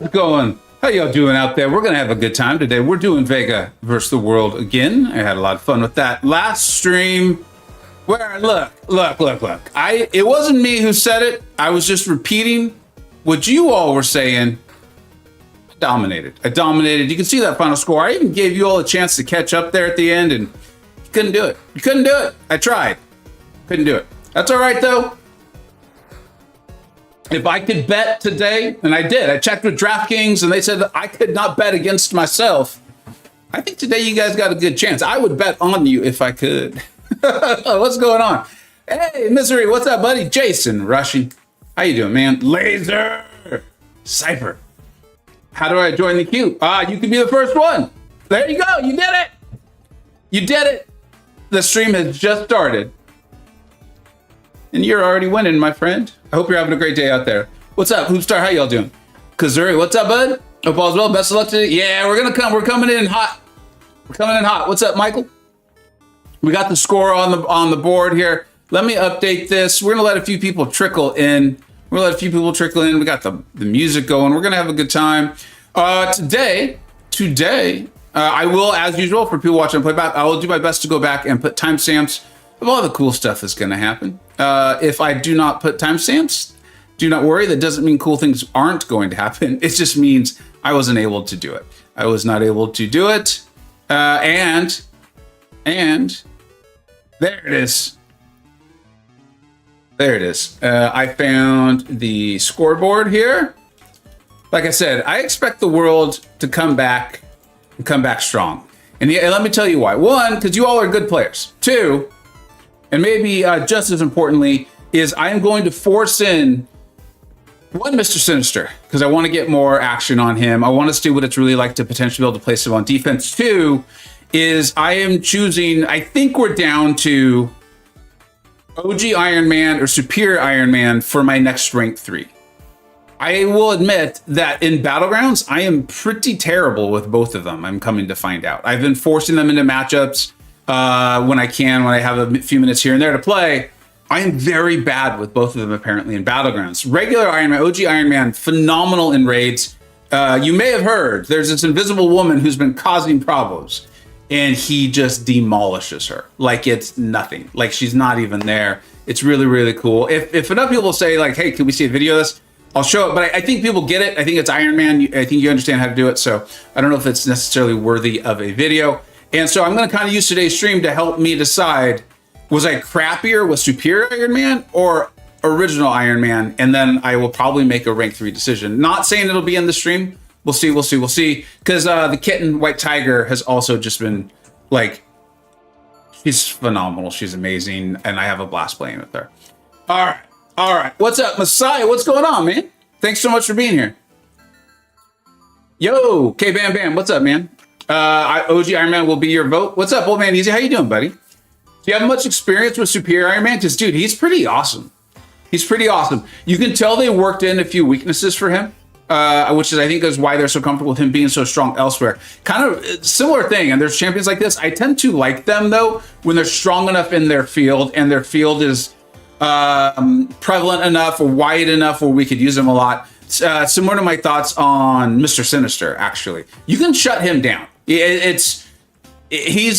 it going? How y'all doing out there? We're gonna have a good time today. We're doing Vega versus the world again. I had a lot of fun with that last stream. Where look. It wasn't me who said it. I was just repeating what you all were saying. I dominated. You can see that final score. I even gave you all a chance to catch up there at the end, and you couldn't do it. I tried. Couldn't do it. That's all right though. If I could bet today, and I did, I checked with DraftKings and they said that I could not bet against myself. I think today you guys got a good chance. I would bet on you if I could. What's going on? Hey, Misery, what's up, buddy? Jason, Rushing. How you doing, man? Laser, Cypher. How do I join the queue? You can be the first one. There you go. You did it. The stream has just started. And you're already winning, my friend. I hope you're having a great day out there. What's up, Hoopstar? How y'all doing? Kazuri, what's up, bud? Hope all's well. Best of luck today. Yeah, we're coming in hot. What's up, Michael? We got the score on the board here. Let me update this. We're gonna let a few people trickle in. We got the music going. We're gonna have a good time. Today, I will, as usual, for people watching playback, I will do my best to go back and put timestamps of all the cool stuff that's gonna happen. If I do not put timestamps, do not worry. That doesn't mean cool things aren't going to happen. It just means I wasn't able to do it. I was not able to do it. And there it is. I found the scoreboard here. Like I said, I expect the world to come back strong. And let me tell you why. One, because you all are good players. Two, and maybe just as importantly, is I am going to force in one Mr. Sinister, because I want to get more action on him. I want to see what it's really like to potentially be able to place him on defense. Two is I am choosing, I think we're down to OG Iron Man or Superior Iron Man for my next rank 3. I will admit that in Battlegrounds, I am pretty terrible with both of them. I'm coming to find out. I've been forcing them into matchups when I have a few minutes here and there to play. I am very bad with both of them, apparently, in Battlegrounds. Regular Iron Man, OG Iron Man, phenomenal in raids. You may have heard, there's this invisible woman who's been causing problems, and he just demolishes her like it's nothing. Like she's not even there. It's really, really cool. If enough people say, like, hey, can we see a video of this? I'll show it, but I think people get it. I think it's Iron Man. I think you understand how to do it, so I don't know if it's necessarily worthy of a video. And so I'm going to kind of use today's stream to help me decide, was I crappier with Superior Iron Man or Original Iron Man? And then I will probably make a rank 3 decision. Not saying it'll be in the stream. We'll see. Because the kitten, White Tiger, has also just been, like, she's phenomenal. She's amazing, and I have a blast playing with her. All right. What's up, Messiah? What's going on, man? Thanks so much for being here. Yo, K-Bam. What's up, man? OG Iron Man will be your vote. What's up, old man Easy? How you doing, buddy? Do you have much experience with Superior Iron Man? Because, dude, he's pretty awesome. You can tell they worked in a few weaknesses for him, which is, I think, is why they're so comfortable with him being so strong elsewhere. Kind of similar thing, and there's champions like this. I tend to like them, though, when they're strong enough in their field, and their field is prevalent enough or wide enough where we could use them a lot. Similar to my thoughts on Mr. Sinister, actually. You can shut him down. He's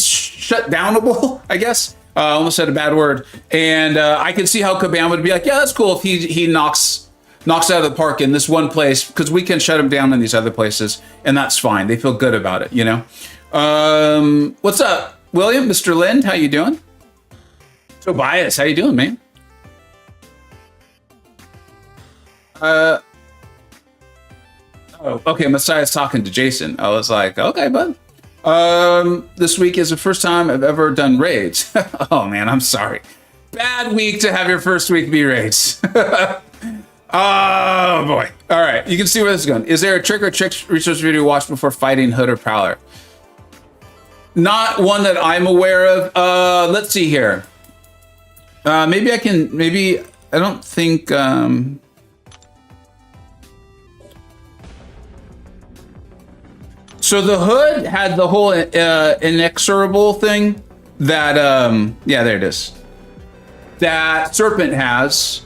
shut downable, I guess. Almost said a bad word. And I can see how Kabam would be like, yeah, that's cool if he knocks out of the park in this one place, because we can shut him down in these other places, and that's fine. They feel good about it, you know? What's up, William? Mr. Lind, how you doing? Tobias, how you doing, man? Oh, okay, Messiah's talking to Jason. I was like, okay, bud. This week is the first time I've ever done raids. Oh man, I'm sorry. Bad week to have your first week be raids. Oh boy. All right, you can see where this is going. Is there a trick or tricks research video to watch before fighting Hood or Prowler? Not one that I'm aware of. Let's see here. Maybe I don't think, so the Hood had the whole inexorable thing that, yeah, there it is. That Serpent has.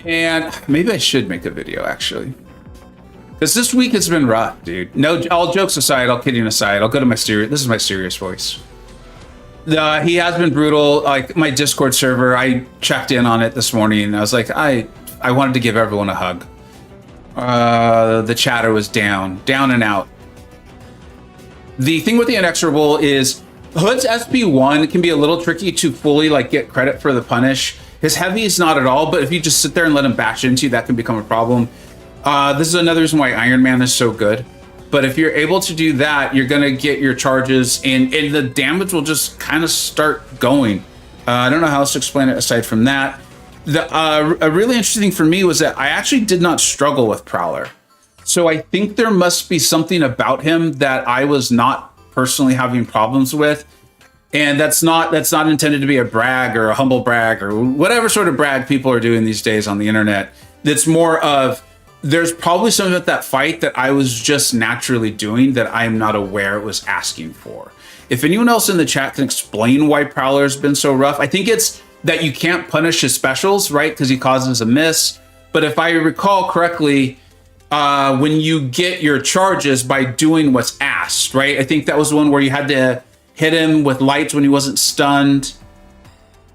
And maybe I should make a video, actually. Because this week has been rough, dude. No, all jokes aside, all kidding aside, I'll go to my serious. This is my serious voice. He has been brutal. Like my Discord server, I checked in on it this morning, and I was like, I wanted to give everyone a hug. The chatter was down and out. The thing with the Inexorable is Hood's SP1 can be a little tricky to fully like get credit for the punish. His heavy is not at all, but if you just sit there and let him bash into you, that can become a problem. This is another reason why Iron Man is so good. But if you're able to do that, you're gonna get your charges and the damage will just kind of start going. I don't know how else to explain it aside from that. A really interesting thing for me was that I actually did not struggle with Prowler. So I think there must be something about him that I was not personally having problems with. And that's not intended to be a brag or a humble brag or whatever sort of brag people are doing these days on the internet. It's more of, there's probably something about that fight that I was just naturally doing that I'm not aware it was asking for. If anyone else in the chat can explain why Prowler's been so rough, I think it's that you can't punish his specials, right? Because he causes a miss. But if I recall correctly, when you get your charges by doing what's asked, right? I think that was the one where you had to hit him with lights when he wasn't stunned.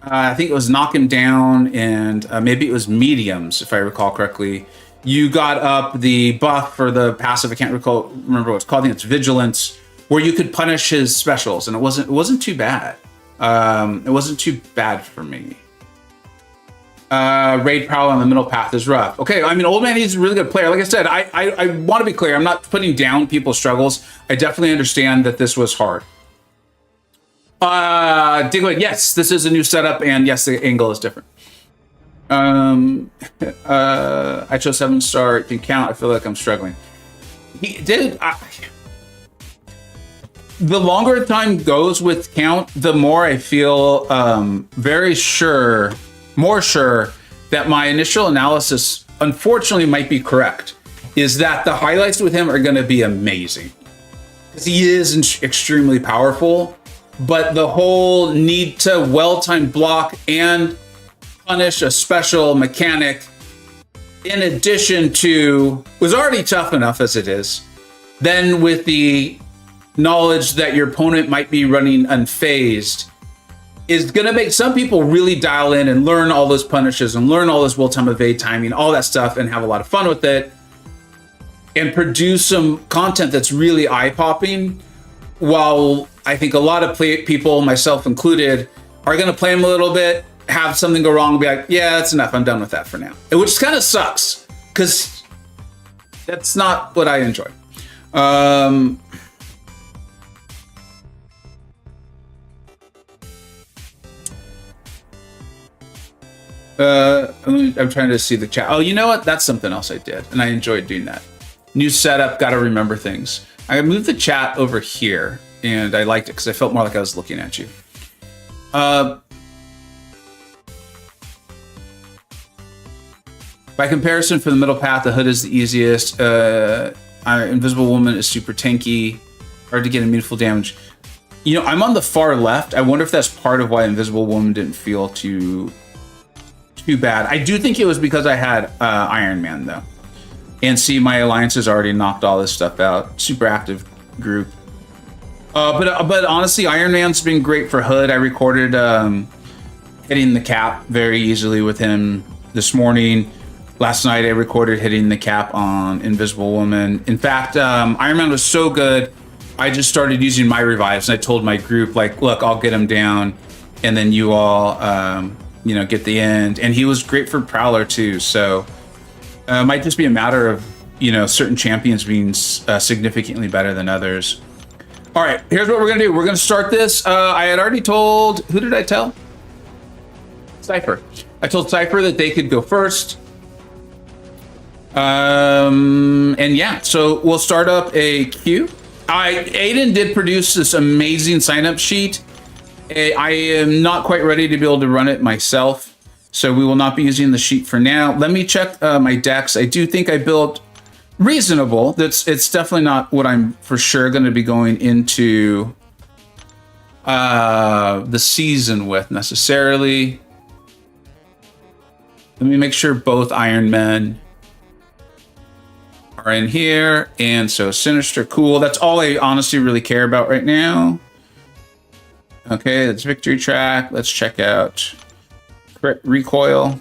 I think it was knock him down, and maybe it was mediums, if I recall correctly. You got up the buff for the passive. I can't remember what it's called. I think it's Vigilance, where you could punish his specials, and it wasn't too bad. It wasn't too bad for me. Raid Prowler on the middle path is rough. Okay, I mean, Old Man, he's a really good player. Like I said, I want to be clear. I'm not putting down people's struggles. I definitely understand that this was hard. Diglett, yes, this is a new setup, and yes, the angle is different. I chose 7-star. It can count. I feel like I'm struggling. The longer time goes with count, the more I feel more sure that my initial analysis, unfortunately, might be correct. Is that the highlights with him are going to be amazing, because he is extremely powerful. But the whole need to well-timed block and punish a special mechanic, in addition to, was already tough enough as it is, then with the knowledge that your opponent might be running unfazed, is going to make some people really dial in and learn all those punishes and learn all this well-time evade timing, all that stuff, and have a lot of fun with it, and produce some content that's really eye-popping, while I think a lot of people, myself included, are going to play him a little bit, have something go wrong, and be like, yeah, that's enough. I'm done with that for now. Which kind of sucks, because that's not what I enjoy. I'm trying to see the chat. Oh, you know what? That's something else I did, and I enjoyed doing that. New setup, got to remember things. I moved the chat over here, and I liked it because I felt more like I was looking at you. By comparison, for the middle path, the Hood is the easiest. Invisible Woman is super tanky, hard to get meaningful damage. You know, I'm on the far left. I wonder if that's part of why Invisible Woman didn't feel too bad. I do think it was because I had Iron Man, though. And see, my alliance has already knocked all this stuff out. Super active group. But honestly, Iron Man's been great for Hood. I recorded hitting the cap very easily with him this morning. Last night, I recorded hitting the cap on Invisible Woman. In fact, Iron Man was so good, I just started using my revives. And I told my group, like, look, I'll get him down, and then you all, get the end. And he was great for Prowler, too. So it might just be a matter of, certain champions being significantly better than others. All right, here's what we're going to do. We're going to start this. I had already told... Who did I tell? Cypher. I told Cypher that they could go first. And yeah, so we'll start up a queue. Aiden did produce this amazing sign-up sheet. I am not quite ready to be able to run it myself, so we will not be using the sheet for now. Let me check my decks. I do think I built reasonable. It's definitely not what I'm for sure going to be going into the season with necessarily. Let me make sure both Iron Men are in here. And so Sinister, cool. That's all I honestly really care about right now. Okay, that's victory track. Let's check out recoil.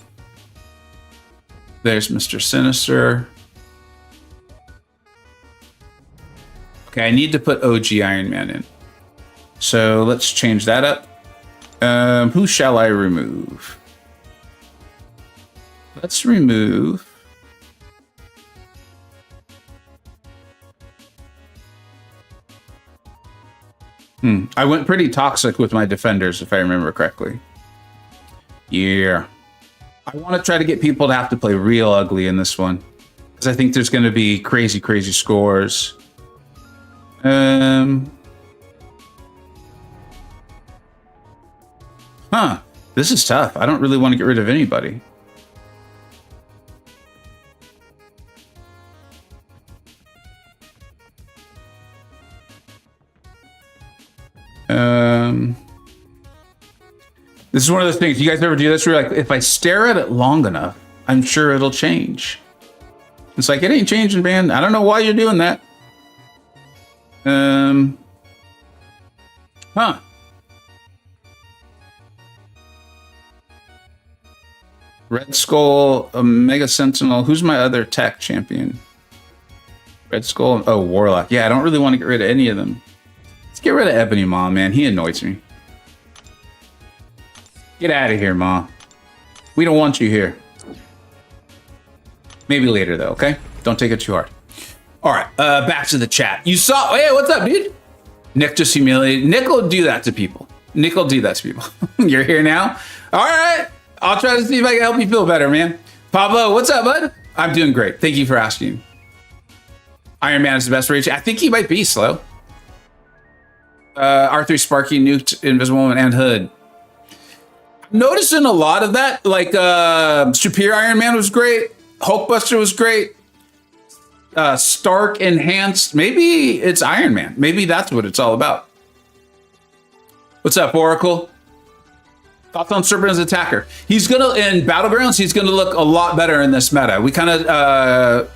There's Mr. Sinister. Okay, I need to put OG Iron Man in. So let's change that up. Who shall I remove? Let's remove... I went pretty toxic with my defenders, if I remember correctly. Yeah. I want to try to get people to have to play real ugly in this one. Because I think there's going to be crazy, crazy scores. This is tough. I don't really want to get rid of anybody. This is one of those things. You guys ever do this where you're like, if I stare at it long enough, I'm sure it'll change. It's like, it ain't changing, man. I don't know why you're doing that. Red Skull, Omega Sentinel. Who's my other tech champion? Red Skull. Oh, Warlock. Yeah, I don't really want to get rid of any of them. Let's get rid of Ebony Maw, man. He annoys me. Get out of here, Ma. We don't want you here. Maybe later, though, okay? Don't take it too hard. All right, back to the chat. You saw... Hey, what's up, dude? Nick just humiliated. Nick will do that to people. Nick will do that to people. You're here now? All right. I'll try to see if I can help you feel better, man. Pablo, what's up, bud? I'm doing great. Thank you for asking. Iron Man is the best rage. I think he might be slow. R3 Sparky nuked Invisible Woman and Hood. Noticing a lot of that, like Superior Iron Man was great, Hulkbuster was great, Stark enhanced. Maybe it's Iron Man. Maybe that's what it's all about. What's up, Oracle? Thoughts on Serpent as attacker? He's gonna in Battlegrounds. He's gonna look a lot better in this meta. We kind of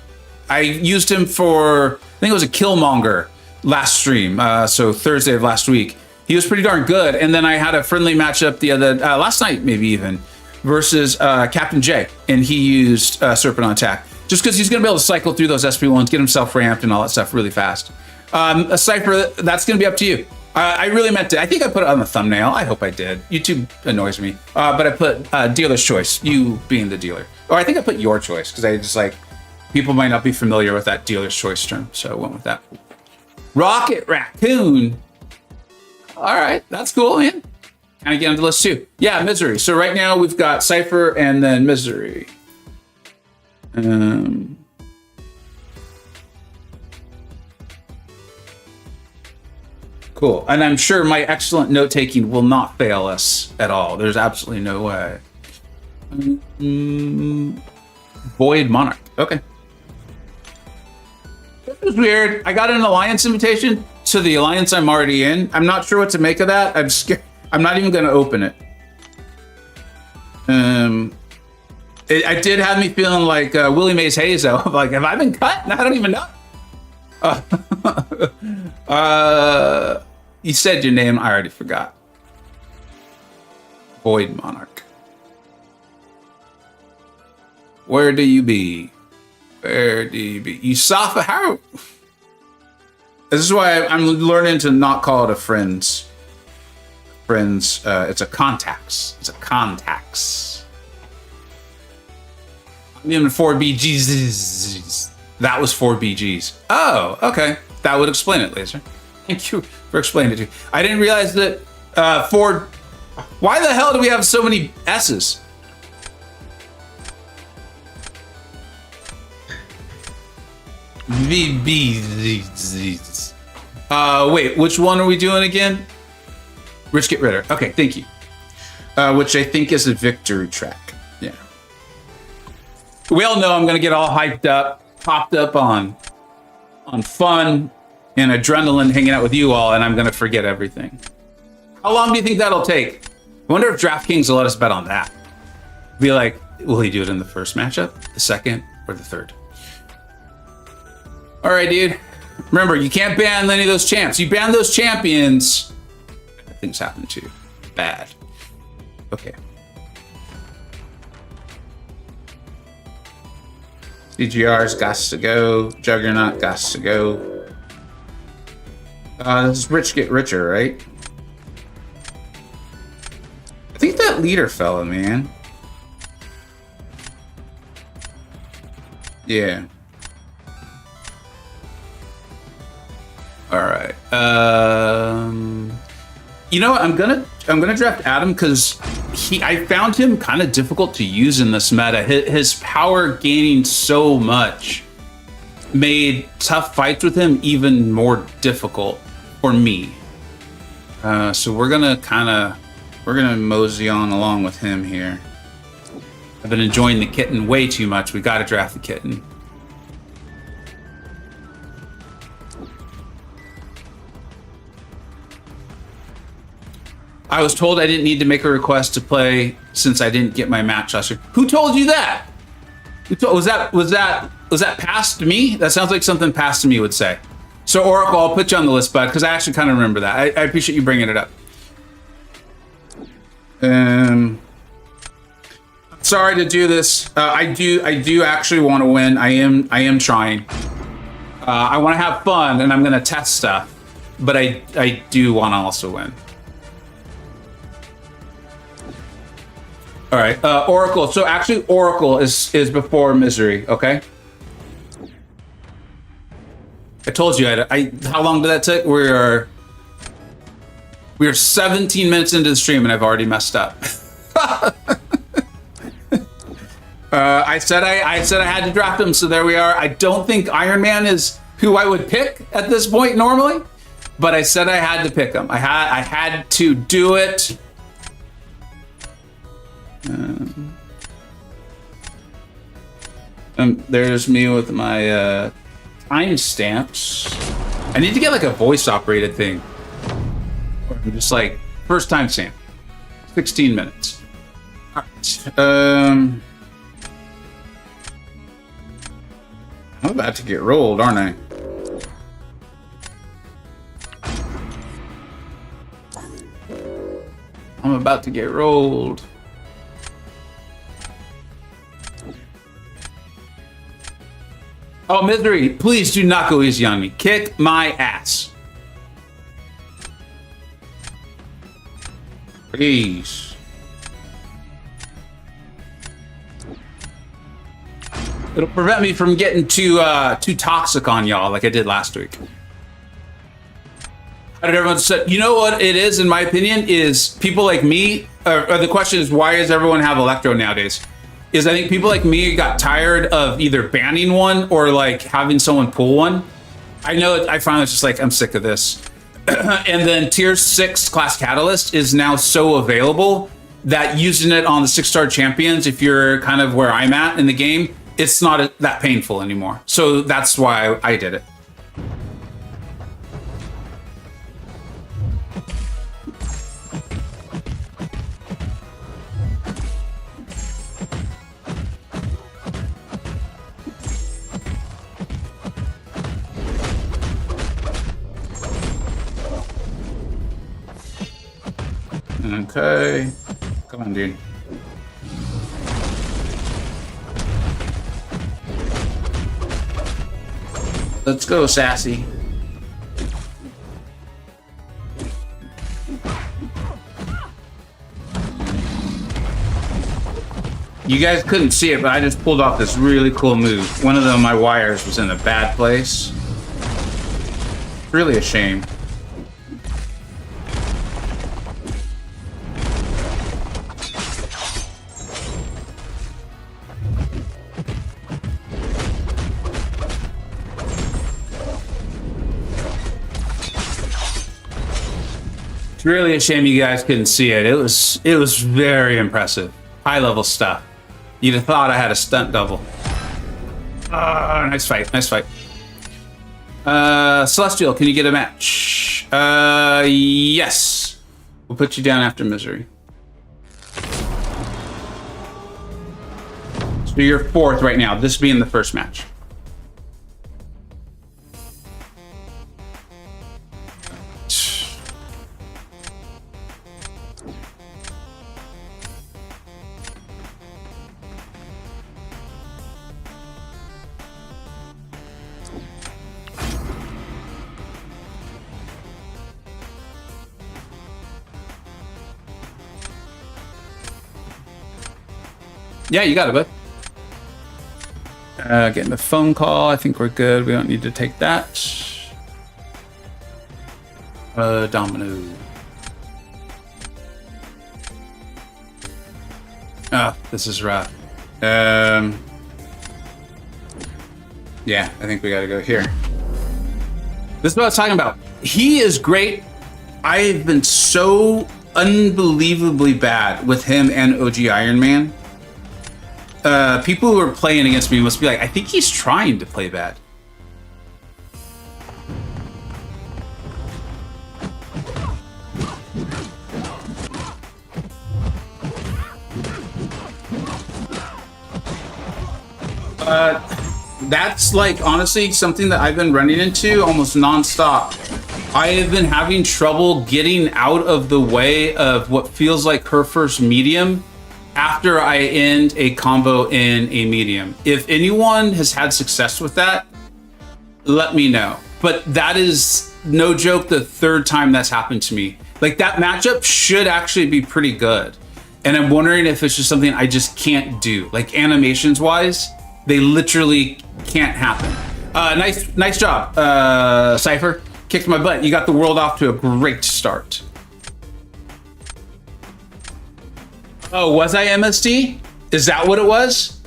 I used him for I think it was a Killmonger last stream, so Thursday of last week. He was pretty darn good, and then I had a friendly matchup the other last night, maybe even, versus Captain J, and he used Serpent on attack, just because he's going to be able to cycle through those SP1s, get himself ramped and all that stuff really fast. A Cypher, that's going to be up to you. I really meant to. I think I put it on the thumbnail. I hope I did. YouTube annoys me, but I put dealer's choice, you being the dealer. Or I think I put your choice, because I just like, people might not be familiar with that dealer's choice term, so I went with that. Rocket Raccoon. All right, that's cool, man. Kind of get on the list too. Yeah, Misery. So right now we've got Cypher and then Misery. Cool. And I'm sure my excellent note taking will not fail us at all. There's absolutely no way. Void Monarch. Okay. This was weird. I got an alliance invitation to the alliance I'm already in. I'm not sure what to make of that. I'm scared. I'm not even going to open it. It did have me feeling like Willie Mays Hayes, though. Like, have I been cut? I don't even know. You said your name. I already forgot. Void Monarch. Where do you be? Where do you be? Yusafa, how? This is why I'm learning to not call it a friends. Friends, it's a contacts. It's a contacts. I'm in 4 BGs. That was 4 BGs. Oh, okay. That would explain it, Laser. Thank you for explaining it to me. I didn't realize that Ford... Why the hell do we have so many S's? Wait, which one are we doing again? Rich Get Ritter. Okay, thank you. Which I think is a victory track. Yeah. We all know I'm gonna get all hyped up, popped up on fun and adrenaline hanging out with you all, and I'm gonna forget everything. How long do you think that'll take? I wonder if DraftKings will let us bet on that. Be like, will he do it in the first matchup, the second, or the third? All right, dude. Remember, you can't ban any of those champs. You ban those champions, things happen to you. Bad. Okay. CGR's got to go. Juggernaut got to go. This is rich get richer, right? I think that leader fella, man. Yeah. All right. You know what? I'm gonna draft Adam because I found him kind of difficult to use in this meta. His power gaining so much made tough fights with him even more difficult for me. So we're gonna mosey on along with him here. I've been enjoying the kitten way too much. We got to draft the kitten. I was told I didn't need to make a request to play since I didn't get my match last year. Who told you that? Was that past me? That sounds like something past me would say. So Oracle, I'll put you on the list, bud, because I actually kind of remember that. I appreciate you bringing it up. Sorry to do this. I do actually want to win. I am trying. I want to have fun, and I'm going to test stuff, but I do want to also win. All right, Oracle. So actually, Oracle is before Misery. Okay. I told you. How long did that take? We are 17 minutes into the stream, and I've already messed up. I said I had to draft him, so there we are. I don't think Iron Man is who I would pick at this point normally, but I said I had to pick him. I had to do it. There's me with my timestamps. I need to get like a voice operated thing, or just like first timestamp, 16 minutes. All right. I'm about to get rolled, aren't I? I'm about to get rolled. Oh, Misery, please do not go easy on me. Kick my ass. Please. It'll prevent me from getting too toxic on y'all like I did last week. How did everyone say? You know what it is, in my opinion, is people like me, or the question is, why does everyone have Electro nowadays? Is I think people like me got tired of either banning one or like having someone pull one. I know I finally was just like, I'm sick of this. And then tier 6 class catalyst is now so available that using it on the 6-star champions, if you're kind of where I'm at in the game, it's not that painful anymore. So that's why I did it. Okay. Come on, dude. Let's go, Sassy. You guys couldn't see it, but I just pulled off this really cool move. One of my wires was in a bad place. Really a shame. It's really a shame you guys couldn't see it. It was very impressive. High level stuff. You'd have thought I had a stunt double. Nice fight, nice fight. Celestial, can you get a match? Yes. We'll put you down after Misery. So you're 4th right now, this being the first match. Yeah, you got it, bud. Getting the phone call. I think we're good. We don't need to take that. Domino. Oh, this is rough. Yeah, I think we gotta go here. This is what I was talking about. He is great. I've been so unbelievably bad with him and OG Iron Man. People who are playing against me must be like, I think he's trying to play bad. That's like honestly something that I've been running into almost nonstop. I have been having trouble getting out of the way of what feels like her first medium after I end a combo in a medium. If anyone has had success with that, let me know. But that is no joke the third time that's happened to me. Like that matchup should actually be pretty good. And I'm wondering if it's just something I just can't do. Like animations wise, they literally can't happen. Nice job, Cypher. Kicked my butt. You got the world off to a great start. Oh, was I MSD? Is that what it was?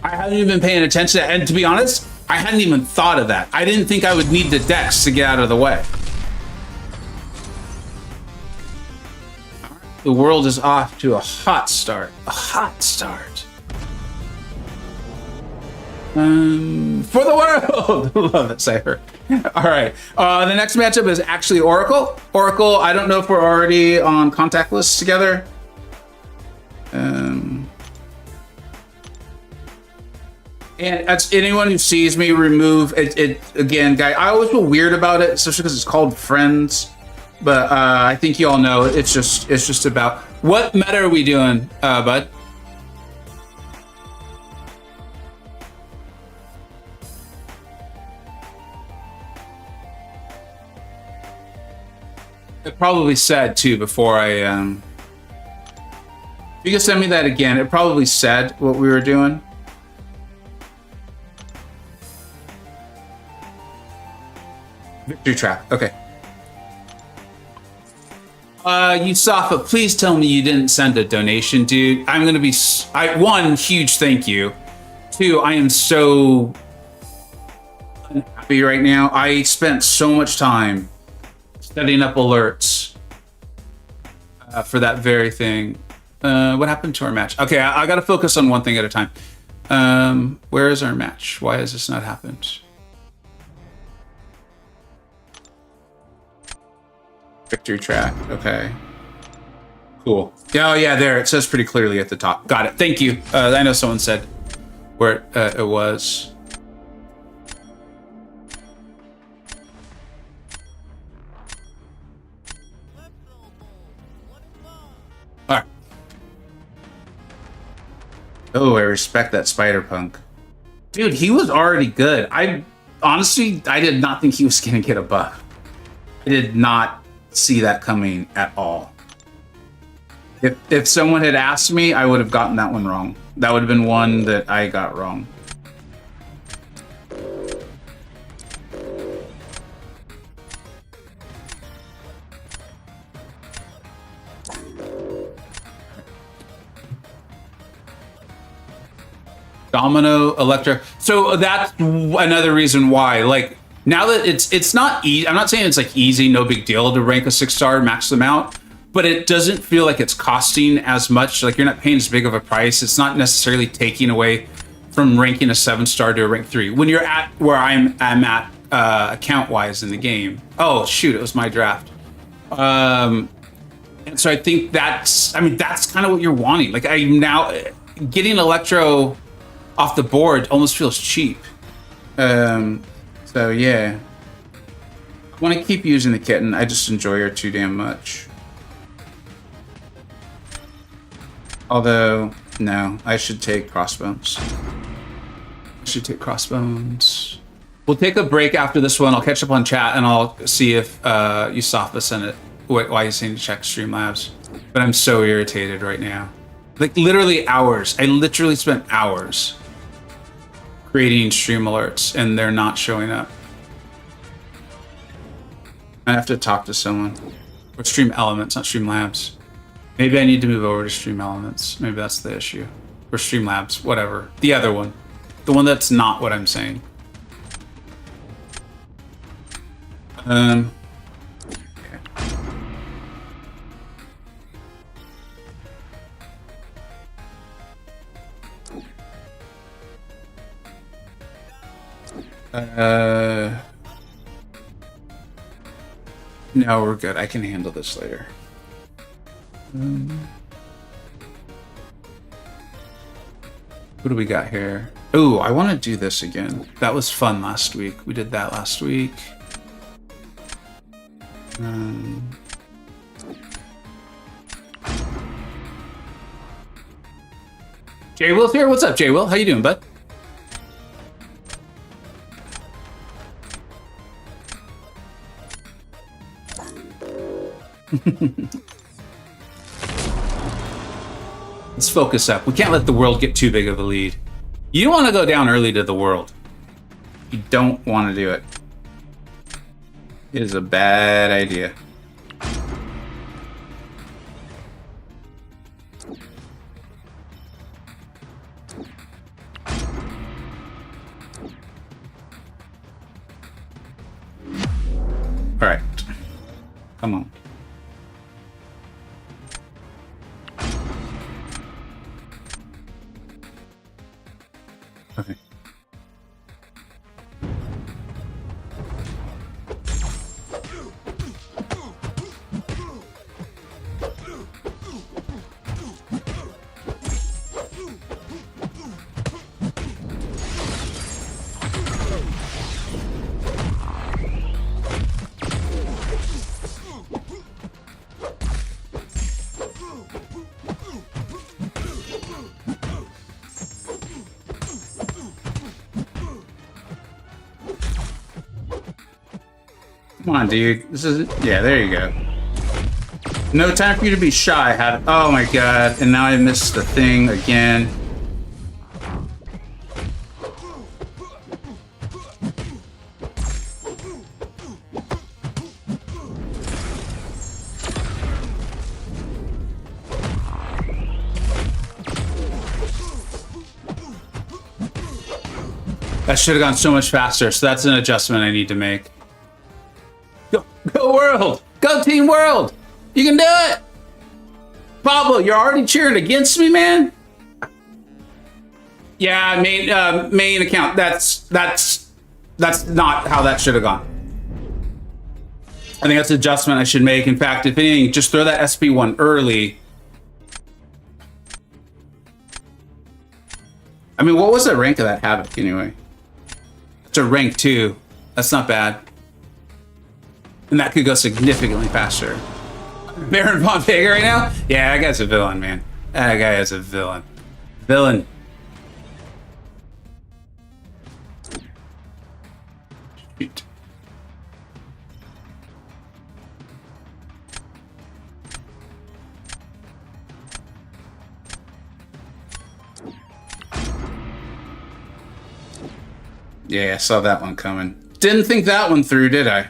I haven't even been paying attention to that. And to be honest, I hadn't even thought of that. I didn't think I would need the dex to get out of the way. The world is off to a hot start. A hot start. For the world! Love it, Cypher. All right. The next matchup is actually Oracle. Oracle, I don't know if we're already on contact lists together. And that's anyone who sees me remove it again, guy. I always feel weird about it, especially because it's called friends. But I think you all know it's just about what meta are we doing, bud? It probably said too before I if you can send me that again, it probably said what we were doing. Victory trap. Okay. Yusafa, please tell me you didn't send a donation, dude. I'm gonna be one, huge thank you. Two, I am so unhappy right now. I spent so much time setting up alerts for that very thing. What happened to our match? Okay, I gotta focus on one thing at a time. Where is our match? Why has this not happened? Victory track, okay. Cool. Oh yeah, there, it says pretty clearly at the top. Got it, thank you. I know someone said where it was. All right. Oh, I respect that Spider Punk. Dude, he was already good. Honestly, I did not think he was gonna get a buff. I did not see that coming at all. If someone had asked me, I would have gotten that one wrong. That would have been one that I got wrong. Domino, Electra. So that's another reason why, like, now that it's not easy, I'm not saying it's like easy, no big deal to rank a 6-star, max them out, but it doesn't feel like it's costing as much. Like you're not paying as big of a price. It's not necessarily taking away from ranking a 7-star to a rank 3. When you're at where I'm at account-wise in the game. Oh shoot, it was my draft. And so I think that's kind of what you're wanting. Like I'm now getting Electro off the board almost feels cheap. So yeah, I want to keep using the kitten. I just enjoy her too damn much. Although, no, I should take Crossbones. We'll take a break after this one. I'll catch up on chat and I'll see if Yusafa sent it. Why he's saying to check Streamlabs. But I'm so irritated right now. Like literally hours. I literally spent hours creating stream alerts and they're not showing up. I have to talk to someone. Or Stream Elements, not Streamlabs. Maybe I need to move over to Stream Elements. Maybe that's the issue. Or Streamlabs, whatever. The other one. The one that's not what I'm saying. Okay. No, we're good. I can handle this later. What do we got here? Oh, I want to do this again. That was fun last week. We did that last week. Jay Will's here. What's up, Jay Will? How you doing, bud? Let's focus up. We can't let the world get too big of a lead. You don't want to go down early to the world. You don't want to do it. It is a bad idea. All right. Come on. Okay. Come on, dude. This is... Yeah, there you go. No time for you to be shy. Oh my god. And now I missed the thing again. That should have gone so much faster, so that's an adjustment I need to make. Go World! Go Team World! You can do it! Pablo, you're already cheering against me, man? Yeah, main account. That's not how that should have gone. I think that's an adjustment I should make. In fact, if anything, just throw that SP1 early. I mean, what was the rank of that Havoc anyway? It's a rank 2. That's not bad. And that could go significantly faster. Baron Von Vega right now? Yeah, that guy's a villain, man. That guy is a villain. Villain. Shoot. Yeah, I saw that one coming. Didn't think that one through, did I?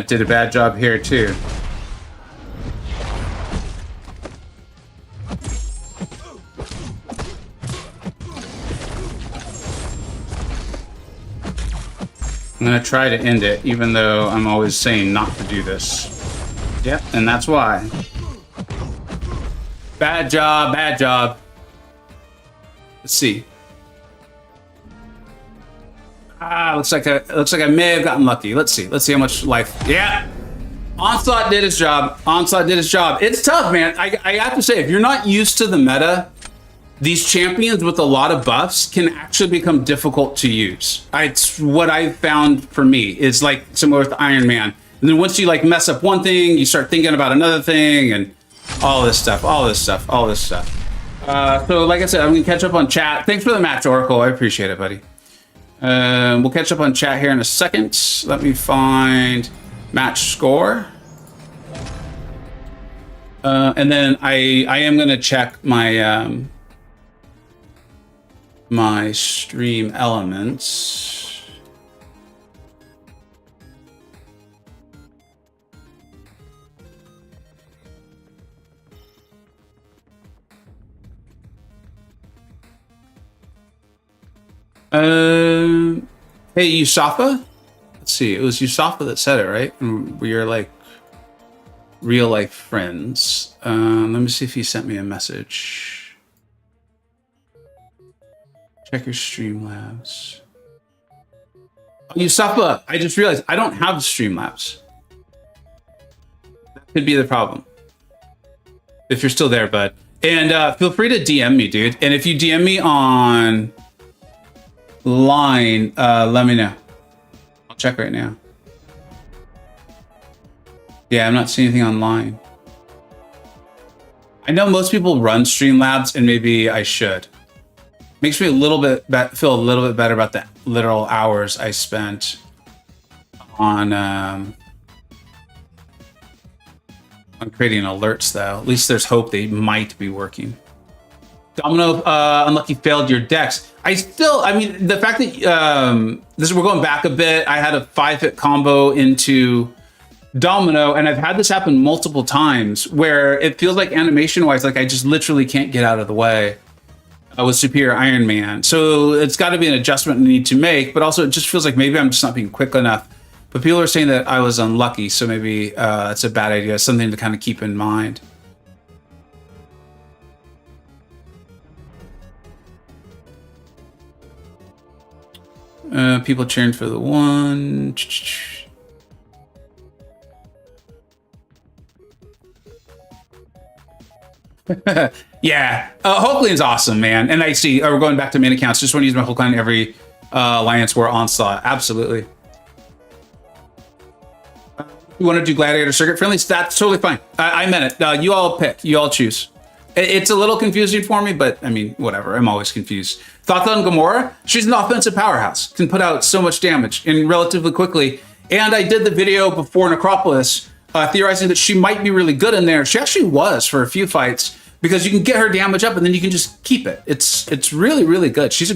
Did a bad job here too. I'm gonna try to end it, even though I'm always saying not to do this. Yep, and that's why. Bad job, bad job. Let's see. Looks like I may have gotten lucky. Let's see how much life. Yeah, Onslaught did his job. Onslaught did his job. It's tough, man. I have to say, if you're not used to the meta, these champions with a lot of buffs can actually become difficult to use. It's what I found for me. It's like similar with Iron Man. And then once you like mess up one thing, you start thinking about another thing and all this stuff. So like I said, I'm gonna catch up on chat. Thanks for the match, Oracle. I appreciate it, buddy. We'll catch up on chat here in a second. Let me find match score. And then I am gonna check my my stream elements. Hey, Yusafa? Let's see, it was Yusafa that said it, right? And we are like real life friends. Let me see if he sent me a message. Check your Streamlabs. Oh, Yusafa, I just realized I don't have Streamlabs. That could be the problem. If you're still there, bud. And feel free to DM me, dude. And if you DM me on line, let me know. I'll check right now. Yeah, I'm not seeing anything online. I know most people run Streamlabs, and maybe I should. Makes me a little bit feel a little bit better about the literal hours I spent on creating alerts, though. At least there's hope they might be working. Domino, unlucky failed your decks. I mean, the fact that we're going back a bit. I had a 5-hit combo into Domino, and I've had this happen multiple times where it feels like animation-wise, like I just literally can't get out of the way with Superior Iron Man. So it's got to be an adjustment I need to make, but also it just feels like maybe I'm just not being quick enough. But people are saying that I was unlucky, so maybe it's a bad idea, something to kind of keep in mind. People cheering for the one. Yeah, Hulkland's awesome, man. And I see, we're going back to main accounts. Just want to use my Hulkland every Alliance War Onslaught. Absolutely. You want to do Gladiator Circuit Friendlies? That's totally fine. I meant it. You all pick. You all choose. It's a little confusing for me, but I mean, whatever. I'm always confused. Thoughts on Gamora? She's an offensive powerhouse. Can put out so much damage and relatively quickly. And I did the video before Necropolis theorizing that she might be really good in there. She actually was for a few fights because you can get her damage up and then you can just keep it. It's really, really good. She's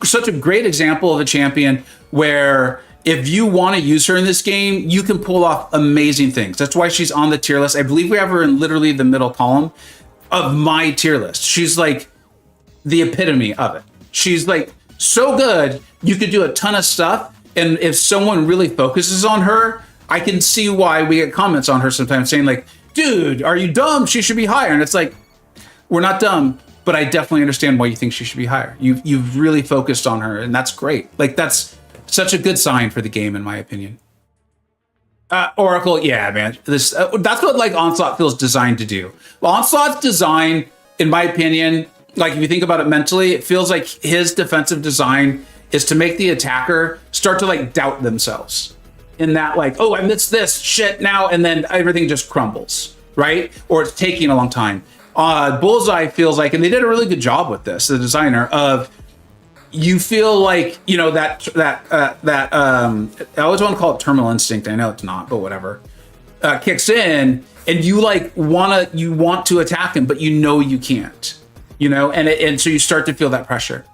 such a great example of a champion where if you want to use her in this game, you can pull off amazing things. That's why she's on the tier list. I believe we have her in literally the middle column of my tier list. She's like the epitome of it. She's like so good, you could do a ton of stuff. And if someone really focuses on her, I can see why we get comments on her sometimes saying like, dude, are you dumb? She should be higher. And it's like, we're not dumb, but I definitely understand why you think she should be higher. You've really focused on her, and that's great. Like, that's such a good sign for the game, in my opinion. Oracle, yeah, man. That's what like Onslaught feels designed to do. Well, Onslaught's design, in my opinion, like if you think about it mentally, it feels like his defensive design is to make the attacker start to like doubt themselves. In that like, oh, I missed this shit now, and then everything just crumbles, right? Or it's taking a long time. Bullseye feels like, and they did a really good job with this, the designer, of you feel like, you know, that I always want to call it terminal instinct. I know it's not, but whatever. Kicks in, and you like want to attack him, but you know you can't, you know, and so you start to feel that pressure.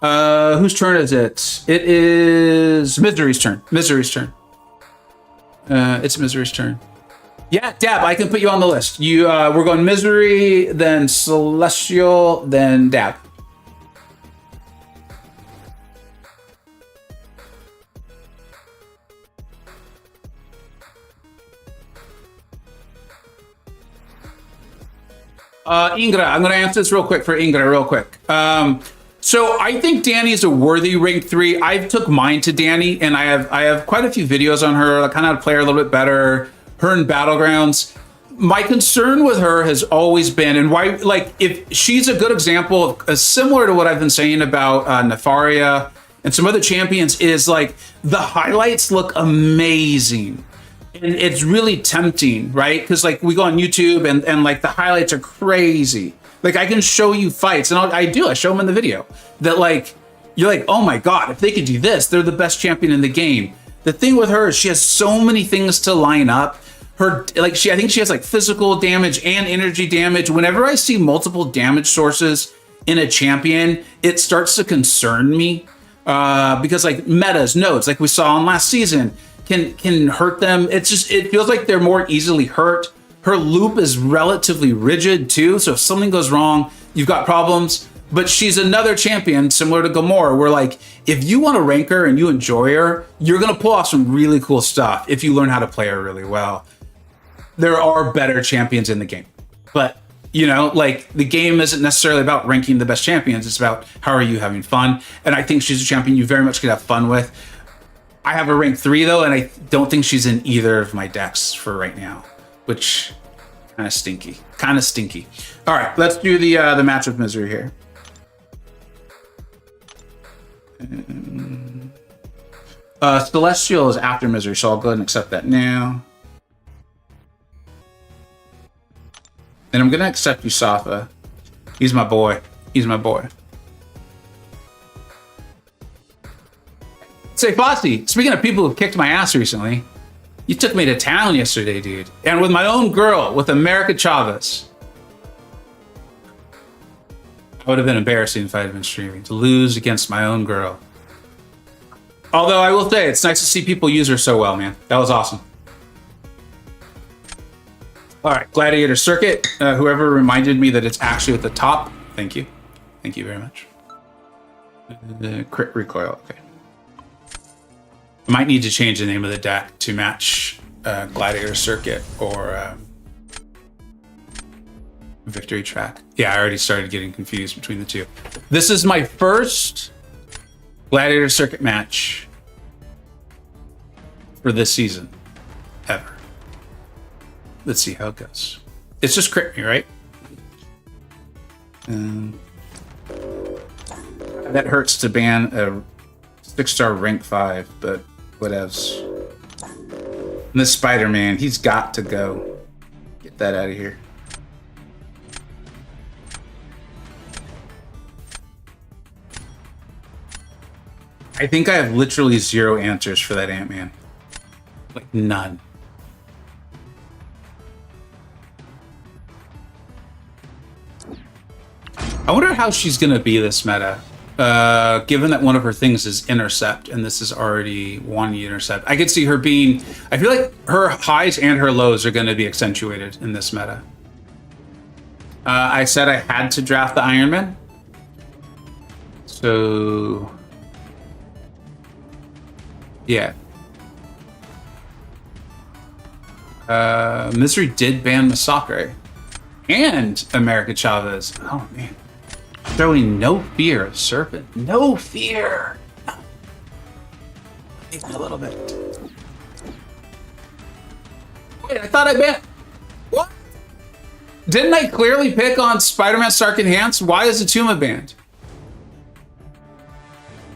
Whose turn is it? It is Misery's turn. It's Misery's turn. Yeah, Dab, I can put you on the list. We're going Misery, then Celestial, then Dab. Ingra, I'm going to answer this real quick for Ingra, real quick. So I think Danny is a worthy rank 3. I took mine to Danny, and I have quite a few videos on her, like kind of how to play her a little bit better. Her in Battlegrounds. My concern with her has always been, and why, like, if she's a good example of similar to what I've been saying about Nefaria and some other champions, is like the highlights look amazing. And it's really tempting, right? Because like we go on YouTube and like the highlights are crazy. Like I can show you fights, and I show them in the video, that like, you're like, oh my God, if they could do this, they're the best champion in the game. The thing with her is she has so many things to line up. Her, like I think she has like physical damage and energy damage. Whenever I see multiple damage sources in a champion, it starts to concern me because like metas, nodes, like we saw in last season, can hurt them. It feels like they're more easily hurt. Her loop is relatively rigid too, so if something goes wrong, you've got problems. But she's another champion similar to Gamora, where like, if you want to rank her and you enjoy her, you're gonna pull off some really cool stuff if you learn how to play her really well. There are better champions in the game, but you know, like the game isn't necessarily about ranking the best champions. It's about how are you having fun. And I think she's a champion you very much could have fun with. I have a rank 3 though, and I don't think she's in either of my decks for right now, which kind of stinky. All right, let's do the match of misery here. Celestial is after misery, so I'll go ahead and accept that now. And I'm gonna accept Yusafa. He's my boy. Say, Fossey, speaking of people who've kicked my ass recently, you took me to town yesterday, dude. And with my own girl, with America Chavez. I would have been embarrassing if I had been streaming, to lose against my own girl. Although I will say, it's nice to see people use her so well, man. That was awesome. All right, Gladiator Circuit. Whoever reminded me that it's actually at the top, thank you. Thank you very much. Crit Recoil, okay. I might need to change the name of the deck to match Gladiator Circuit or Victory Track. Yeah, I already started getting confused between the two. This is my first Gladiator Circuit match for this season, ever. Let's see how it goes. It's just crit me, right? That hurts to ban a 6-star rank 5, but whatevs. And this Spider-Man, he's got to go. Get that out of here. I think I have literally 0 answers for that Ant-Man. Like, none. I wonder how she's gonna be this meta, given that one of her things is intercept, and this is already one intercept. I could see her being. I feel like her highs and her lows are gonna be accentuated in this meta. I said I had to draft the Iron Man, so yeah. Misery did ban Masacre and America Chavez. Oh man. Showing no fear of Serpent. No fear. Even a little bit. Wait, I thought I banned. What? Didn't I clearly pick on Spider-Man Stark Enhanced? Why is Atuma banned?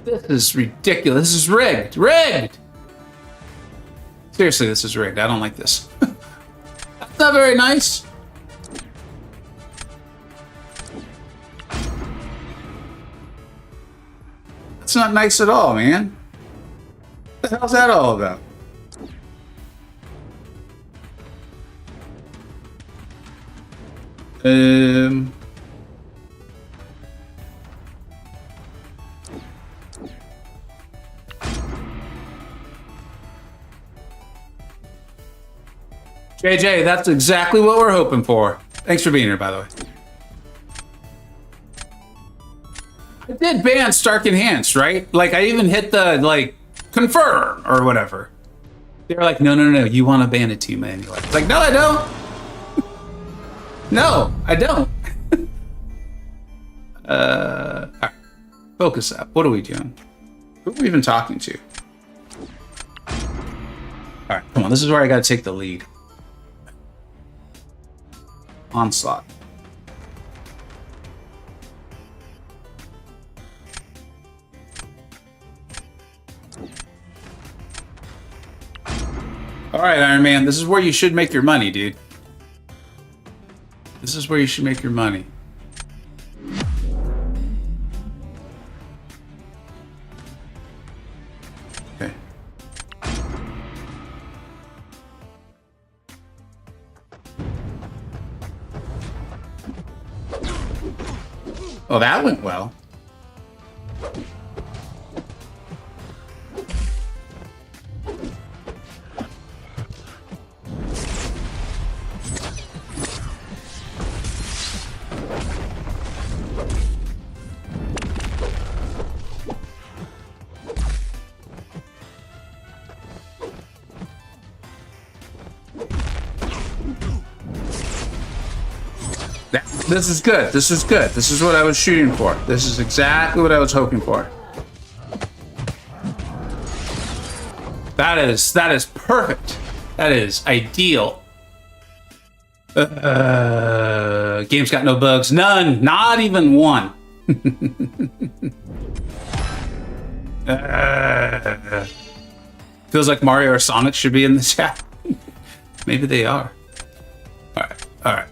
This is ridiculous. This is rigged. Rigged! Seriously, this is rigged. I don't like this. That's not very nice. It's not nice at all, man. What the hell's that all about? JJ, that's exactly what we're hoping for. Thanks for being here, by the way. I did ban Stark Enhanced, right? Like, I even hit the, like, confirm or whatever. They were like, no, you want to ban Atuma anyway. It's like, no, I don't. No, I don't. All right. Focus up. What are we doing? Who are we even talking to? All right, come on. This is where I got to take the lead. Onslaught. All right, Iron Man. This is where you should make your money, dude. This is where you should make your money. Okay. Oh, that went well. This is good. This is good. This is what I was shooting for. This is exactly what I was hoping for. That is perfect. That is ideal. Game's got no bugs. None. Not even one. Feels like Mario or Sonic should be in the chat. Maybe they are. All right. All right.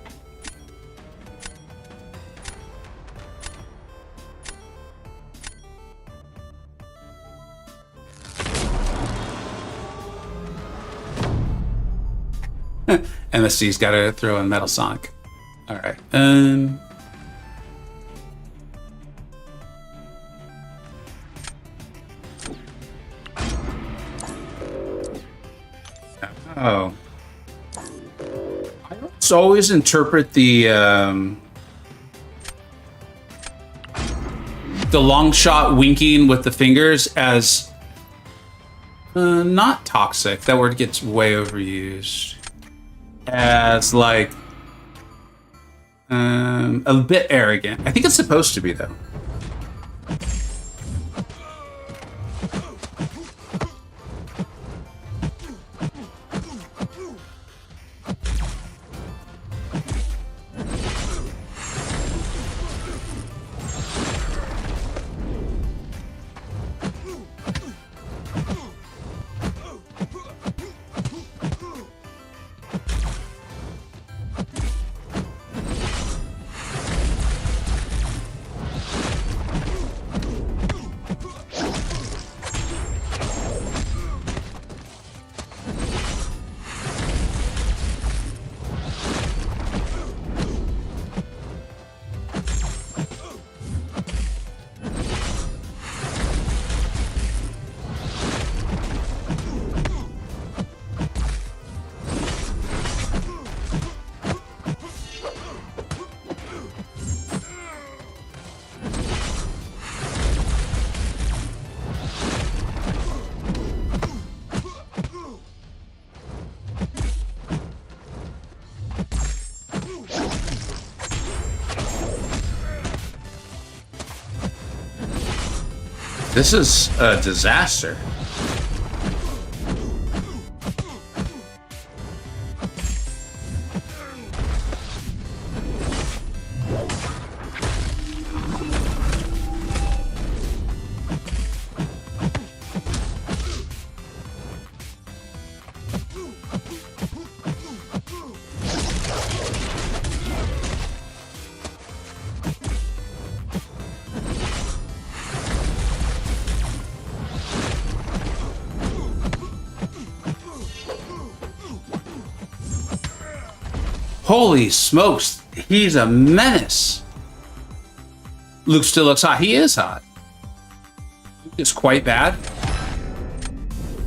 MSC's got to throw in Metal Sonic. All right. Oh. I always interpret the long shot winking with the fingers as not toxic. That word gets way overused. As like a bit arrogant. I think it's supposed to be though. This is a disaster. Holy smokes, he's a menace. Luke still looks hot. He is hot. Luke is quite bad.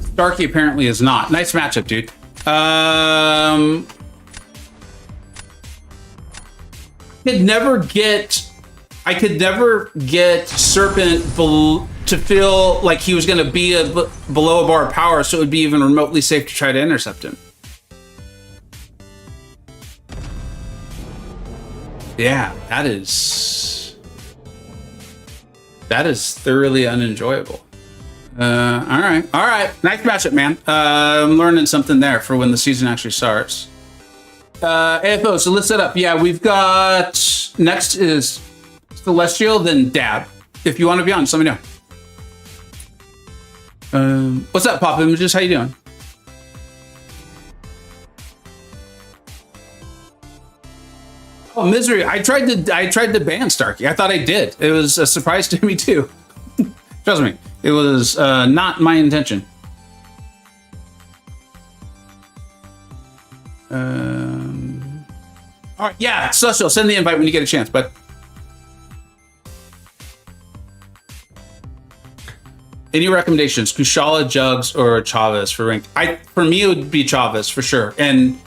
Starkey apparently is not. Nice matchup, dude. I could never get Serpent to feel like he was going to be below a bar of power, so it would be even remotely safe to try to intercept him. Yeah, that is That is thoroughly unenjoyable. All right. Nice matchup, man. I'm learning something there for when the season actually starts. AFO, so let's set up. Yeah, we've got next is Celestial, then Dab. If you want to be on, just let me know. What's up, Pop Images? How you doing? Oh, Misery. I tried to ban Starkey. I thought I did. It was a surprise to me too. Trust me, it was not my intention. All right, yeah, Celestial, send the invite when you get a chance, but any recommendations? Kushala, Jugs, or Chavez for rank? For me, it would be Chavez for sure, and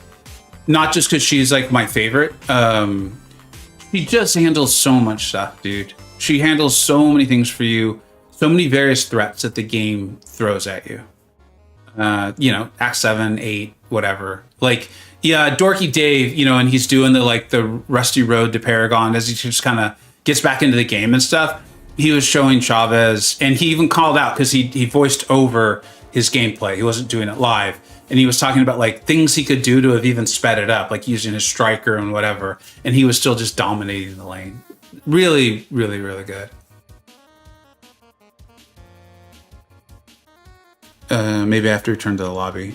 not just because she's like my favorite. She just handles so much stuff, dude. She handles so many things for you, so many various threats that the game throws at you. Act 7, 8, whatever. Like, yeah, Dorky Dave, and he's doing the Rusty Road to Paragon as he just kind of gets back into the game and stuff. He was showing Chavez, and he even called out because he voiced over his gameplay. He wasn't doing it live. And he was talking about things he could do to have even sped it up, like using his striker and whatever. And he was still just dominating the lane. Really, really, really good. Maybe I have to return to the lobby.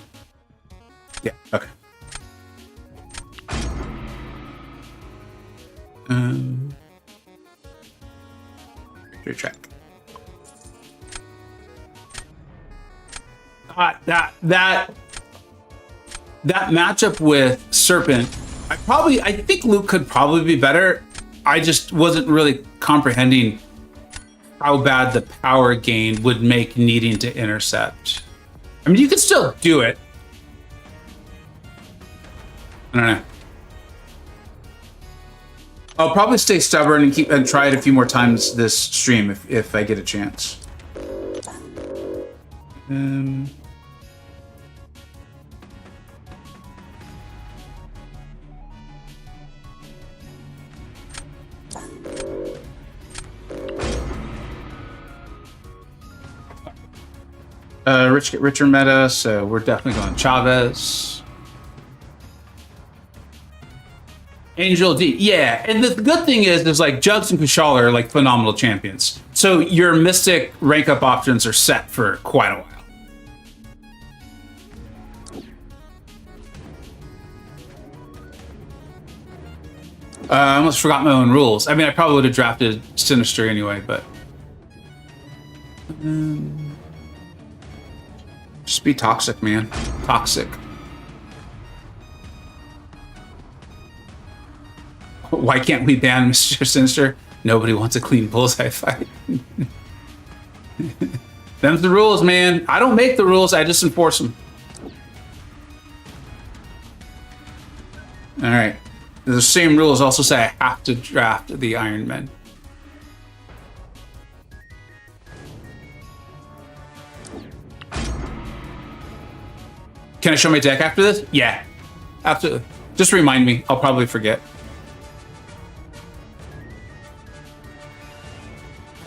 Yeah, okay. Victory track. That matchup with Serpent, I think Luke could probably be better. I just wasn't really comprehending how bad the power gain would make needing to intercept. I mean, you could still do it. I don't know. I'll probably stay stubborn and try it a few more times this stream if I get a chance. Rich get richer meta, so we're definitely going Chavez. Angel D, yeah, and the good thing is Jugs and Kushala are phenomenal champions. So your Mystic rank up options are set for quite a while. I almost forgot my own rules. I mean, I probably would have drafted Sinister anyway, but just be toxic, man. Toxic. Why can't we ban Mr. Sinister? Nobody wants a clean bullseye fight. Them's the rules, man. I don't make the rules, I just enforce them. All right. The same rules also say I have to draft the Iron Men. Can I show my deck after this? Yeah, absolutely. Just remind me. I'll probably forget.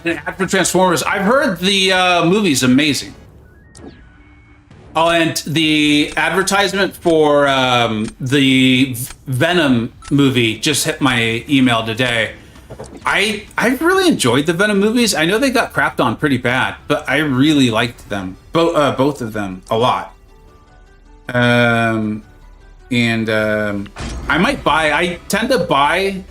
An ad for Transformers. I've heard the movie's amazing. Oh, and the advertisement for the Venom movie just hit my email today. I really enjoyed the Venom movies. I know they got crapped on pretty bad, but I really liked them. Both of them a lot. I might buy. I tend to buy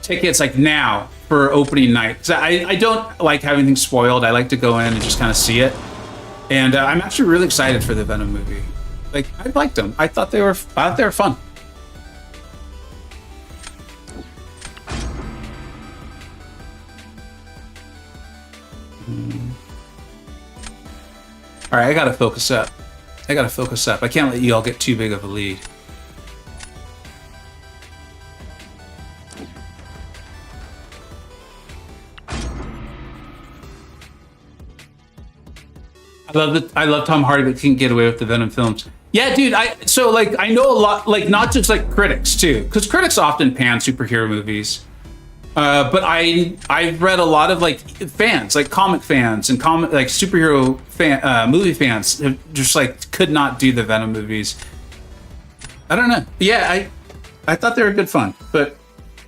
tickets now for opening night. 'Cause I don't like having things spoiled. I like to go in and just kind of see it. And I'm actually really excited for the Venom movie. I liked them. I thought they were fun. All right, I gotta focus up. I can't let you all get too big of a lead. I love Tom Hardy, but can't get away with the Venom films. Yeah, dude. I know a lot. Not just critics too, because critics often pan superhero movies. But I've read a lot of like fans, like comic fans and like superhero movie fans have just like could not do the Venom movies. I don't know. Yeah, I thought they were good fun, but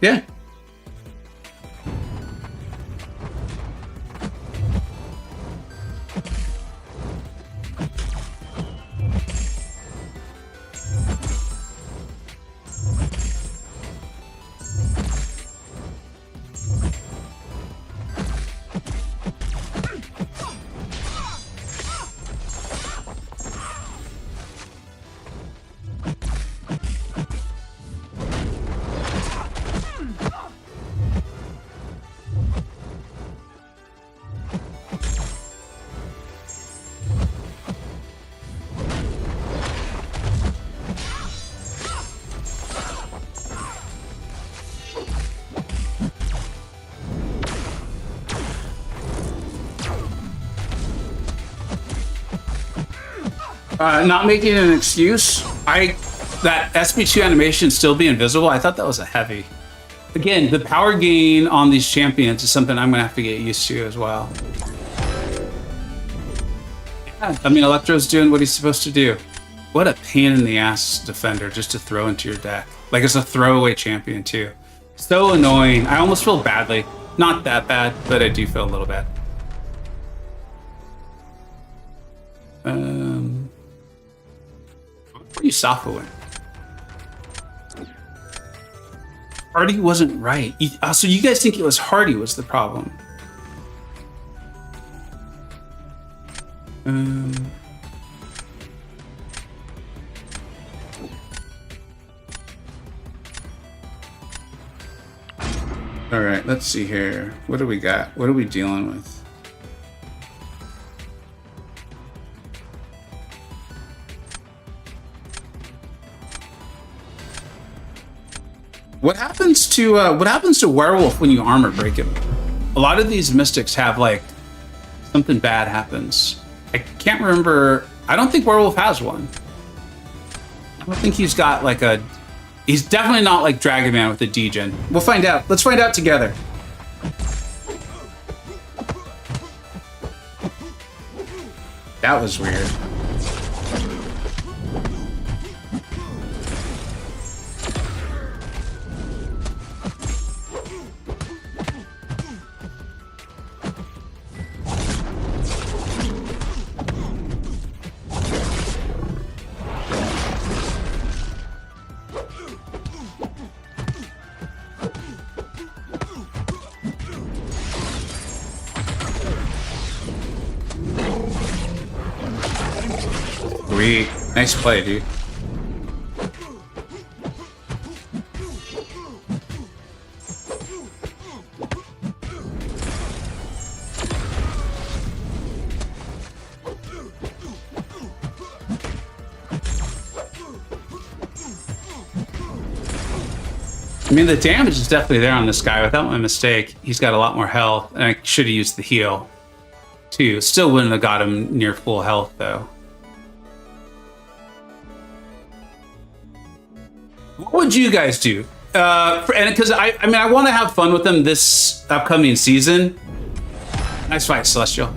yeah. Not making it an excuse. That SB2 animation still being visible, I thought that was a heavy. Again, the power gain on these champions is something I'm gonna have to get used to as well. Yeah, I mean, Electro's doing what he's supposed to do. What a pain in the ass defender just to throw into your deck. Like it's a throwaway champion too. So annoying. I almost feel badly. Not that bad, but I do feel a little bad. Where are you Safoing? Hardy wasn't right. So you guys think it was Hardy was the problem? All right, let's see here. What do we got? What are we dealing with? What happens to Werewolf when you armor break him? A lot of these mystics have like something bad happens. I can't remember. I don't think Werewolf has one. I don't think he's got like a. He's definitely not like Dragonan with a degen. We'll find out. Let's find out together. That was weird. Sweet. Nice play, dude. I mean, the damage is definitely there on this guy. Without my mistake, he's got a lot more health, and I should have used the heal, too. Still wouldn't have got him near full health, though. What would you guys do? And because I mean, I want to have fun with them this upcoming season. Nice fight, Celestial.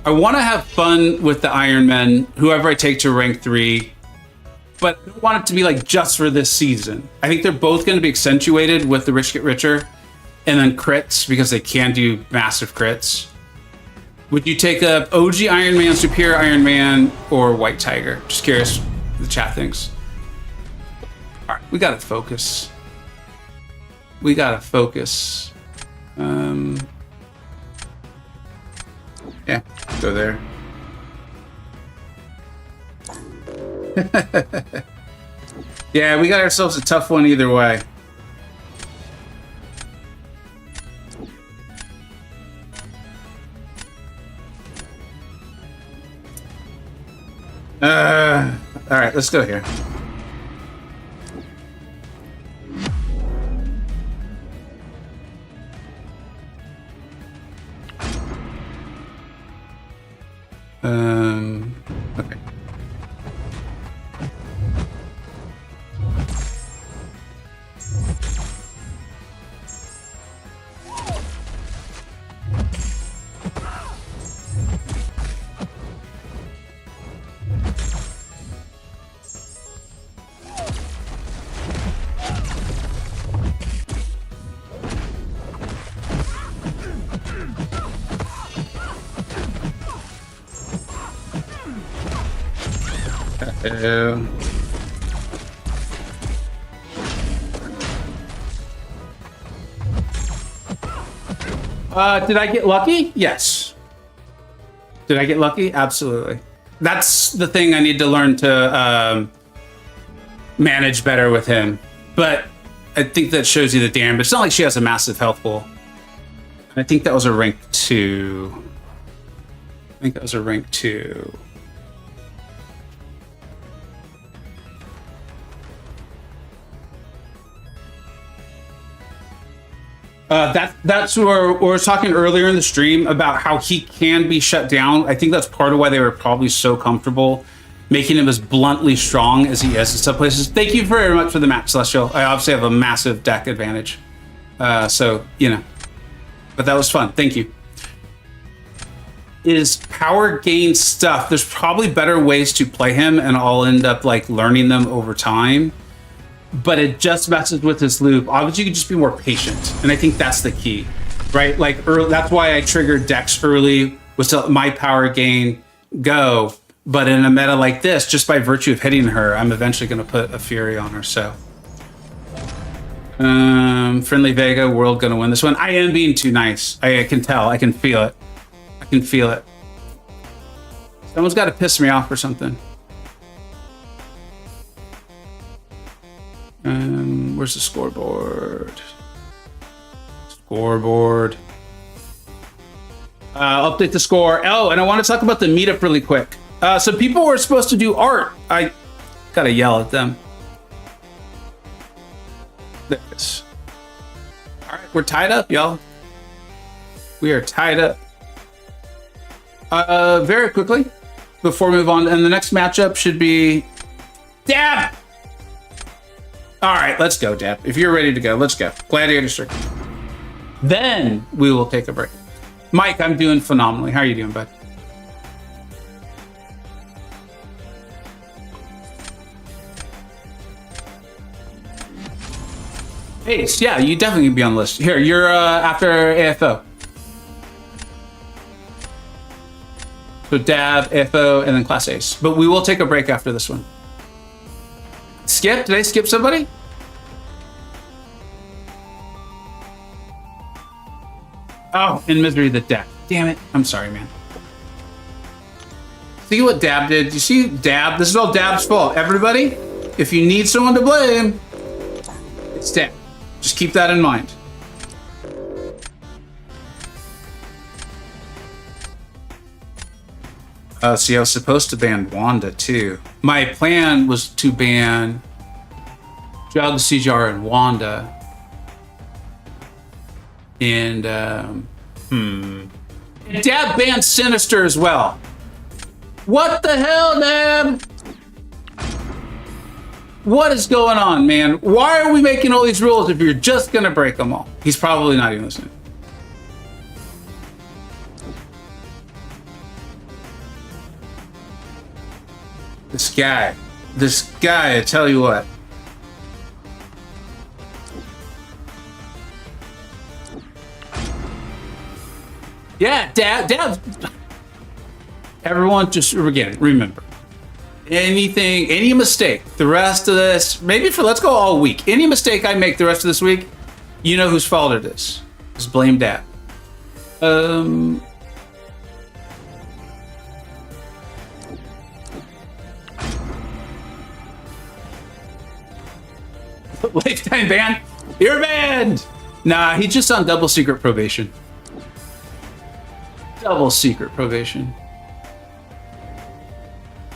I want to have fun with the Iron Men, whoever I take to rank 3. But I want it to be like just for this season. I think they're both going to be accentuated with the Rich Get Richer and then crits because they can do massive crits. Would you take up OG Iron Man, Superior Iron Man, or White Tiger? Just curious what the chat thinks. All right, we got to focus. We got to focus. Yeah, go there. Yeah, we got ourselves a tough one either way. All right, let's go here. Okay. Did I get lucky? Yes. Did I get lucky? Absolutely. That's the thing I need to learn to manage better with him. But I think that shows you the damage. It's not like she has a massive health pool. I think that was a rank 2. I think that was a rank 2. That's where we were talking earlier in the stream about how he can be shut down. I think that's part of why they were probably so comfortable making him as bluntly strong as he is in some places. Thank you very much for the match, Celestial. I obviously have a massive deck advantage. So, you know. But that was fun. Thank you. Is power gain stuff. There's probably better ways to play him, and I'll end up like learning them over time. But it just messes with this loop. Obviously, you can just be more patient, and I think that's the key, right? Like that's why I triggered Dex early, was to let my power gain go. But in a meta like this, just by virtue of hitting her, I'm eventually going to put a Fury on her. So, friendly Vega, world going to win this one. I am being too nice. I can tell. I can feel it. I can feel it. Someone's got to piss me off or something. Where's the scoreboard? Scoreboard. Update the score. Oh, and I want to talk about the meetup really quick. So people were supposed to do art. I gotta yell at them. There it is. All right, we're tied up, y'all. We are tied up. Very quickly, before we move on, and the next matchup should be Dab. All right, let's go, Dab. If you're ready to go, let's go. Gladiator Circuit. Then we will take a break. Mike, I'm doing phenomenally. How are you doing, bud? Ace, yeah, you definitely can be on the list. Here, you're after AFO. So Dab, AFO, and then Class Ace. But we will take a break after this one. Skip? Did I skip somebody? Oh, in Misery the Deck. Damn it. I'm sorry, man. See what Dab did? You see Dab? This is all Dab's fault. Everybody, if you need someone to blame, it's Dab. Just keep that in mind. See, I was supposed to ban Wanda too. My plan was to ban Jug, Sejar, and Wanda. And Dab banned Sinister as well. What the hell, Dab? What is going on, man? Why are we making all these rules if you're just gonna break them all? He's probably not even listening. This guy, I tell you what. Yeah, Dab. Everyone just, again, remember. Any mistake, the rest of this, let's go all week. Any mistake I make the rest of this week, you know whose fault it is. Just blame Dab. Lifetime ban? You're banned! Nah, he's just on double secret probation. Double secret probation.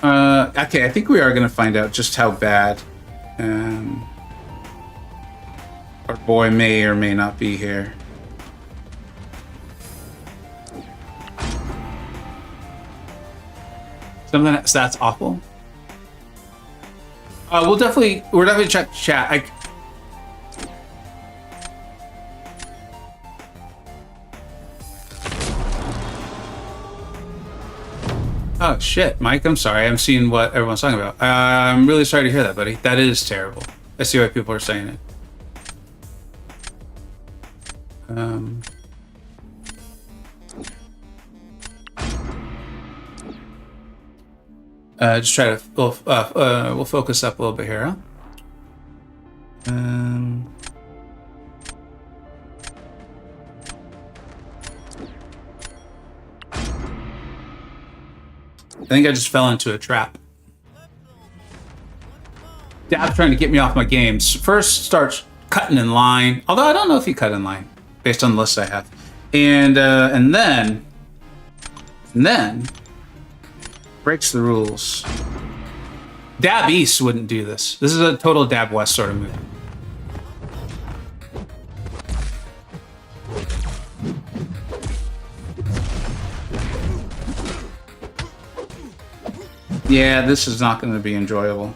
Okay, I think we are going to find out just how bad our boy may or may not be here. Something that's awful. We're definitely check chat. Oh shit, Mike, I'm sorry. I'm seeing what everyone's talking about. I'm really sorry to hear that, buddy. That is terrible. I see why people are saying it. Just try to we'll focus up a little bit here. Huh? I think I just fell into a trap. Dab's trying to get me off my games. First starts cutting in line, although I don't know if he cut in line based on the list I have, and then breaks the rules. Dab East wouldn't do this. This is a total Dab West sort of move. Yeah, this is not going to be enjoyable.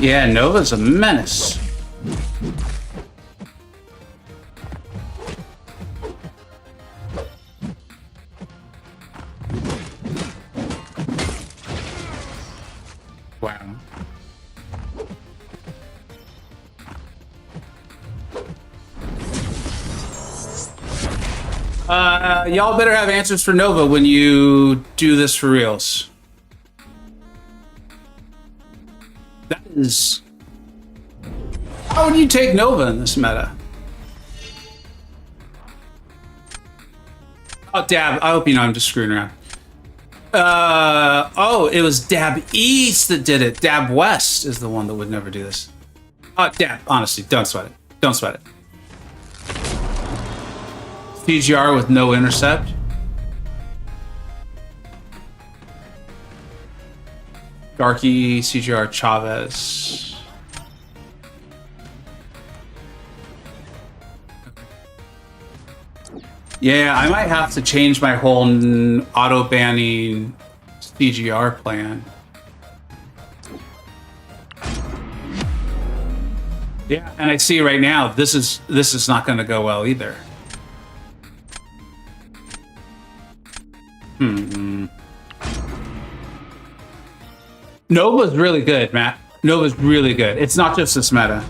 Yeah, Nova's a menace. Wow. Y'all better have answers for Nova when you do this for reals. How would you take Nova in this meta? Oh, Dab. I hope you know I'm just screwing around. Oh, it was Dab East that did it. Dab West is the one that would never do this. Oh, Dab. Honestly, don't sweat it. Don't sweat it. CGR with no intercept. Darky, CGR, Chavez. Yeah, I might have to change my whole auto-banning CGR plan. Yeah, and I see right now this is not going to go well either. Nova's really good, Matt. Nova's really good. It's not just this meta.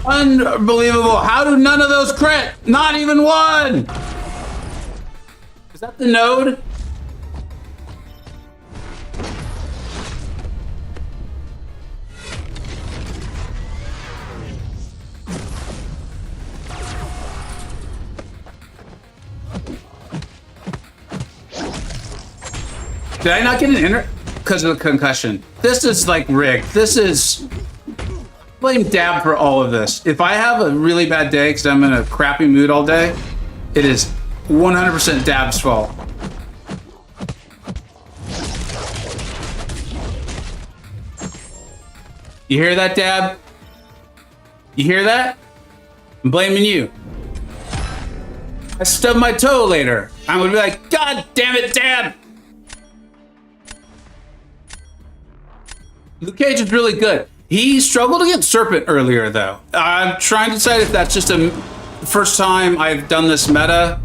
Unbelievable. How do none of those crit? Not even one! Is that the node? Did I not get an inner? Because of the concussion. This is like rigged. This is... Blame Dab for all of this. If I have a really bad day because I'm in a crappy mood all day, it is 100% Dab's fault. You hear that, Dab? You hear that? I'm blaming you. I stub my toe later. I'm gonna be like, God damn it, Dab! Luke Cage is really good. He struggled against Serpent earlier, though. I'm trying to decide if that's just the first time I've done this meta,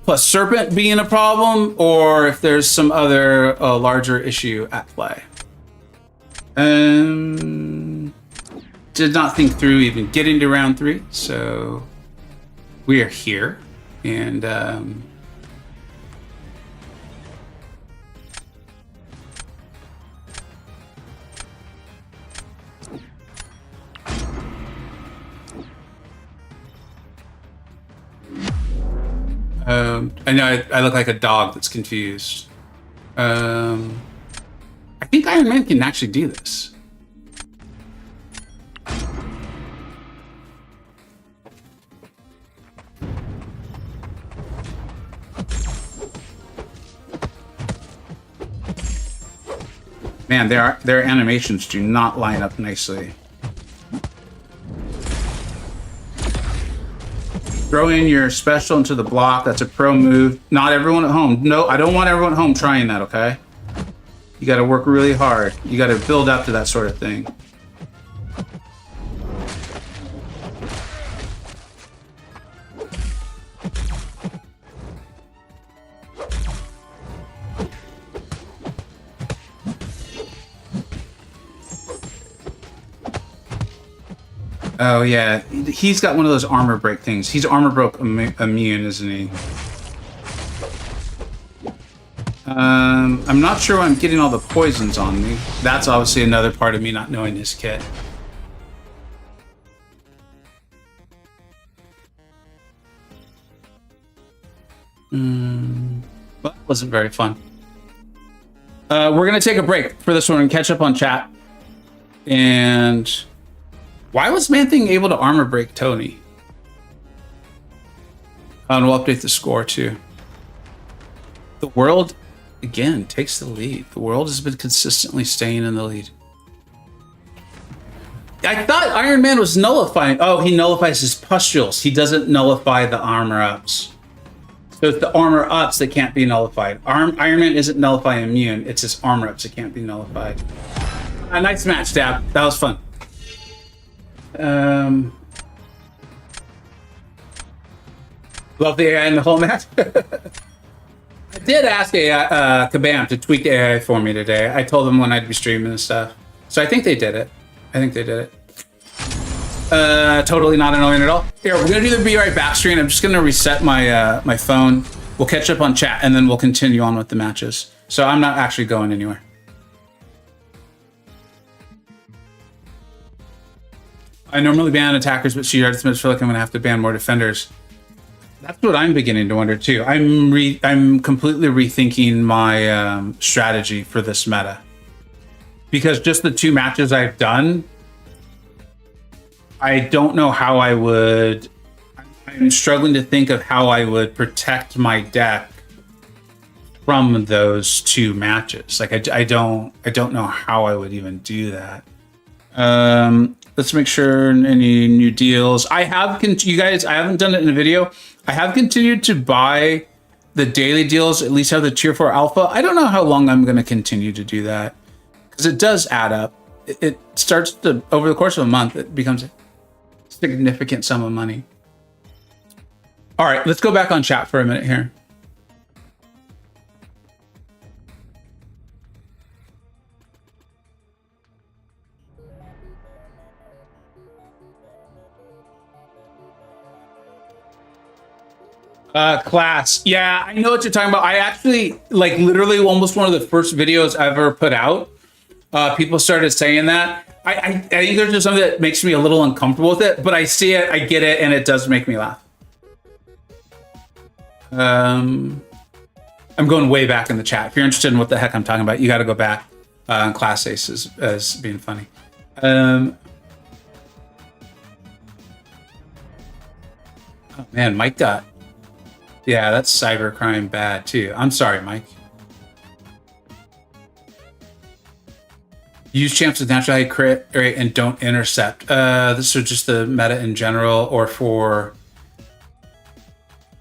plus Serpent being a problem, or if there's some other larger issue at play. Did not think through even getting to round 3, so we are here, and I know I look like a dog that's confused. I think Iron Man can actually do this. Man, their animations do not line up nicely. Throw in your special into the block. That's a pro move. Not everyone at home. No, I don't want everyone at home trying that, okay? You got to work really hard. You got to build up to that sort of thing. Oh yeah, he's got one of those armor break things. He's armor broke immune, isn't he? I'm not sure why I'm getting all the poisons on me. That's obviously another part of me not knowing his kit. Well, that wasn't very fun. We're gonna take a break for this one and catch up on chat. And why was Man-Thing able to armor break Tony? And we'll update the score too. The world, again, takes the lead. The world has been consistently staying in the lead. I thought Iron Man was nullifying. Oh, he nullifies his pustules. He doesn't nullify the armor ups. So it's the armor ups that can't be nullified. Iron Man isn't nullifying immune. It's his armor ups that can't be nullified. A nice match, Dab. That was fun. Love the AI in the whole match. I did ask AI, Kabam to tweak the AI for me today. I told them when I'd be streaming and stuff. So I think they did it. Totally not annoying at all. Here, we're gonna do the Be Right Back stream. I'm just gonna reset my my phone. We'll catch up on chat and then we'll continue on with the matches. So I'm not actually going anywhere. I normally ban attackers, but she feel like I'm gonna have to ban more defenders. That's what I'm beginning to wonder too. I'm completely rethinking my strategy for this meta, because just the 2 matches I've done, I don't know how I would. I'm struggling to think of how I would protect my deck from those 2 matches. Like I don't know how I would even do that. Let's make sure any new deals. I have, you guys, I haven't done it in a video. I have continued to buy the daily deals, at least have the tier 4 alpha. I don't know how long I'm going to continue to do that, because it does add up. It starts to, over the course of a month, it becomes a significant sum of money. All right, let's go back on chat for a minute here. Class. Yeah, I know what you're talking about. I actually, like, literally almost one of the first videos I ever put out, people started saying that. I think there's just something that makes me a little uncomfortable with it, but I see it, I get it, and it does make me laugh. I'm going way back in the chat. If you're interested in what the heck I'm talking about, you got to go back on Class Ace as being funny. Oh man, Mike got... Yeah, that's cybercrime bad too. I'm sorry, Mike. Use champs with natural high crit rate and don't intercept. This is just the meta in general, or for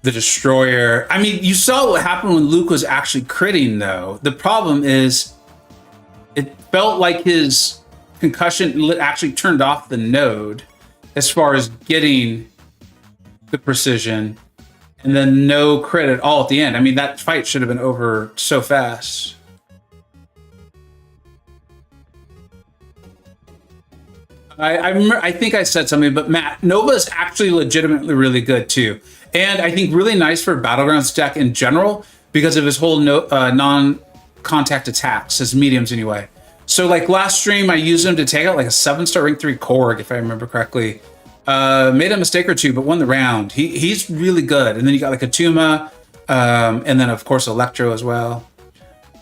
the destroyer. I mean, you saw what happened when Luke was actually critting, though. The problem is, it felt like his concussion actually turned off the node as far as getting the precision. And then no crit at all at the end. I mean, that fight should have been over so fast. I think I said something, but Matt, Nova's actually legitimately really good too. And I think really nice for Battlegrounds deck in general because of his whole non-contact attacks, his mediums anyway. So like last stream, I used him to take out like a 7-star rank 3 Korg, if I remember correctly. Made a mistake or two, but won the round. He's really good. And then you got like a Tuma, and then of course Electro as well.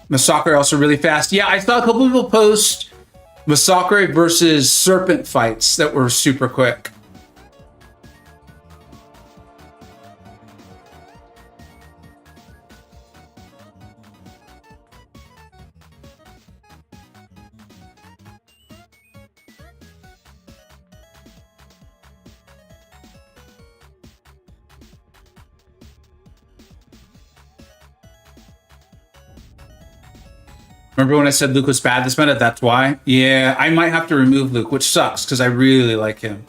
Masakre also really fast. Yeah, I saw a couple people post Masakre versus Serpent fights that were super quick. Remember when I said Luke was bad this meta? That's why. Yeah, I might have to remove Luke, which sucks because I really like him.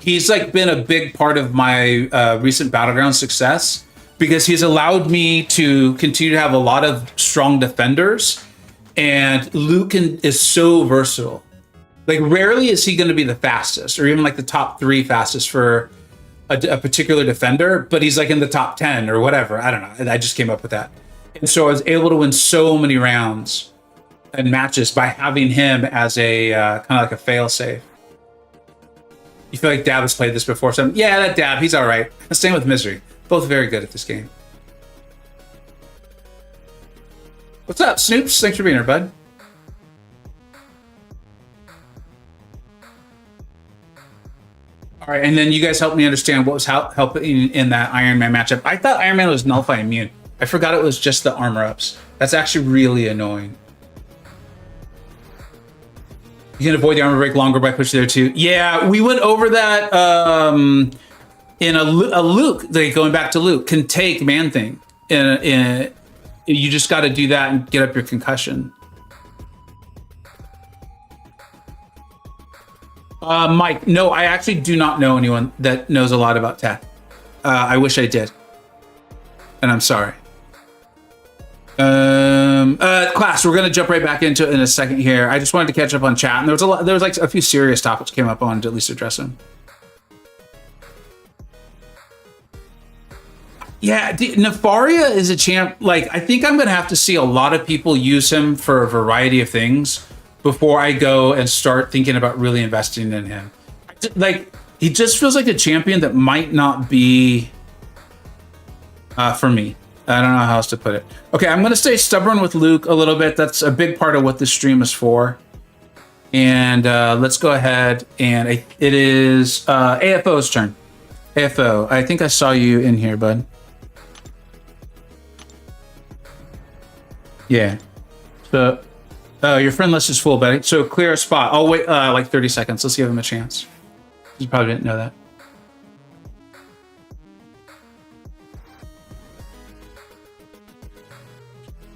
He's like been a big part of my recent Battleground success because he's allowed me to continue to have a lot of strong defenders, and Luke is so versatile. Like rarely is he going to be the fastest or even like the top 3 fastest for a particular defender, but he's like in the top 10 or whatever. I don't know. I just came up with that. And so I was able to win so many rounds and matches by having him as a kind of like a fail-safe. You feel like Dab has played this before? So yeah, that Dab, he's all right. Same with Misery. Both very good at this game. What's up, Snoops? Thanks for being here, bud. All right, and then you guys helped me understand what was helping in that Iron Man matchup. I thought Iron Man was nullify immune. I forgot it was just the armor ups. That's actually really annoying. You can avoid the armor break longer by pushing there too. Yeah, we went over that in a Luke. Like going back to Luke, can take Man Thing. You just got to do that and get up your concussion. Mike, no, I actually do not know anyone that knows a lot about tech. I wish I did, and I'm sorry. Class, we're gonna jump right back into it in a second here. I just wanted to catch up on chat, and there was like a few serious topics came up on to at least address them. Yeah, Nefaria is a champ. Like, I think I'm gonna have to see a lot of people use him for a variety of things before I go and start thinking about really investing in him. Like, he just feels like a champion that might not be for me. I don't know how else to put it. Okay, I'm going to stay stubborn with Luke a little bit. That's a big part of what this stream is for. And let's go ahead and it is AFO's turn. AFO, I think I saw you in here, bud. Yeah. So, your friend list is full, buddy. So clear a spot. I'll wait like 30 seconds. Let's give him a chance. You probably didn't know that.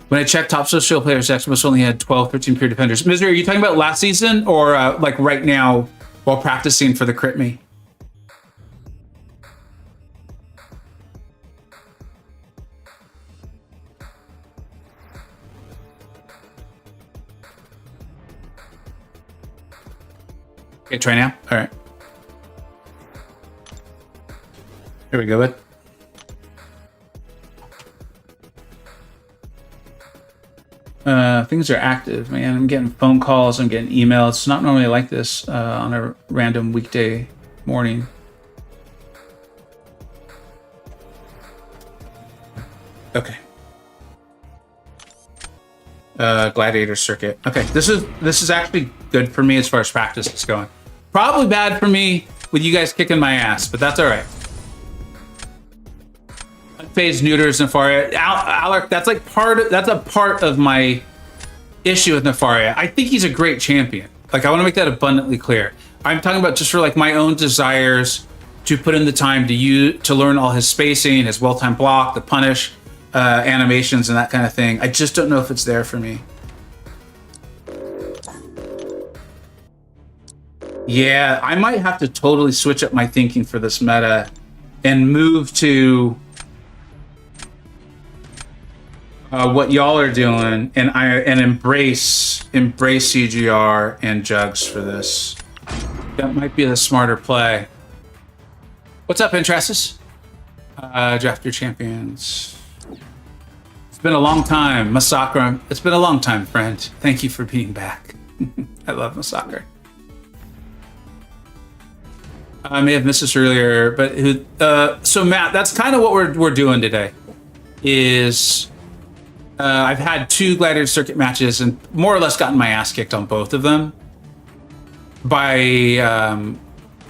When I checked top social players, Xbox only had 12, 13 pure defenders. Misery, are you talking about last season or like right now while practicing for the crit me? Okay, try now. All right. Here we go, bud. Things are active, man. I'm getting phone calls, I'm getting emails. It's not normally like this on a random weekday morning. Okay. Gladiator circuit. Okay, this is actually good for me as far as practice is going. Probably bad for me with you guys kicking my ass, but that's all right. Phase neuters Nefaria. Alec, that's a part of my issue with Nefaria. I think he's a great champion. Like, I want to make that abundantly clear. I'm talking about just for like my own desires to put in the time to learn all his spacing, his well-timed block, the punish, animations, and that kind of thing. I just don't know if it's there for me. Yeah, I might have to totally switch up my thinking for this meta and move to what y'all are doing, and embrace CGR and Jugs for this. That might be the smarter play. What's up, Intressus? Draft your champions. It's been a long time, Masakre. It's been a long time, friend. Thank you for being back. I love Masakre. I may have missed this earlier, but so Matt, that's kind of what we're doing today. Is I've had 2 Gladiator Circuit matches and more or less gotten my ass kicked on both of them. I'm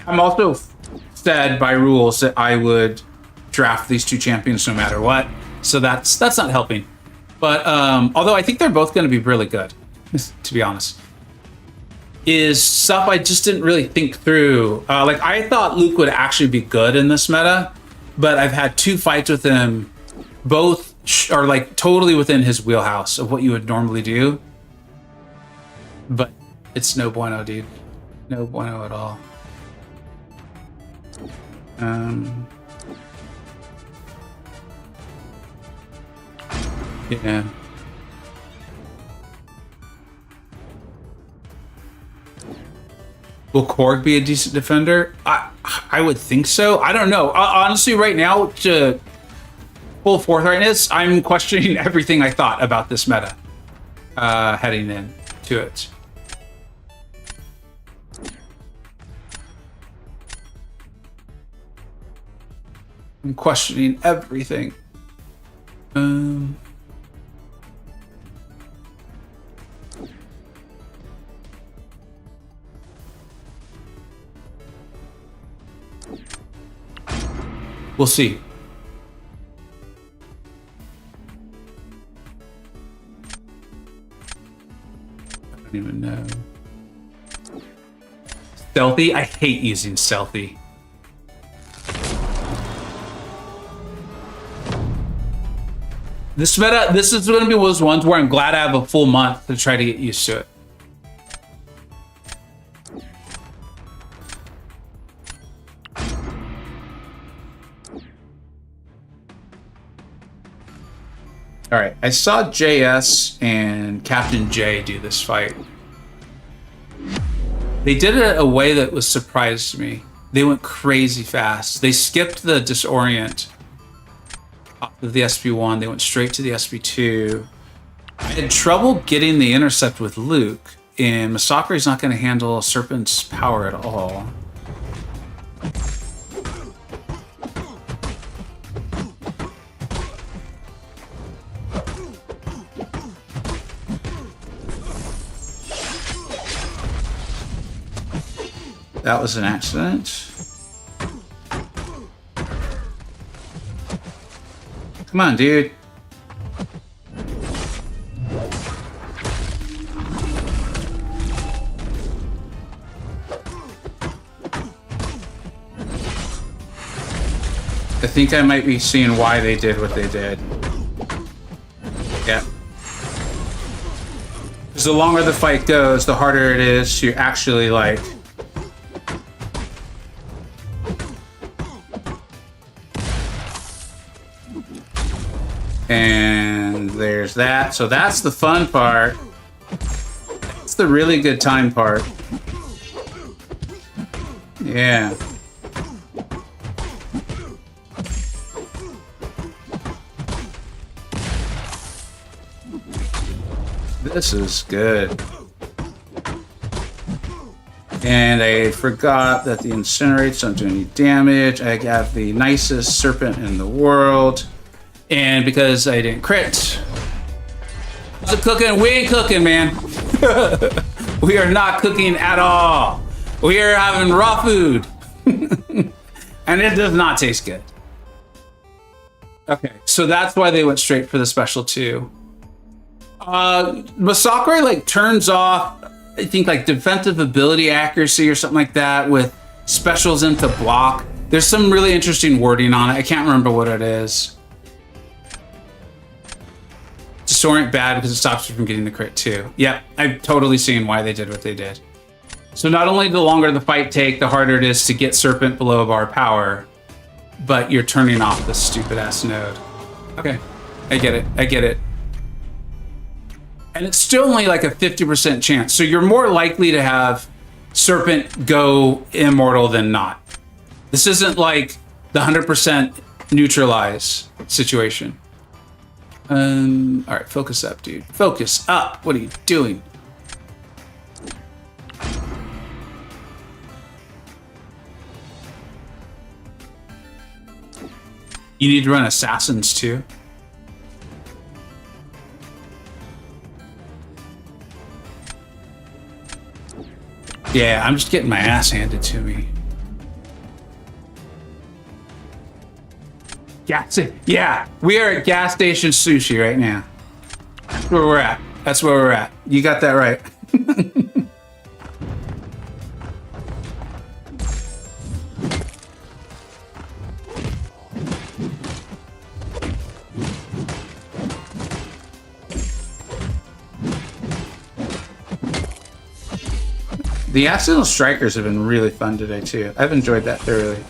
also said by rules that I would draft these 2 champions no matter what. So that's not helping. But although I think they're both going to be really good, to be honest, is stuff I just didn't really think through. Like I thought Luke would actually be good in this meta, but I've had 2 fights with him. Both are like totally within his wheelhouse of what you would normally do. But it's no bueno, dude. No bueno at all. Yeah. Will Korg be a decent defender? I would think so. I don't know. Honestly, right now, to full forthrightness, I'm questioning everything I thought about this meta heading in to it. I'm questioning everything. We'll see. I don't even know. Stealthy? I hate using stealthy. This meta, this is going to be one of those ones where I'm glad I have a full month to try to get used to it. All right, I saw JS and Captain J do this fight. They did it a way that was surprised me. They went crazy fast. They skipped the disorient off of the SP1. They went straight to the SP2. I had trouble getting the intercept with Luke, and Masakre is not going to handle Serpent's power at all. That was an accident. Come on, dude. I think I might be seeing why they did what they did. Yeah. Because the longer the fight goes, the harder it is to actually, like... And there's that. So that's the fun part. That's the really good time part. Yeah. This is good. And I forgot that the incinerates don't do any damage. I got the nicest serpent in the world. And because I didn't crit, how's it cooking? We ain't cooking, man. We are not cooking at all. We are having raw food. And it does not taste good. Okay, so that's why they went straight for the special 2. Masakre like turns off, I think, like defensive ability accuracy or something like that with specials into block. There's some really interesting wording on it. I can't remember what it is. Disorient bad because it stops you from getting the crit too. Yep, I've totally seen why they did what they did. So not only the longer the fight take, the harder it is to get Serpent below bar power, but you're turning off this stupid ass node. Okay, I get it. I get it. And it's still only like a 50% chance. So you're more likely to have Serpent go immortal than not. This isn't like the 100% neutralize situation. All right, focus up, dude. Focus up. What are you doing? You need to run assassins too. Yeah, I'm just getting my ass handed to me. Yeah, we are at gas station sushi right now. That's where we're at. That's where we're at. You got that right. The accidental strikers have been really fun today too. I've enjoyed that thoroughly.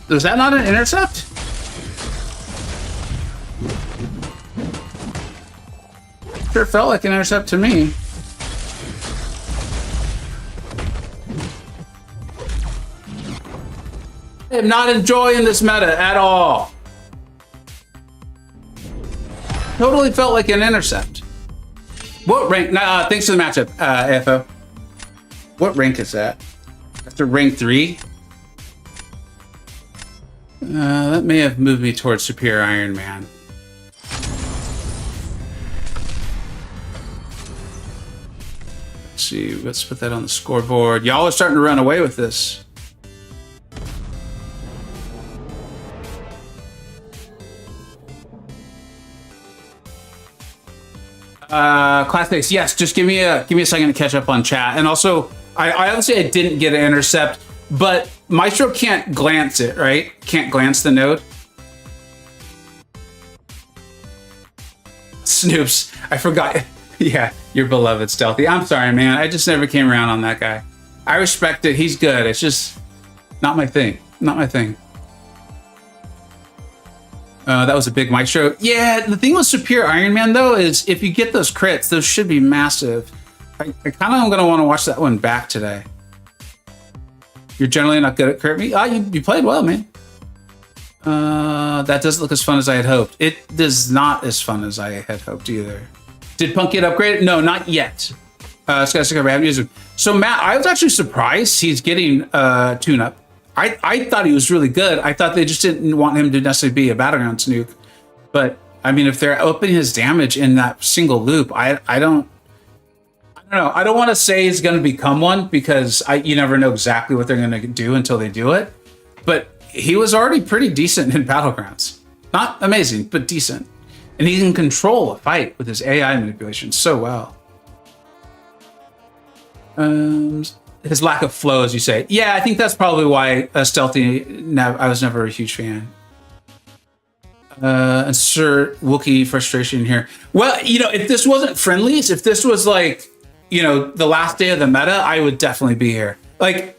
Was that not an intercept? Sure felt like an intercept to me. I am not enjoying this meta at all. Totally felt like an intercept. What rank? Thanks for the matchup, AFO. What rank is that? After rank 3? That may have moved me towards Superior Iron Man. Let's see, let's put that on the scoreboard. Y'all are starting to run away with this. Class yes, just give me a second to catch up on chat. And also, I obviously I didn't get an intercept, but Maestro can't glance it, right? Can't glance the node. Snoops, I forgot. Yeah, your beloved Stealthy. I'm sorry, man. I just never came around on that guy. I respect it. He's good. It's just not my thing. Not my thing. That was a big Maestro. Yeah, the thing with Superior Iron Man, though, is if you get those crits, those should be massive. I kind of am going to want to watch that one back today. You're generally not good at crit me. You played well, man. That doesn't look as fun as I had hoped. It does not as fun as I had hoped either. Did Punk get upgraded? No, not yet. So Matt, I was actually surprised he's getting tune-up. I thought he was really good. I thought they just didn't want him to necessarily be a Battleground Snook. But I mean, if they're upping his damage in that single loop, I don't know. I don't want to say he's going to become one because you never know exactly what they're going to do until they do it. But he was already pretty decent in Battlegrounds. Not amazing, but decent. And he can control a fight with his AI manipulation so well. His lack of flow, as you say. Yeah, I think that's probably why Stealthy, I was never a huge fan. Insert Wookiee frustration here. Well, if this wasn't friendlies, if this was like, the last day of the meta, I would definitely be here. Like,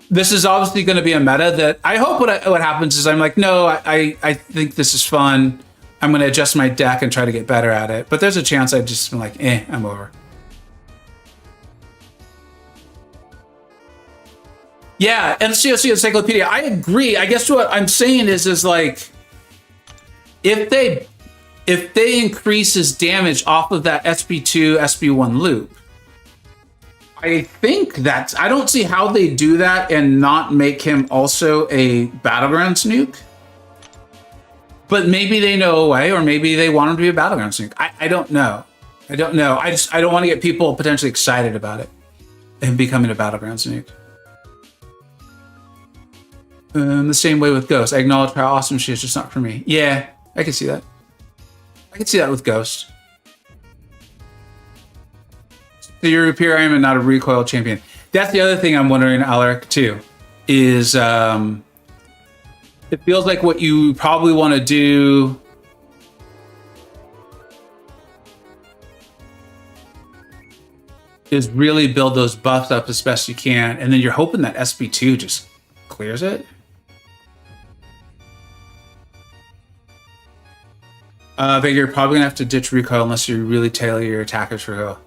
this is obviously going to be a meta that I hope what happens is I'm like, no, I think this is fun. I'm going to adjust my deck and try to get better at it. But there's a chance I'd just be like, I'm over. Yeah, and COC Encyclopedia, I agree. I guess what I'm saying is like, if they increase his damage off of that SB2, SB1 loop, I think I don't see how they do that and not make him also a Battleground Snook. But maybe they know a way, or maybe they want him to be a Battleground Snook. I don't know. I don't want to get people potentially excited about it and becoming a Battleground Snook. The same way with Ghost. I acknowledge how awesome she is, just not for me. Yeah, I can see that. I can see that with Ghost. So you're a pure Iron Man, not a recoil champion. That's the other thing I'm wondering, Alaric, too, is it feels like what you probably want to do. is really build those buffs up as best you can, and then you're hoping that SB2 just clears it. Vega, you're probably gonna have to ditch recoil unless you really tailor your attackers for recoil.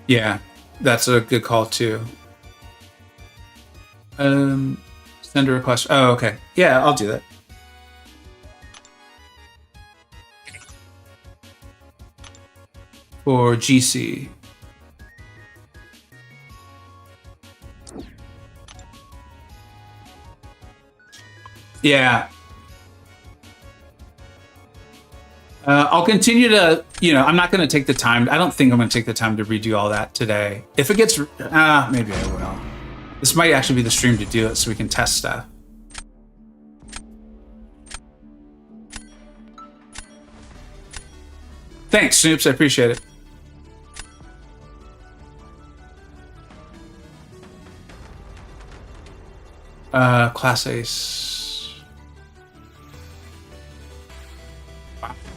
Yeah, that's a good call too. Send a request. Oh, okay. Yeah, I'll do that. For GC. Yeah. I'll continue to, I'm not going to take the time. I don't think I'm going to take the time to redo all that today. If it gets, maybe I will. This might actually be the stream to do it so we can test stuff. Thanks, Snoops. I appreciate it. Class Ace.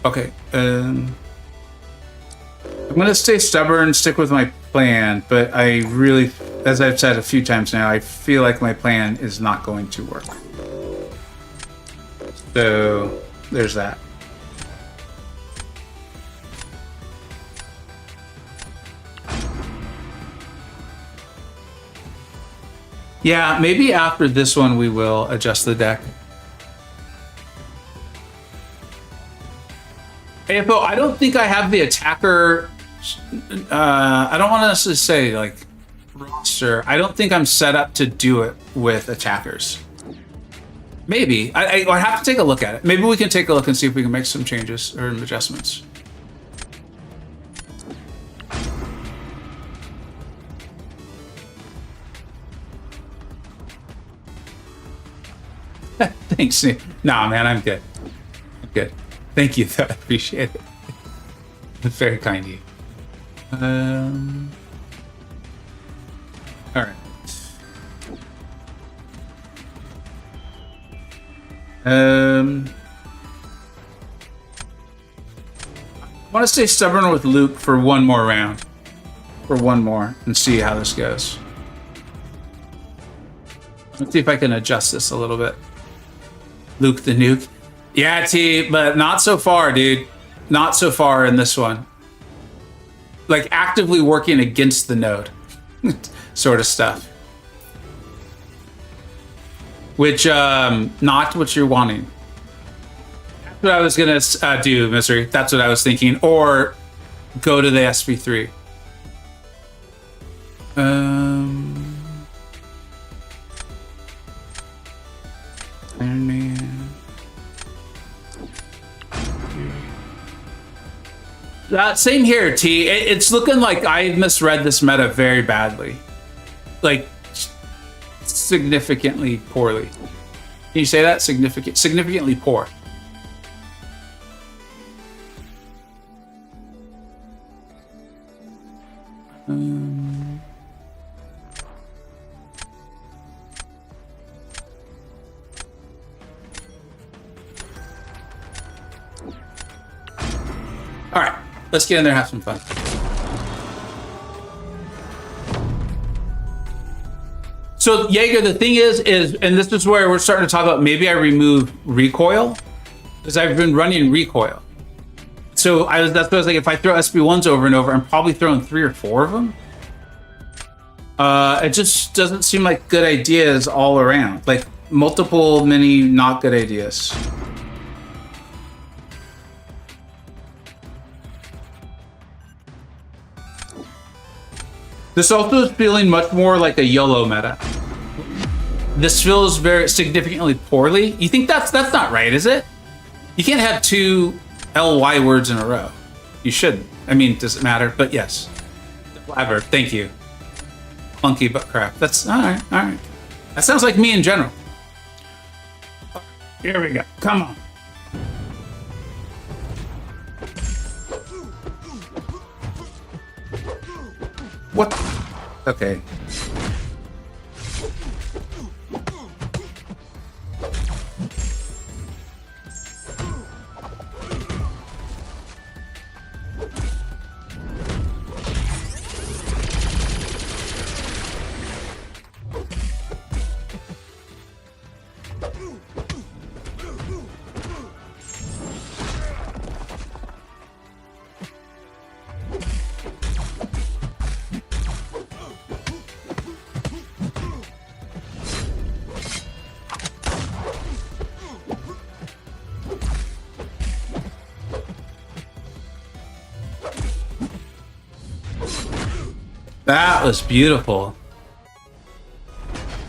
Okay. I'm gonna stay stubborn, stick with my plan, but I really, as I've said a few times now, I feel like my plan is not going to work. So there's that. Yeah, maybe after this one we will adjust the deck. AFO, I don't think I have the attacker. I don't want to necessarily say like roster. I don't think I'm set up to do it with attackers. Maybe I have to take a look at it. Maybe we can take a look and see if we can make some changes or adjustments. Thanks. Nah, man, I'm good. I'm good. Thank you, though. I appreciate it. Very kind of you. All right. I want to stay stubborn with Luke for one more round. For one more, and see how this goes. Let's see if I can adjust this a little bit. Luke the nuke. Yeah, T, but not so far, dude. Not so far in this one. Like actively working against the node. Sort of stuff. Which, not what you're wanting. That's what I was gonna do, Misery. That's what I was thinking. Or go to the SP3. Iron Man. Same here, T. It's looking like I misread this meta very badly. Like, significantly poorly. Can you say that? Significantly poor. All right, let's get in there and have some fun. So Jaeger, the thing is, and this is where we're starting to talk about maybe I remove recoil, because I've been running recoil. So that's what I was like, if I throw SB1s over and over, I'm probably throwing 3 or 4 of them. It just doesn't seem like good ideas all around. Like multiple, many not good ideas. This also is feeling much more like a YOLO meta. This feels very significantly poorly. You think that's not right, is it? You can't have 2 LY words in a row. You shouldn't. I mean, does it matter? But yes. Whatever. Thank you. Clunky but crap. That's all right. All right. That sounds like me in general. Here we go. Come on. What? Okay. That was beautiful.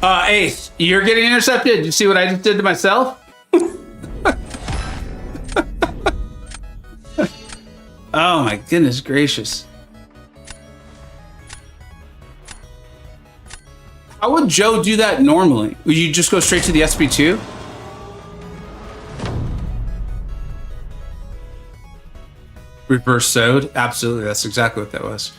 Ace, you're getting intercepted. You see what I just did to myself? Oh my goodness gracious. How would Joe do that normally? Would you just go straight to the SB2? Reverse sewed? Absolutely, that's exactly what that was.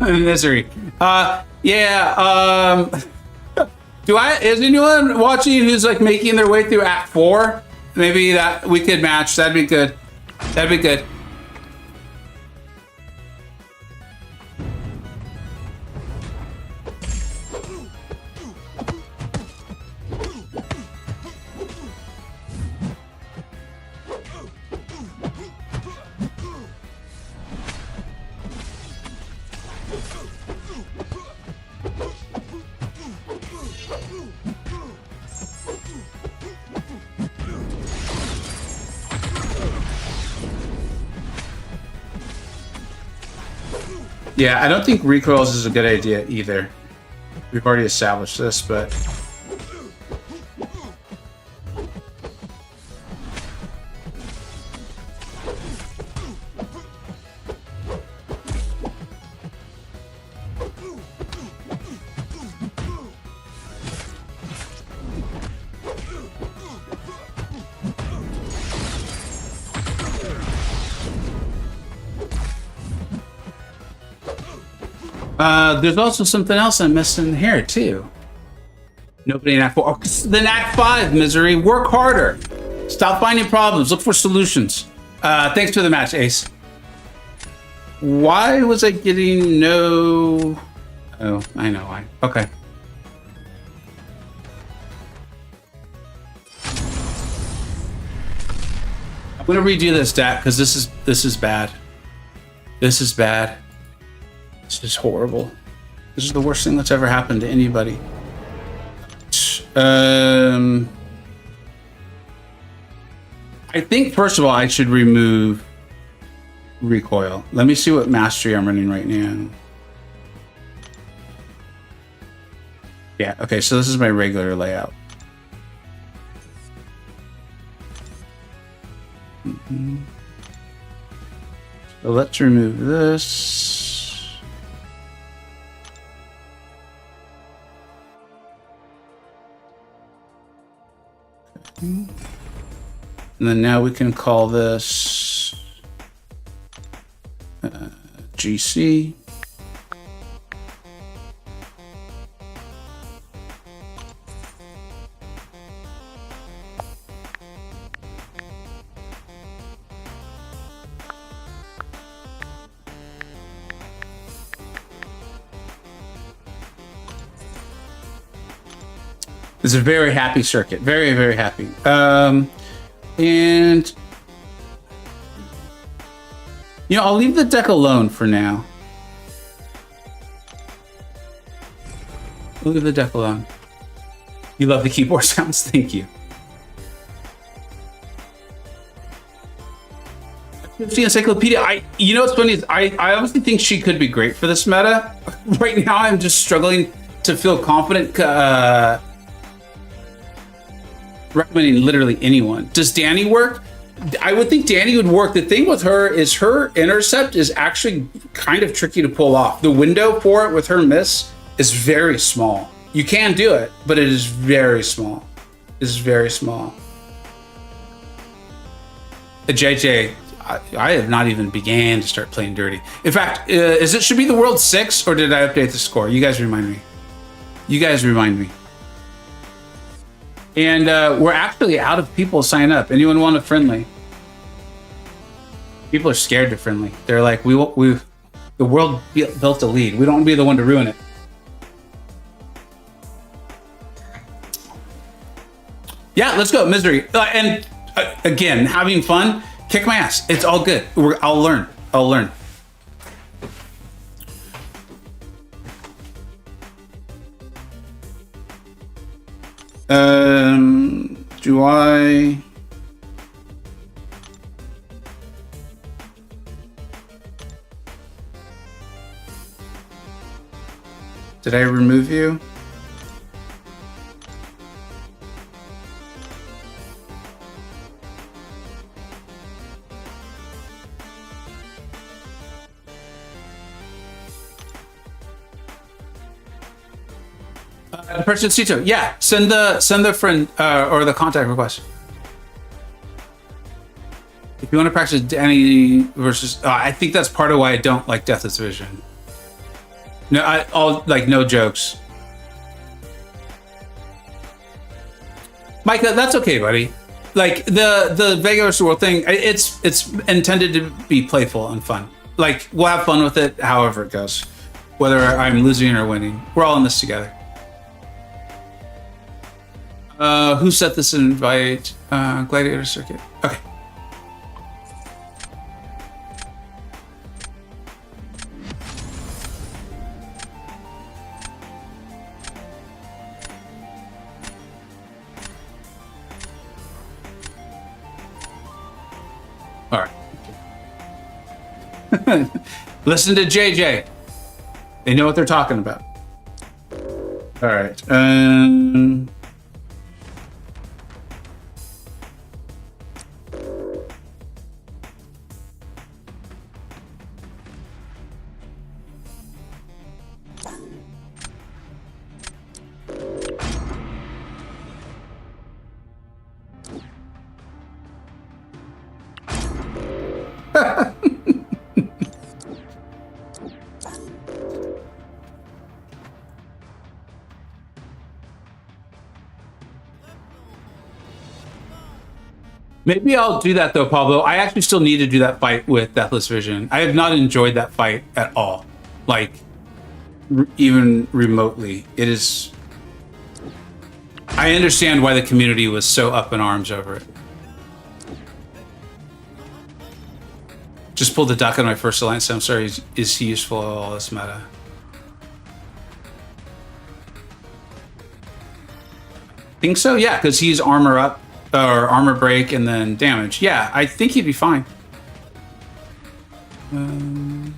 Misery. Yeah. Is anyone watching who's like making their way through Act 4? Maybe that we could match. That'd be good. That'd be good. Yeah, I don't think recoils is a good idea either. We've already established this, but... there's also something else I'm missing here, too. Nobody in Act 4. Oh, then Act 5, Misery. Work harder. Stop finding problems. Look for solutions. Thanks for the match, Ace. Why was I getting no... Oh, I know why. Okay. I'm gonna redo this, Dak, because this is bad. This is bad. This is horrible. This is the worst thing that's ever happened to anybody. I think, first of all, I should remove recoil. Let me see what mastery I'm running right now. Yeah, okay, so this is my regular layout. So let's remove this. And then now we can call this GC. It's a very happy circuit. Very, very happy. And, you know, I'll leave the deck alone for now. I'll leave the deck alone. You love the keyboard sounds? Thank you. The encyclopedia. You know what's funny is I honestly think she could be great for this meta. Right now, I'm just struggling to feel confident recommending literally anyone. Does Danny work? I would think Danny would work. The thing with her is her intercept is actually kind of tricky to pull off. The window for it with her miss is very small. You can do it, but it is very small. It is very small. JJ, I have not even began to start playing dirty. In fact, should be the World 6 or did I update the score? You guys remind me. You guys remind me. And we're actually out of people sign up. Anyone want a friendly? People are scared to friendly. They're like, the world built a lead. We don't want to be the one to ruin it. Yeah, let's go, Misery. And again, having fun. Kick my ass. It's all good. I'll learn. Do I? Did I remove you? Person Cito, yeah. Send the friend or the contact request. If you want to practice Danny versus, I think that's part of why I don't like Deathless Vision. No, I'll like no jokes. Micah, that's okay, buddy. Like the Vega versus World thing, it's intended to be playful and fun. Like we'll have fun with it, however it goes. Whether I'm losing or winning, we're all in this together. Who set this invite? Gladiator Circuit. Okay. All right. Listen to JJ. They know what they're talking about. All right. Maybe I'll do that though, Pablo. I actually still need to do that fight with Deathless Vision. I have not enjoyed that fight at all. Like, even remotely. It is... I understand why the community was so up in arms over it. Just pulled the duck on my first alliance. I'm sorry, is he useful at all this meta? I think so, yeah, because he's armor up. Or armor break and then damage. Yeah, I think he'd be fine. I'm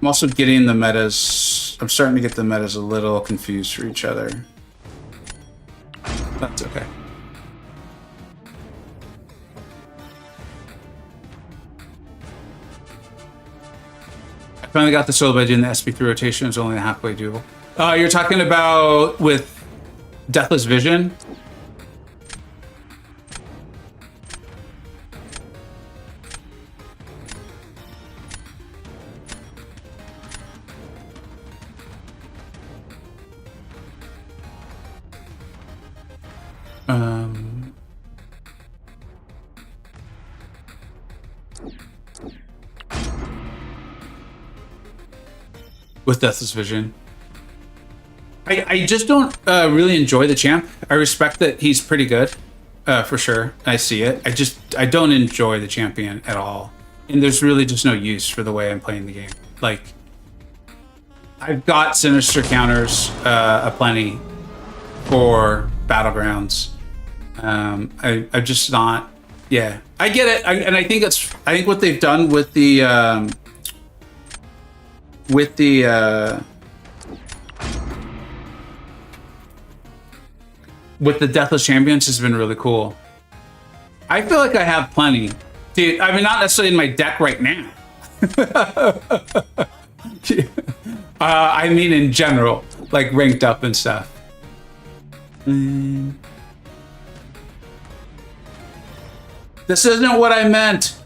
also getting the metas. I'm starting to get the metas a little confused for each other. That's okay. I finally got the solo by doing the SP3 rotation. It's only halfway doable. You're talking about with Deathless Vision? With Deathless Vision. I just don't really enjoy the champ. I respect that he's pretty good, for sure. I see it. I don't enjoy the champion at all. And there's really just no use for the way I'm playing the game. Like, I've got Sinister counters aplenty for Battlegrounds. I'm just not... Yeah, I get it. And I think what they've done with the Deathless Champions has been really cool. I feel like I have plenty. Dude, I mean, not necessarily in my deck right now. I mean in general, like ranked up and stuff. This isn't what I meant.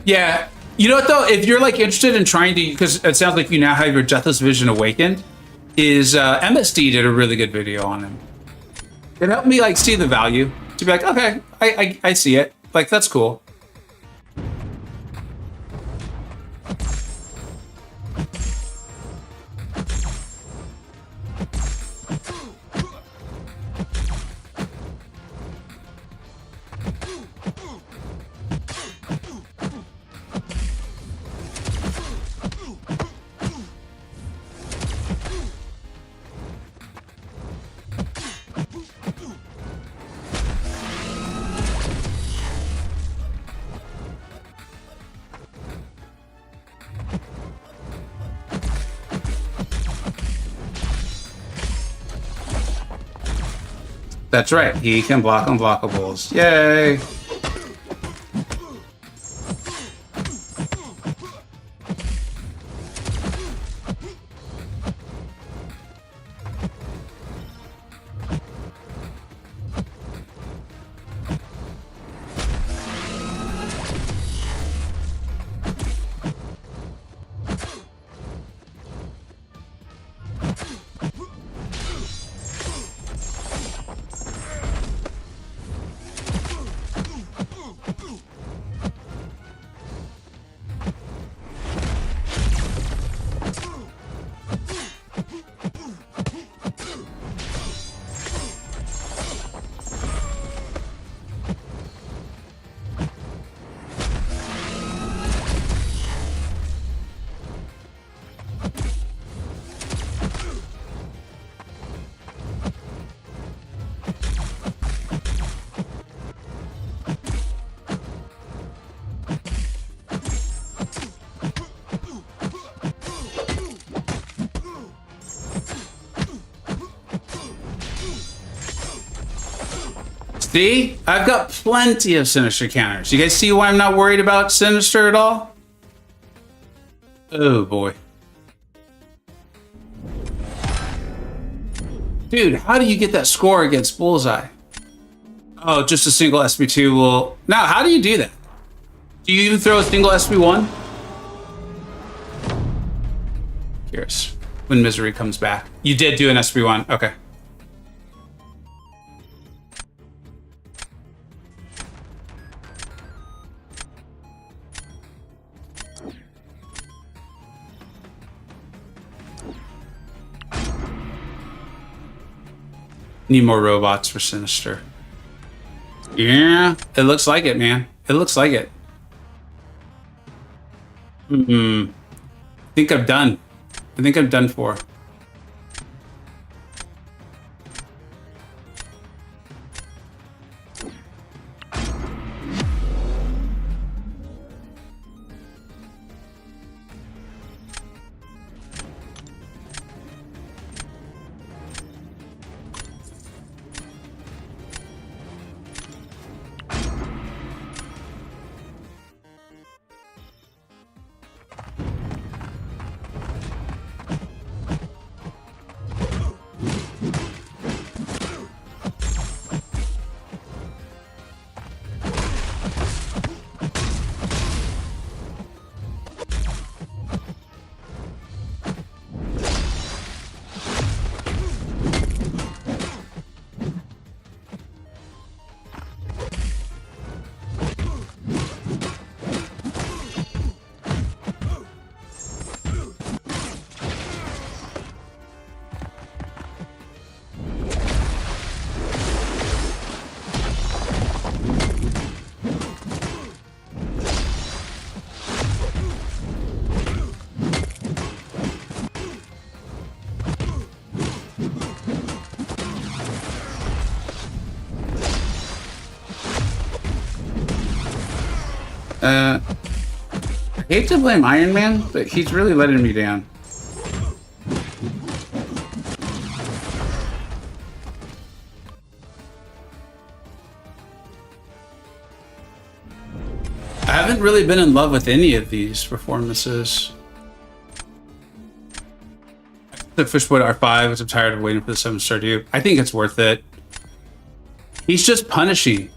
Yeah, you know what though? If you're like interested in trying to, because it sounds like you now have your Deathless Vision awakened, is MSD did a really good video on him. It helped me like see the value to be like, okay, I see it. Like that's cool. That's right. He can block unblockables. Yay! See? I've got plenty of Sinister counters. You guys see why I'm not worried about Sinister at all? Oh boy. Dude, how do you get that score against Bullseye? Oh, just a single SB2 will... Now, how do you do that? Do you even throw a single SB1? Curious. When Misery comes back. You did do an SB1. Okay. Need more robots for Sinister. Yeah, it looks like it, man. It looks like it. I think I'm done. I think I'm done for. I hate to blame Iron Man, but he's really letting me down. I haven't really been in love with any of these performances. The Fishboy to R5, which I'm tired of waiting for the 7-star dupe. I think it's worth it. He's just punishing.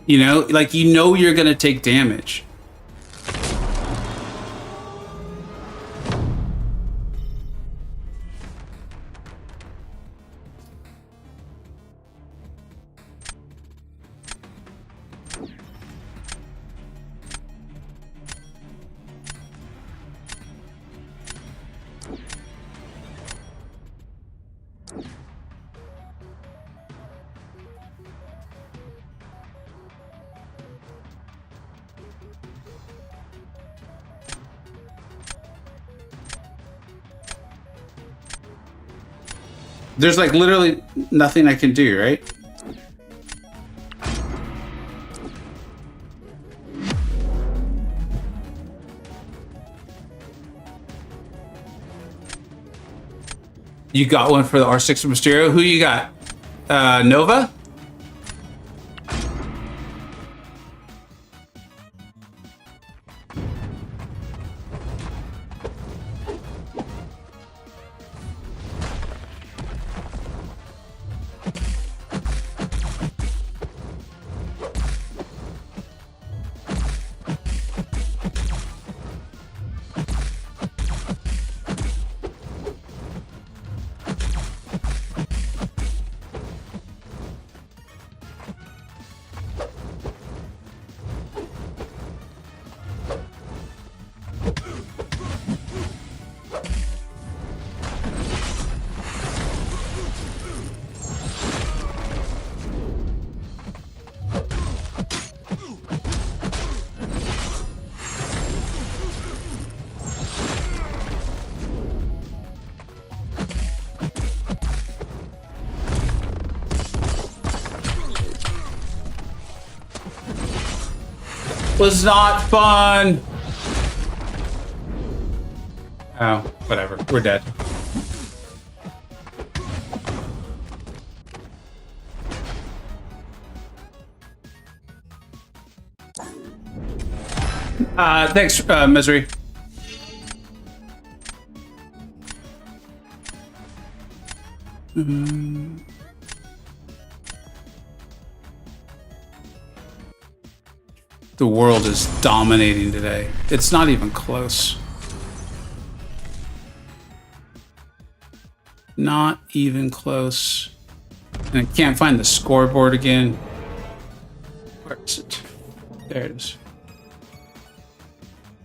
You know, like, you know you're gonna take damage. There's like literally nothing I can do, right? You got one for the R6 Mysterio? Who you got? Nova? was not fun. Oh, whatever. We're dead. Thanks, Misery. The world is dominating today. It's not even close. Not even close. And I can't find the scoreboard again. Where is it? There it is.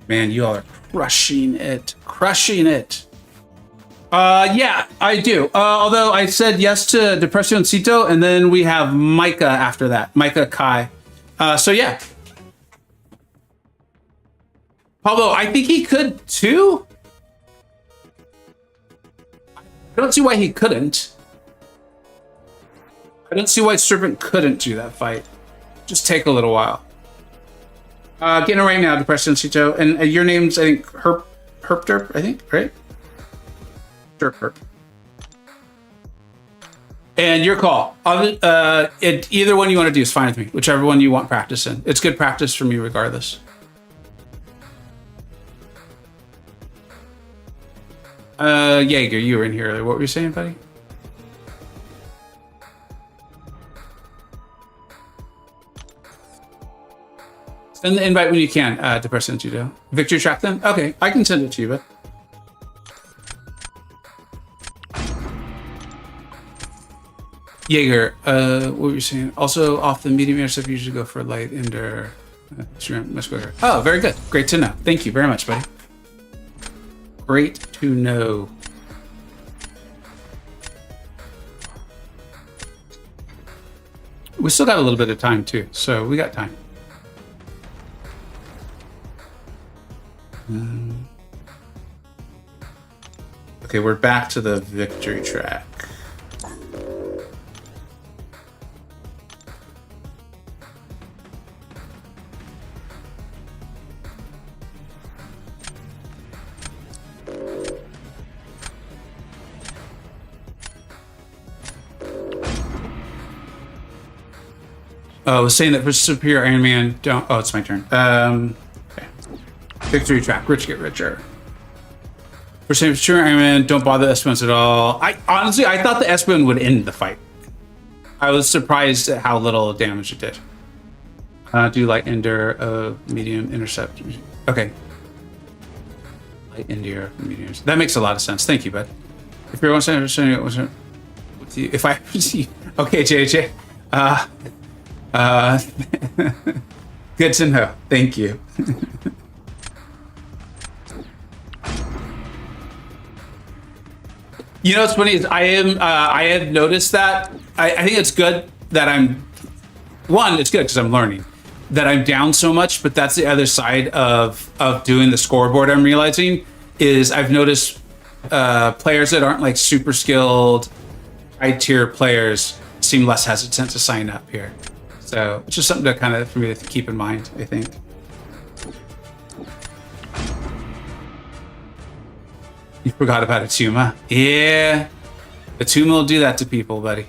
Man, you all are crushing it. Crushing it. Yeah, I do. Although I said yes to Depresioncito, and then we have Micah after that. Micah Kai. So yeah. Pablo, I think he could too. I don't see why he couldn't. I don't see why Serpent couldn't do that fight. Just take a little while. Getting it right now, Depresioncito. And your name's, I think, Herpderp, I think, right? Herp. And your call. Either one you want to do is fine with me. Whichever one you want practice in. It's good practice for me regardless. Jaeger, you were in here earlier. What were you saying, buddy? Send the invite when you can, Depresioncito. Victory track then? Okay, I can send it to you, but. Jaeger, what were you saying? Also, off the medium intercept, usually go for light ender. Oh, very good. Great to know. Thank you very much, buddy. Great to know. We still got a little bit of time too, so we got time. Okay, we're back to the victory track. I was saying that for Superior Iron Man, don't. Oh, it's my turn. Okay. Victory track. Rich get richer. For saying Superior Iron Man, don't bother the Espion's at all. I thought the Espion would end the fight. I was surprised at how little damage it did. Do light ender, medium intercept. Okay. Light ender, medium. That makes a lot of sense. Thank you, bud. If you're saying with you, if I see, okay, JJ. Good to know. Thank you. You know what's funny is I have noticed that I think it's good that it's good because I'm learning that I'm down so much, but that's the other side of doing the scoreboard. I'm realizing is I've noticed players that aren't like super skilled high tier players seem less hesitant to sign up here. So it's just something to kind of for me to keep in mind, I think. You forgot about Atuma? Yeah. Atuma will do that to people, buddy.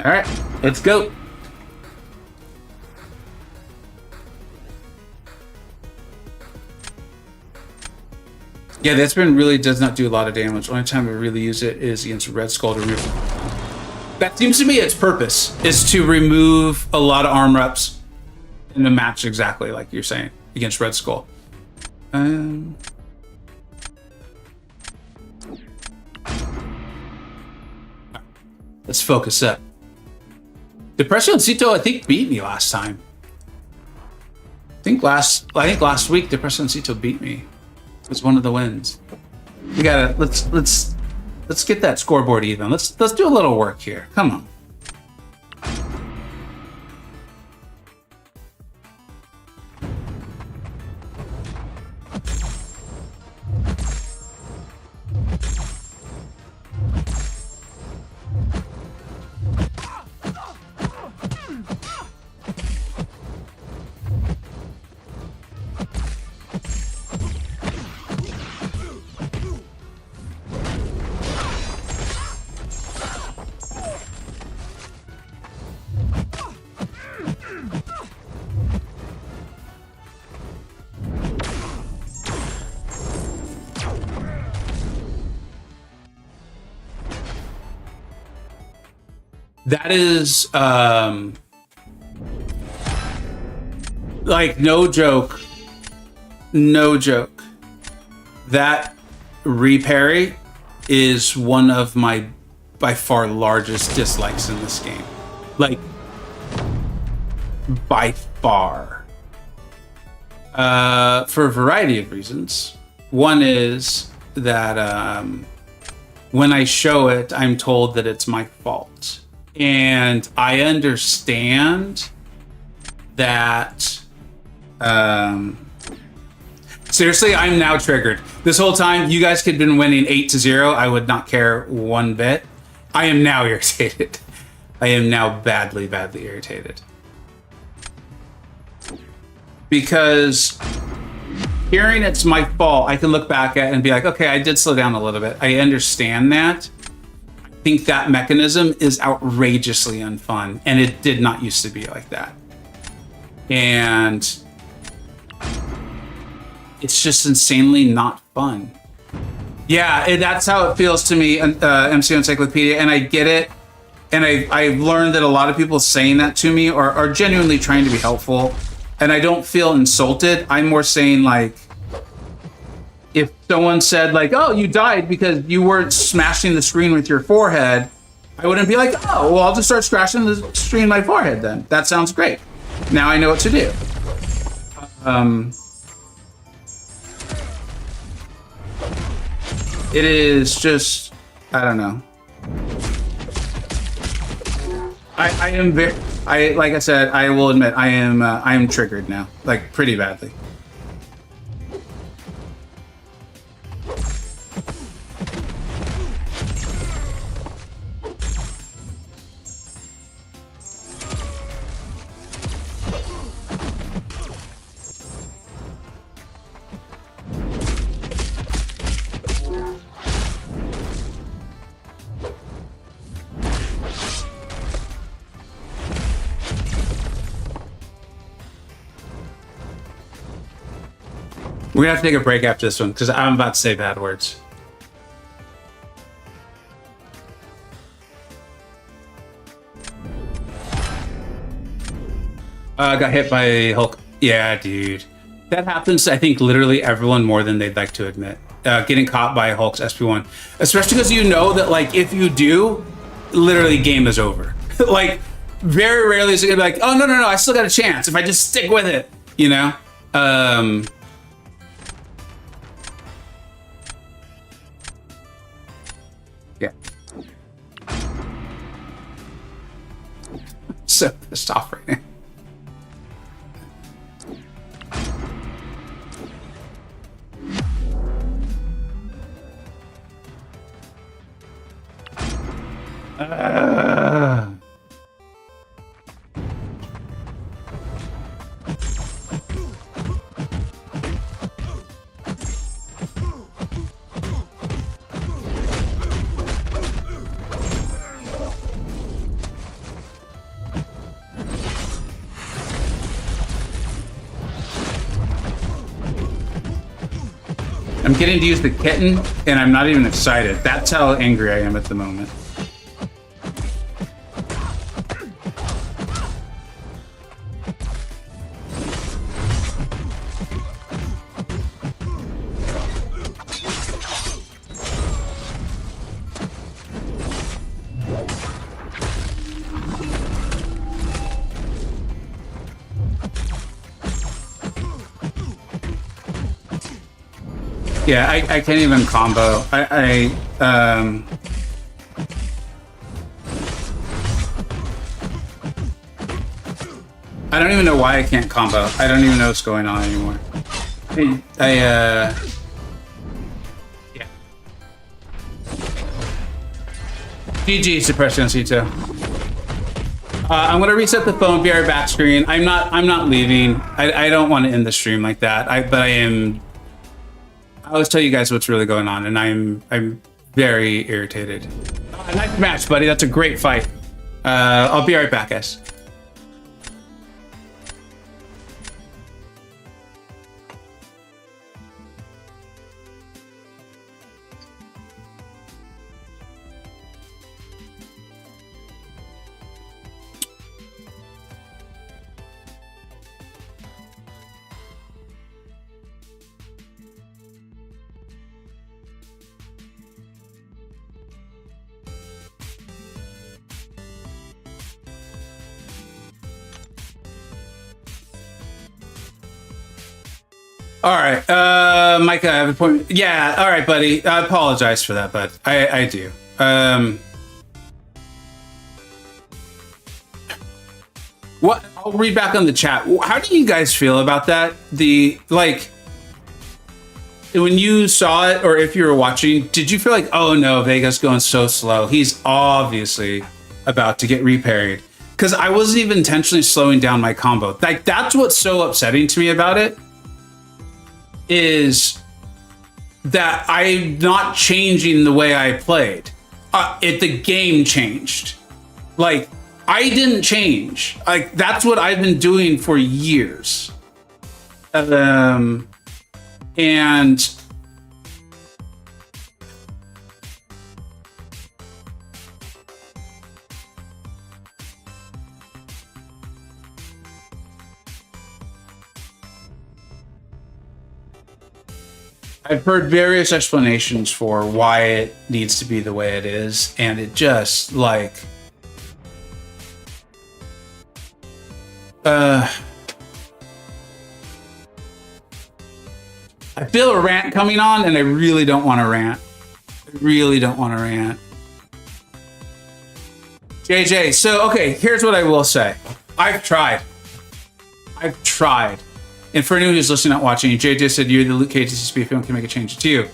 All right, let's go. Yeah, that's been really does not do a lot of damage. Only time I really use it is against Red Skull to remove. That seems to me its purpose is to remove a lot of armor ups in a match exactly like you're saying against Red Skull. Let's focus up. Depresioncito, I think, beat me last time. I think last week Depresioncito beat me. It was one of the wins. We gotta let's get that scoreboard even. Let's do a little work here. Come on. That is like no joke. No joke. That reparry is one of my by far largest dislikes in this game. Like, by far. For a variety of reasons. One is that when I show it, I'm told that it's my fault. And I understand that... seriously, I'm now triggered. This whole time, you guys could have been winning 8-0. I would not care one bit. I am now irritated. I am now badly, badly irritated. Because hearing it's my fault, I can look back at it and be like, okay, I did slow down a little bit. I understand that. I think that mechanism is outrageously unfun, and it did not used to be like that. And it's just insanely not fun. Yeah, that's how it feels to me, MC Encyclopedia, and I get it. And I've learned that a lot of people saying that to me are genuinely trying to be helpful. And I don't feel insulted. I'm more saying, like, if someone said, like, oh, you died because you weren't smashing the screen with your forehead, I wouldn't be like, oh, well, I'll just start scratching the screen with my forehead then. That sounds great. Now I know what to do. It is just, I don't know. I am very, like I said, I will admit, I am triggered now, like pretty badly. We're gonna have to take a break after this one because I'm about to say bad words. Got hit by Hulk. Yeah, dude. That happens to, I think, literally everyone more than they'd like to admit. Getting caught by Hulk's SP1. Especially because you know that, like, if you do, literally game is over. Like, very rarely is it gonna be like, oh, no, I still got a chance if I just stick with it, you know? Yeah. So pissed off right now. I'm getting to use the kitten, and I'm not even excited. That's how angry I am at the moment. Yeah, I can't even combo. I don't even know why I can't combo. I don't even know what's going on anymore. Yeah. GG, Suppression C2. I'm gonna reset the phone, be our back screen. I'm not leaving. I don't want to end the stream like that. But I am. I'll always tell you guys what's really going on, and I'm very irritated. Nice match, buddy. That's a great fight. I'll be right back, guys. All right, Micah, I have a point. Yeah, all right, buddy. I apologize for that, bud. I do. What? I'll read back on the chat. How do you guys feel about that? The like, when you saw it, or if you were watching, did you feel like, oh no, Vega's going so slow? He's obviously about to get reparried. Because I wasn't even intentionally slowing down my combo. Like, that's what's so upsetting to me about it, is that I'm not changing the way I played. The game changed. Like, I didn't change. Like, that's what I've been doing for years. And I've heard various explanations for why it needs to be the way it is, and it just like I feel a rant coming on, and I really don't want to rant. I really don't want to rant. JJ, so okay, here's what I will say. I've tried. And for anyone who's listening, not watching, JJ said you're the Luke Cage CSP, if you can make a change to you.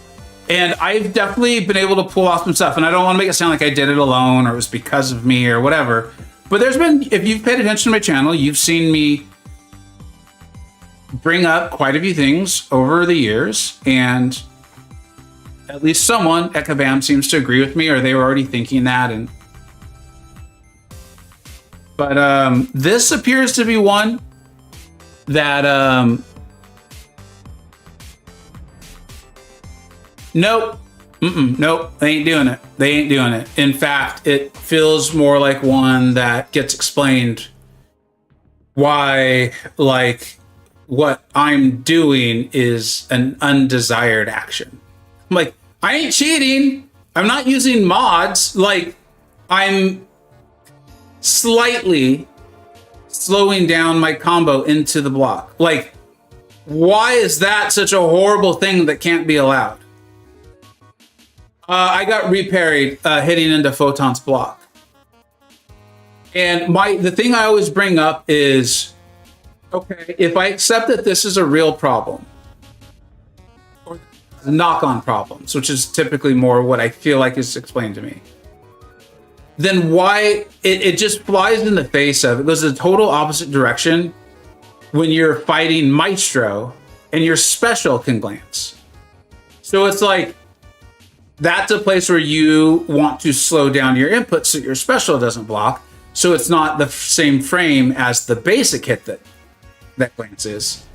And I've definitely been able to pull off some stuff, and I don't want to make it sound like I did it alone or it was because of me or whatever. But there's been, if you've paid attention to my channel, you've seen me bring up quite a few things over the years, and at least someone at Kabam seems to agree with me, or they were already thinking that. But this appears to be one that nope, nope, they ain't doing it. In fact, it feels more like one that gets explained why, like, what I'm doing is an undesired action. I'm like, I ain't cheating, I'm not using mods, like, I'm slightly slowing down my combo into the block. Like, why is that such a horrible thing that can't be allowed? I got reparried hitting into Photon's block. And the thing I always bring up is, okay, if I accept that this is a real problem, or knock-on problems, which is typically more what I feel like is explained to me, then why it just flies in the face of, it goes the total opposite direction when you're fighting Maestro and your special can glance. So it's like, that's a place where you want to slow down your input so your special doesn't block, so it's not the same frame as the basic hit that glances.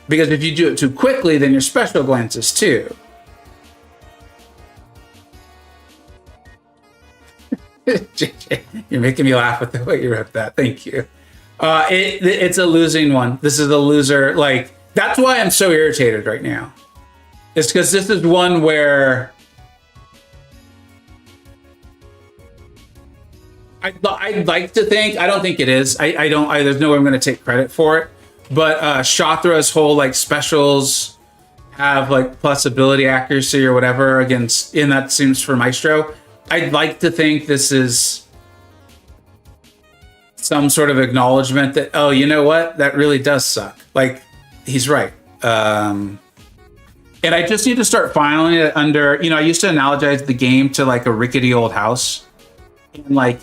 Because if you do it too quickly, then your special glances too. JJ, you're making me laugh with the way you wrote that. Thank you. It's a losing one. This is a loser. Like, that's why I'm so irritated right now. It's because this is one where I'd like to think, I don't think it is. I don't, there's no way I'm going to take credit for it. But Shatra's whole, like, specials have, like, plus ability accuracy or whatever against, and that seems for Maestro. I'd like to think this is some sort of acknowledgement that, oh, you know what? That really does suck. Like, he's right. And I just need to start filing it under, I used to analogize the game to like a rickety old house. And like,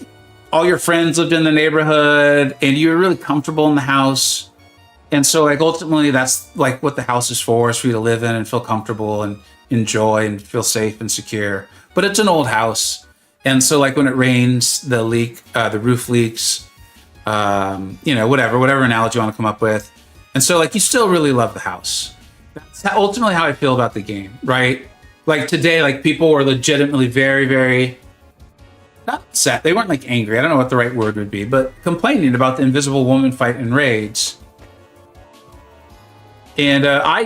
all your friends lived in the neighborhood and you were really comfortable in the house. And so like, ultimately that's like what the house is for you to live in and feel comfortable and enjoy and feel safe and secure. But it's an old house. And so like when it rains, the roof leaks, whatever analogy you want to come up with. And so like, you still really love the house. That's ultimately how I feel about the game, right? Like today, like people were legitimately very, very, not upset. They weren't like angry. I don't know what the right word would be, but complaining about the Invisible Woman fight in raids. And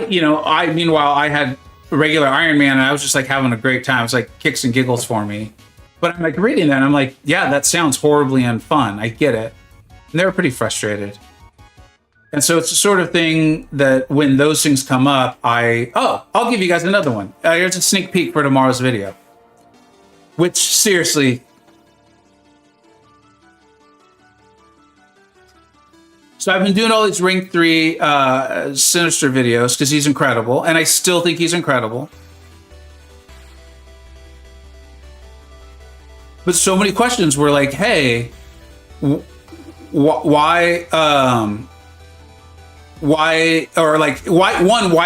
meanwhile, I had a regular Iron Man and I was just like having a great time. It was like kicks and giggles for me. But I'm like reading that and I'm like, yeah, that sounds horribly unfun. I get it. And they were pretty frustrated. And so it's the sort of thing that when those things come up, I'll give you guys another one. Here's a sneak peek for tomorrow's video. Which, seriously... So I've been doing all these Ring 3 Sinister videos because he's incredible, and I still think he's incredible. But so many questions were like, hey, why, why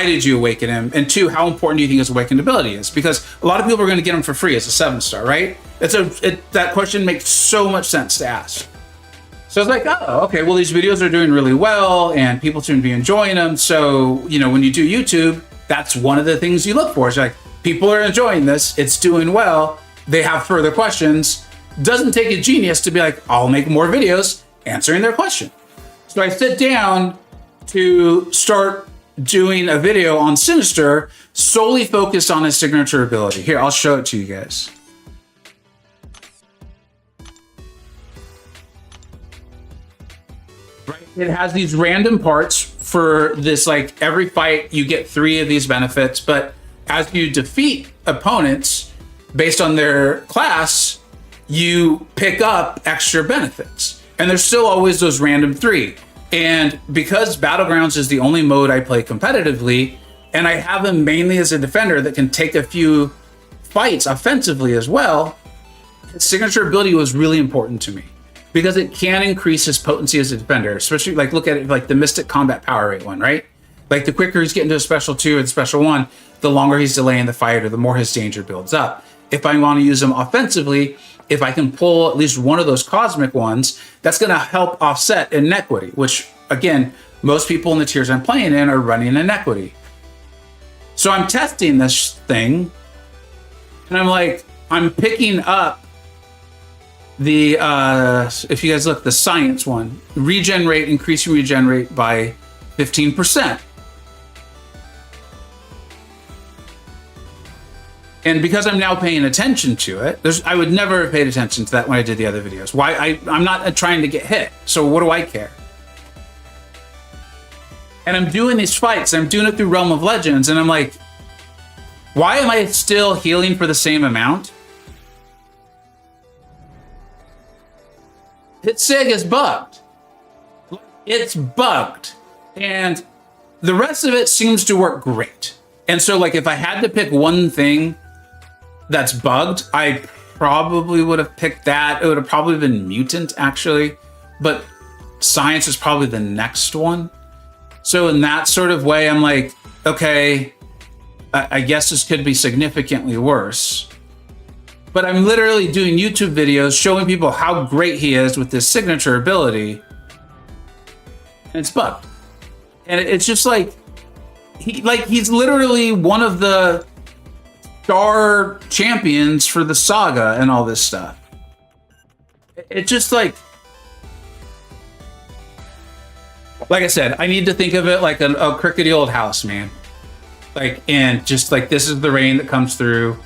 did you awaken him? And two, how important do you think his awakened ability is? Because a lot of people are going to get him for free as a 7-star, right? That question makes so much sense to ask. So I was like, oh, okay, well, these videos are doing really well and people seem to be enjoying them. So, when you do YouTube, that's one of the things you look for. It's like, people are enjoying this, it's doing well, they have further questions. Doesn't take a genius to be like, I'll make more videos answering their question. So I sit down to start doing a video on Sinister solely focused on his signature ability. Here, I'll show it to you guys. It has these random parts for this, like every fight you get 3 of these benefits, but as you defeat opponents based on their class, you pick up extra benefits. And there's still always those random 3. And because Battlegrounds is the only mode I play competitively, and I have him mainly as a defender that can take a few fights offensively as well, his signature ability was really important to me. Because it can increase his potency as a defender, especially like look at it like the Mystic Combat Power Rate one, right? Like the quicker he's getting to a special 2 and special 1, the longer he's delaying the fight or the more his danger builds up. If I want to use him offensively, if I can pull at least one of those cosmic ones, that's going to help offset inequity, which again, most people in the tiers I'm playing in are running inequity. So I'm testing this thing and I'm like, I'm picking up the if you guys look, the science one, regen rate, increasing regen rate by 15%. And because I'm now paying attention to it, I would never have paid attention to that when I did the other videos. I'm not trying to get hit, so what do I care? And I'm doing these fights, I'm doing it through Realm of Legends, and I'm like, why am I still healing for the same amount? Hit Sig is bugged. It's bugged. And the rest of it seems to work great. And so like if I had to pick one thing that's bugged, I probably would have picked that. It would have probably been Mutant actually, but Science is probably the next one. So in that sort of way, I'm like, okay, I guess this could be significantly worse. But I'm literally doing YouTube videos showing people how great he is with this signature ability. And it's bugged. And it's just like, he's literally one of the star champions for the saga and all this stuff. It's just like I said, I need to think of it like a crickety old house, man. And just like, this is the rain that comes through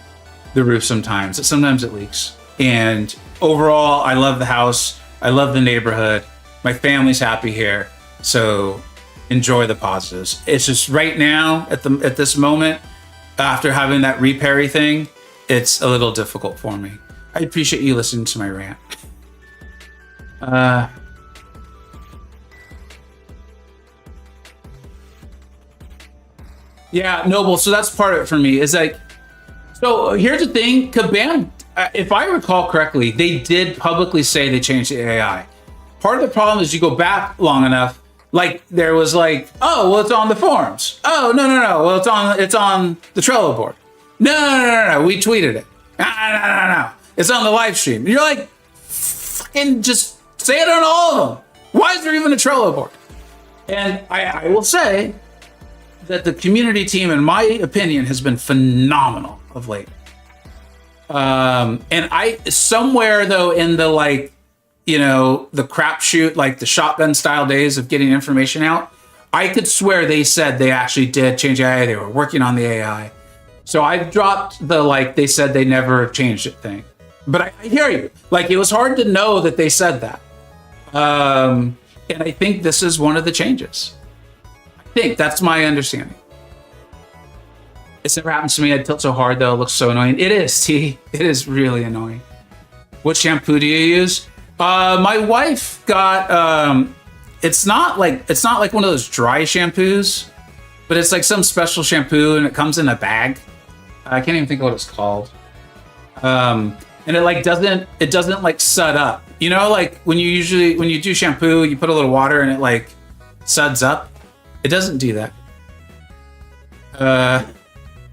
the roof sometimes. Sometimes it leaks. And overall, I love the house. I love the neighborhood. My family's happy here. So enjoy the positives. It's just right now, at this moment, after having that reparry thing, it's a little difficult for me. I appreciate you listening to my rant. Yeah, Noble. So that's part of it for me. Is like, so here's the thing. Kabam, if I recall correctly, they did publicly say they changed the AI. Part of the problem is you go back long enough, like there was like, oh, well, it's on the forums. Oh, no. Well, it's on the Trello board. No. We tweeted it. No. It's on the live stream. And you're like, fucking just say it on all of them. Why is there even a Trello board? And I will say that the community team, in my opinion, has been phenomenal of late. And I, somewhere though, in the like, you know, the crapshoot, like the shotgun style days of getting information out, I could swear they said they actually did change AI. They were working on the AI. So I dropped the, like, they said they never have changed it thing. But I hear you. Like, it was hard to know that they said that. And I think this is one of the changes. I think that's my understanding. It's never happened to me. I tilt so hard though. It looks so annoying. It is, T. It is really annoying. What shampoo do you use? My wife got, it's not like one of those dry shampoos, but it's like some special shampoo and it comes in a bag. I can't even think of what it's called. And it like doesn't like sud up. You know, like when you do shampoo, you put a little water and it like suds up. It doesn't do that.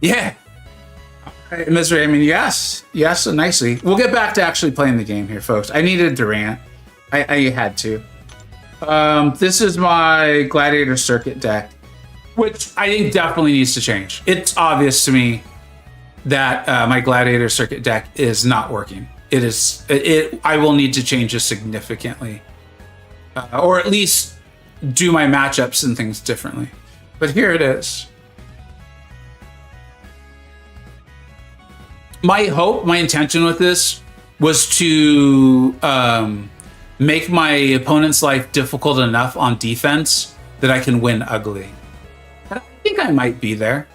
Yeah. Misery, I mean, yes, so nicely. We'll get back to actually playing the game here, folks. I needed to rant. I had to. This is my Gladiator Circuit deck, which I think definitely needs to change. It's obvious to me that my Gladiator Circuit deck is not working. I will need to change this significantly. Or at least do my matchups and things differently. But here it is. My hope, my intention with this was to make my opponent's life difficult enough on defense that I can win ugly. And I think I might be there.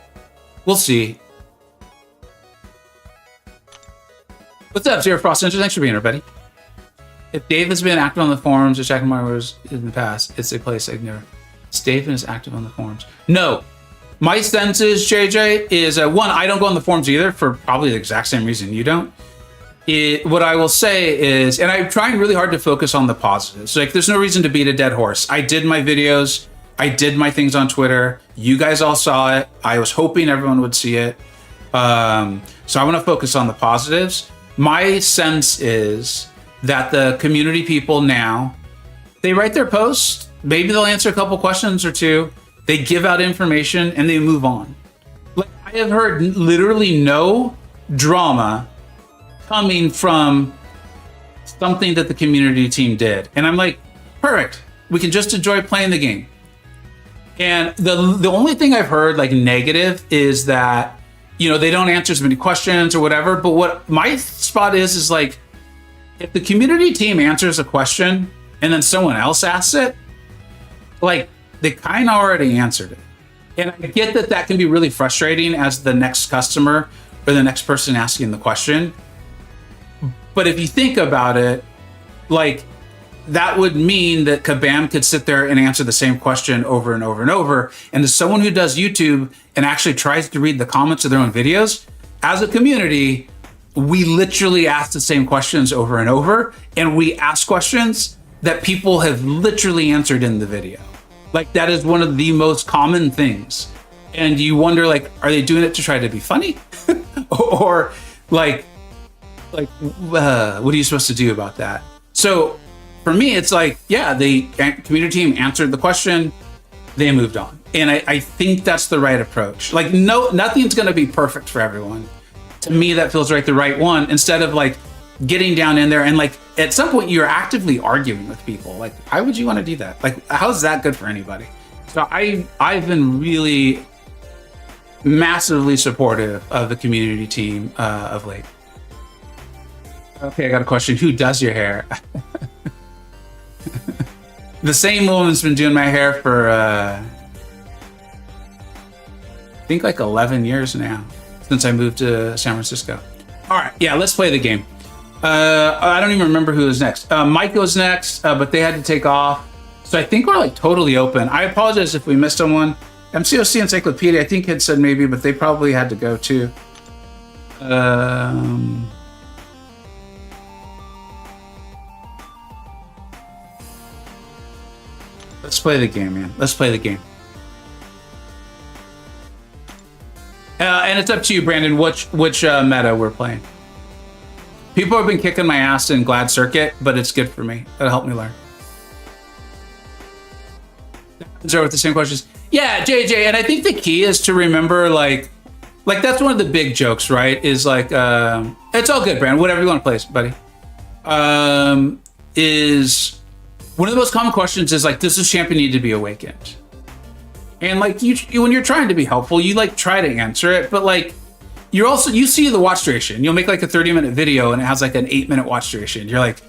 We'll see. What's up, Zero Frost Ninja? Thanks for being here, buddy. If Dave has been active on the forums or checking my words in the past, it's a place I've never. Dave is active on the forums. No. My sense is, JJ, is one, I don't go on the forums either for probably the exact same reason you don't. What I will say is, and I'm trying really hard to focus on the positives. Like, there's no reason to beat a dead horse. I did my videos. I did my things on Twitter. You guys all saw it. I was hoping everyone would see it. So I want to focus on the positives. My sense is that the community people now, they write their posts. Maybe they'll answer a couple questions or two. They give out information and they move on. Like, I have heard literally no drama coming from something that the community team did. And I'm like, perfect. We can just enjoy playing the game. And the only thing I've heard like negative is that, you know, they don't answer as many questions or whatever. But what my spot is like, if the community team answers a question and then someone else asks it, like, they kind of already answered it. And I get that that can be really frustrating as the next customer or the next person asking the question. But if you think about it, like, that would mean that Kabam could sit there and answer the same question over and over and over. And as someone who does YouTube and actually tries to read the comments of their own videos, as a community, we literally ask the same questions over and over. And we ask questions that people have literally answered in the video. Like, that is one of the most common things. And you wonder, like, are they doing it to try to be funny? Or like, what are you supposed to do about that? So for me, it's like, yeah, the community team answered the question, they moved on. And I think that's the right approach. Like, nothing's going to be perfect for everyone. To me, that feels like the right one, instead of like getting down in there and like at some point you're actively arguing with people. Like, why would you want to do that? Like, how's that good for anybody? So I've been really massively supportive of the community team of late. Okay, I got a question. Who does your hair? The same woman's been doing my hair for I think like 11 years now, since I moved to San Francisco. All right, yeah, let's play the game. I don't even remember who was next. Mike was next, but they had to take off. So I think we're like totally open. I apologize if we missed someone. MCoC Encyclopedia, I think had said maybe, but they probably had to go too. Let's play the game, man. Let's play the game. And it's up to you, Brandon, which meta we're playing. People have been kicking my ass in Glad Circuit, but it's good for me. It'll help me learn. Zero with the same questions. Yeah, JJ, and I think the key is to remember, like that's one of the big jokes, right? Is like, it's all good, Brandon. Whatever you want to play, buddy. Is one of the most common questions is like, does this champion need to be awakened? And like you when you're trying to be helpful, you like try to answer it, but like you see the watch duration. You'll make like a 30-minute video and it has like an 8-minute watch duration. You're like,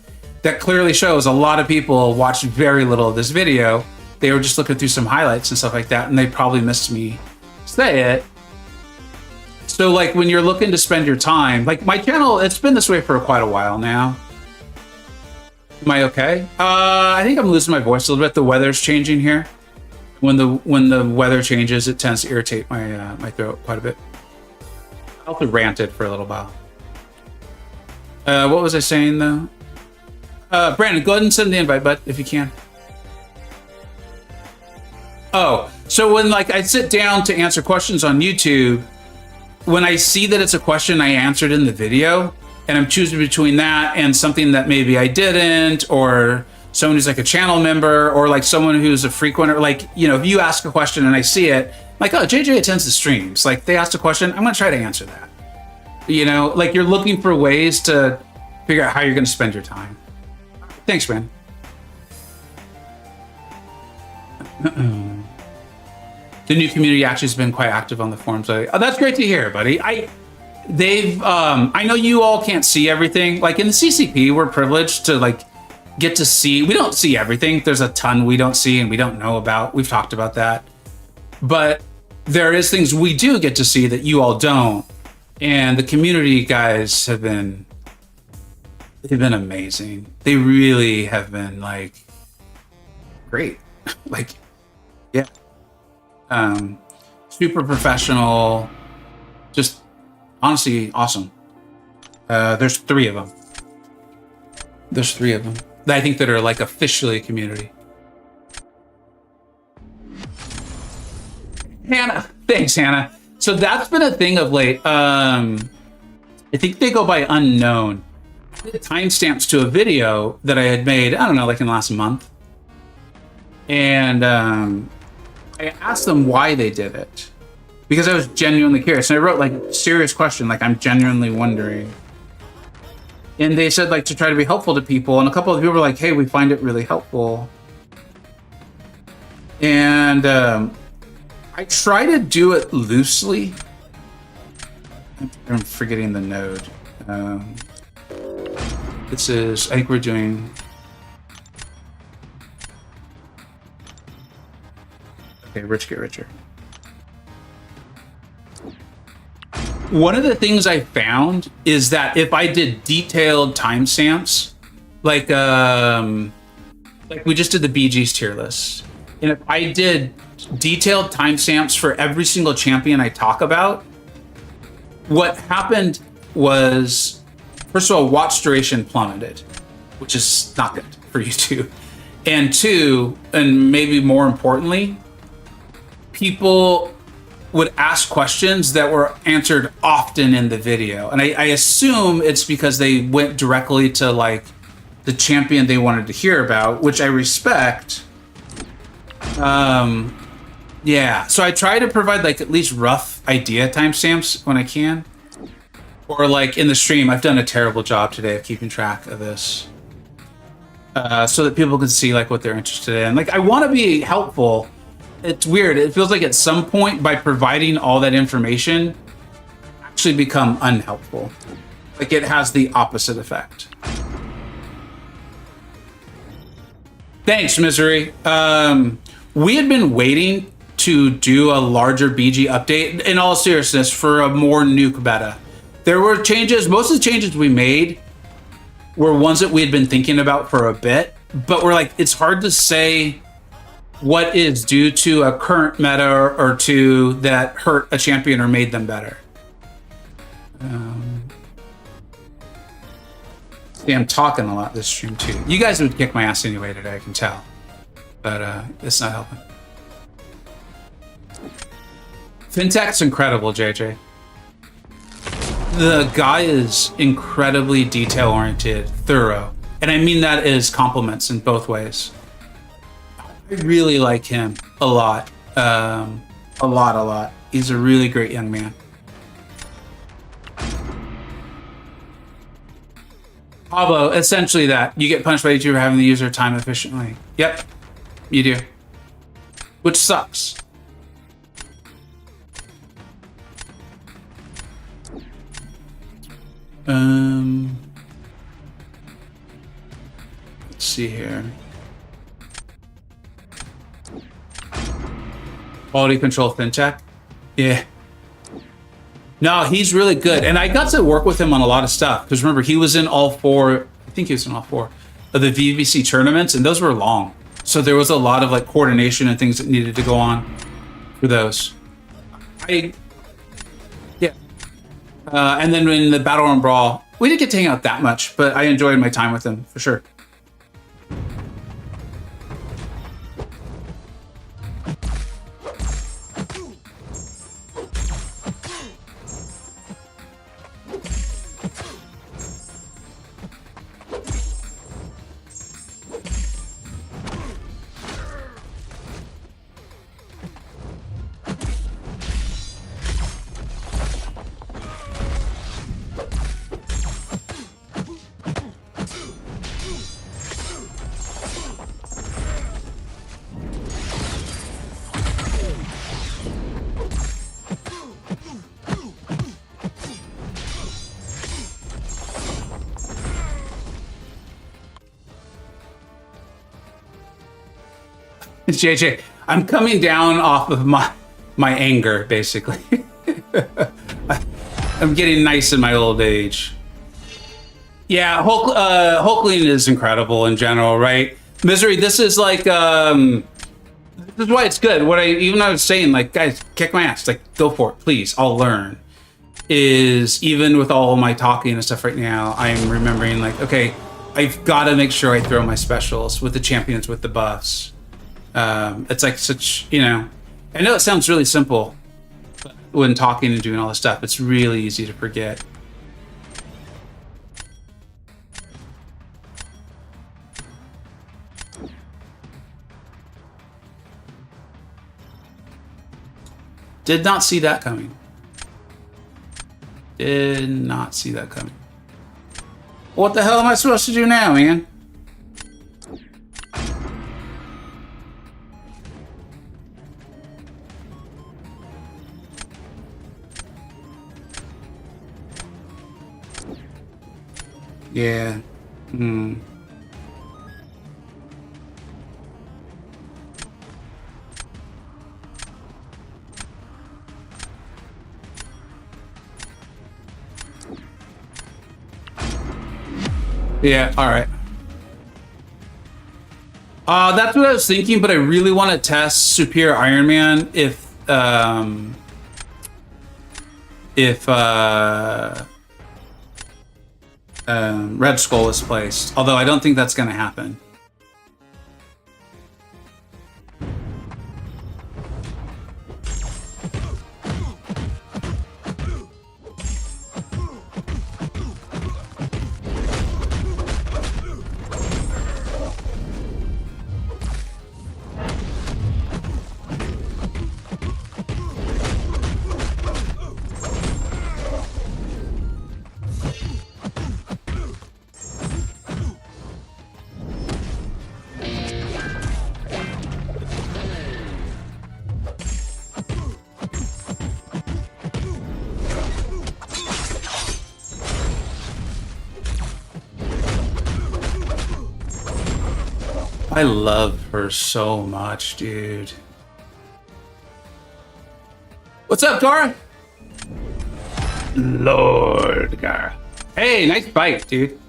that clearly shows a lot of people watched very little of this video. They were just looking through some highlights and stuff like that, and they probably missed me say it. So like when you're looking to spend your time, like my channel, it's been this way for quite a while now. Am I okay? I think I'm losing my voice a little bit. The weather's changing here. When the weather changes, it tends to irritate my my throat quite a bit. I'll have to rant it for a little while. What was I saying though? Brandon, go ahead and send the invite, bud, if you can. Oh, so when like I sit down to answer questions on YouTube, when I see that it's a question I answered in the video, and I'm choosing between that and something that maybe I didn't, or someone who's like a channel member, or like someone who's a frequenter, like, you know, if you ask a question and I see it, like, oh, JJ attends the streams, like they asked a question, I'm gonna try to answer that. You know, like you're looking for ways to figure out how you're gonna spend your time. Thanks, man. The new community actually has been quite active on the forums. Oh, that's great to hear, buddy. I know you all can't see everything. Like in the CCP, we're privileged to like get to see. We don't see everything. There's a ton we don't see and we don't know about. We've talked about that. But there is things we do get to see that you all don't. And the community guys have been, they've been amazing. They really have been like great. Like, yeah. Super professional, just honestly awesome. There's 3 of them. There's 3 of them that I think that are like officially a community. Hannah, thanks, Hannah. So that's been a thing of late. I think they go by unknown. Timestamps to a video that I had made, I don't know, like in the last month. And I asked them why they did it, because I was genuinely curious. And I wrote like a serious question, like I'm genuinely wondering. And they said like to try to be helpful to people. And a couple of people were like, hey, we find it really helpful. And I try to do it loosely. I'm forgetting the node. This is, I think we're doing... Okay, rich get richer. One of the things I found is that if I did detailed timestamps, like we just did the BG's tier list, and if I did detailed timestamps for every single champion I talk about, what happened was, first of all, watch duration plummeted, which is not good for YouTube. And 2, and maybe more importantly, people would ask questions that were answered often in the video. And I assume it's because they went directly to like the champion they wanted to hear about, which I respect. Yeah, so I try to provide like at least rough idea timestamps when I can. Or like in the stream, I've done a terrible job today of keeping track of this. So that people can see like what they're interested in. Like I want to be helpful. It's weird. It feels like at some point by providing all that information actually become unhelpful. Like it has the opposite effect. Thanks, Misery. We had been waiting to do a larger BG update, in all seriousness, for a more nuke beta. There were changes. Most of the changes we made were ones that we had been thinking about for a bit, but we're like, it's hard to say what is due to a current meta or two that hurt a champion or made them better. See, I'm talking a lot this stream too. You guys would kick my ass anyway today, I can tell. But it's not helping. Fintech's incredible, JJ. The guy is incredibly detail-oriented, thorough. And I mean that as compliments in both ways. I really like him a lot. A lot. He's a really great young man. Pablo, essentially that. You get punished by YouTube for having the user time efficiently. Yep, you do. Which sucks. see here. Quality control fintech. Yeah. No, he's really good. And I got to work with him on a lot of stuff. Because remember, he was in all four, I think he was in all four of the VVC tournaments, and those were long. So there was a lot of like coordination and things that needed to go on for those. Yeah. And then in the Battle and Brawl, we didn't get to hang out that much, but I enjoyed my time with him for sure. JJ, I'm coming down off of my anger, basically. I'm getting nice in my old age. Yeah, Hulkling is incredible in general, right? Misery, this is like, this is why it's good. Even I was saying, like, guys, kick my ass. Like, go for it, please. I'll learn. Is even with all my talking and stuff right now, I'm remembering, like, okay, I've got to make sure I throw my specials with the champions with the buffs. It's like such, I know it sounds really simple, but when talking and doing all this stuff, it's really easy to forget. Did not see that coming. Did not see that coming. What the hell am I supposed to do now, man? Yeah. Yeah, all right. That's what I was thinking, but I really want to test Superior Iron Man if Red Skull is placed. Although I don't think that's going to happen. I love her so much, dude. What's up, Gara? Lord Gara. Hey, nice fight, dude.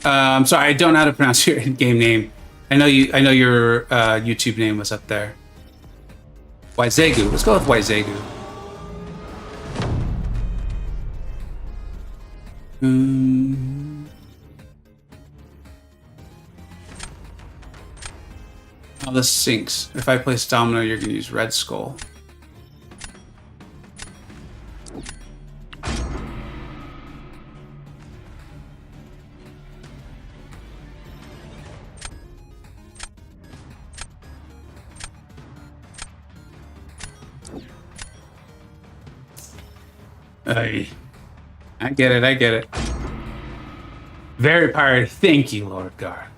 I'm sorry, I don't know how to pronounce your in-game name. I know your YouTube name was up there. Waizegu. Let's go with Waizegu. Oh, this sinks. If I place Domino, you're going to use Red Skull. I get it. Very pirate. Thank you, Lord Gar.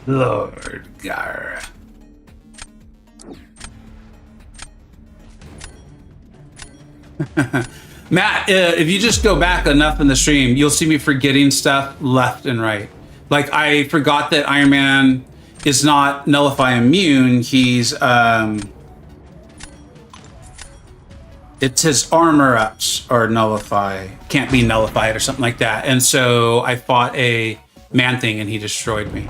Lord Gar. Matt, if you just go back enough in the stream, you'll see me forgetting stuff left and right. Like, I forgot that Iron Man is not nullify immune. He's it's his armor ups or nullify, can't be nullified or something like that. And so I fought a man thing and he destroyed me.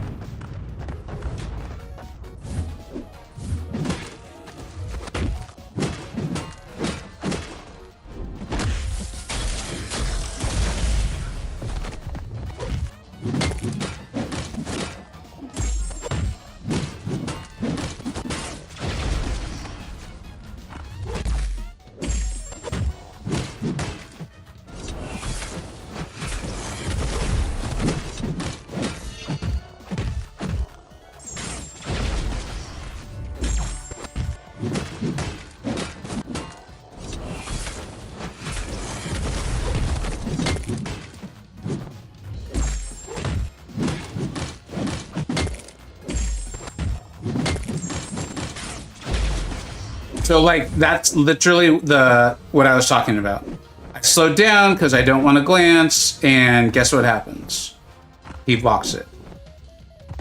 So like that's literally what I was talking about. I slowed down because I don't want to glance, and guess what happens? He blocks it.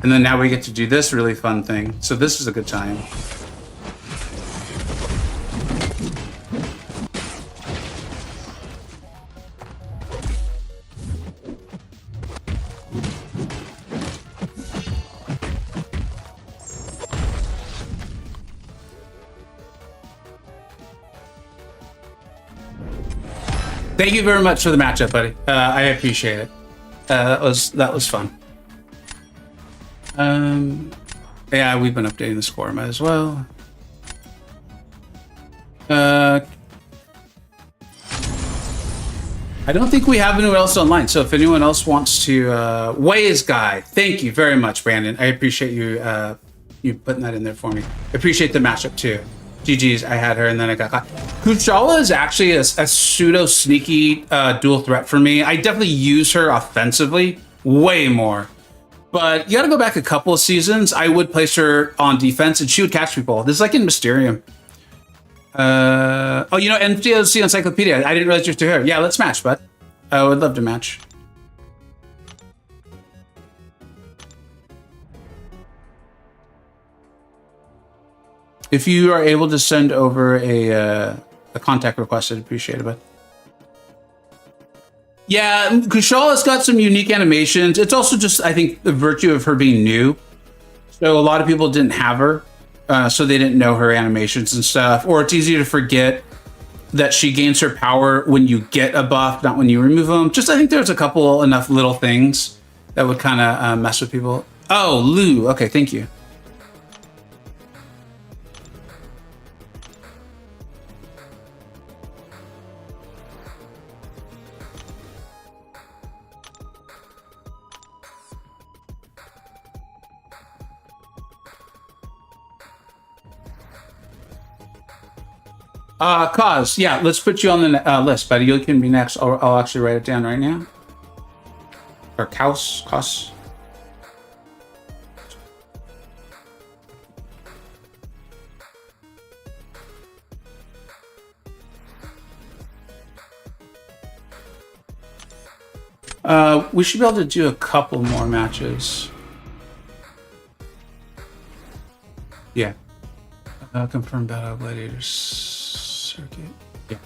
And then now we get to do this really fun thing. So this is a good time. Thank you very much for the matchup, buddy. I appreciate it. That was fun. Yeah, we've been updating the score, might as well. I don't think we have anyone else online, so if anyone else wants to, Waze guy, thank you very much, Brandon. I appreciate you you putting that in there for me. I appreciate the matchup too. GG's, I had her and then I got caught. Kushala is actually a pseudo sneaky dual threat for me. I definitely use her offensively way more. But you gotta go back a couple of seasons. I would place her on defense and she would catch people. This is like in Mysterium. Oh, you know, MCoC Encyclopedia. I didn't realize you're still here. Yeah, let's match, bud. I would love to match. If you are able to send over a contact request, I'd appreciate it, bud. Yeah, Kushala's got some unique animations. It's also just, I think, the virtue of her being new. So a lot of people didn't have her, so they didn't know her animations and stuff. Or it's easy to forget that she gains her power when you get a buff, not when you remove them. Just, I think there's a couple enough little things that would kind of mess with people. Oh, Lou. Okay, thank you. Cause, yeah, let's put you on the list, buddy. You can be next. I'll actually write it down right now. Or Cos. We should be able to do a couple more matches. Yeah. Confirm Battle Gladiators circuit. Yeah.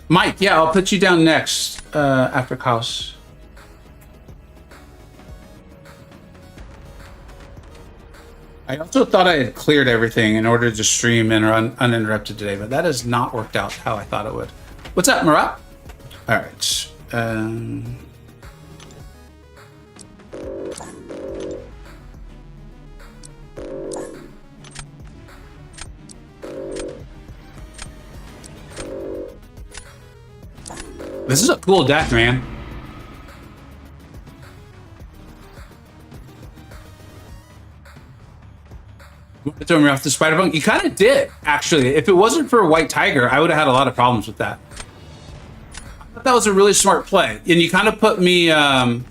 Mike, yeah, I'll put you down next after Chaos. I also thought I had cleared everything in order to stream and run uninterrupted today, but that has not worked out how I thought it would. What's up, Marat? All right. This is a cool deck, man. Throw me off the spider bunk. You kind of did, actually. If it wasn't for a white tiger, I would have had a lot of problems with that. I thought that was a really smart play, and you kind of put me in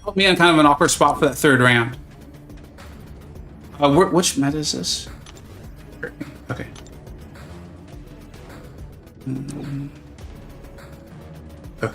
kind of an awkward spot for that third round. Which meta is this? Okay. Okay.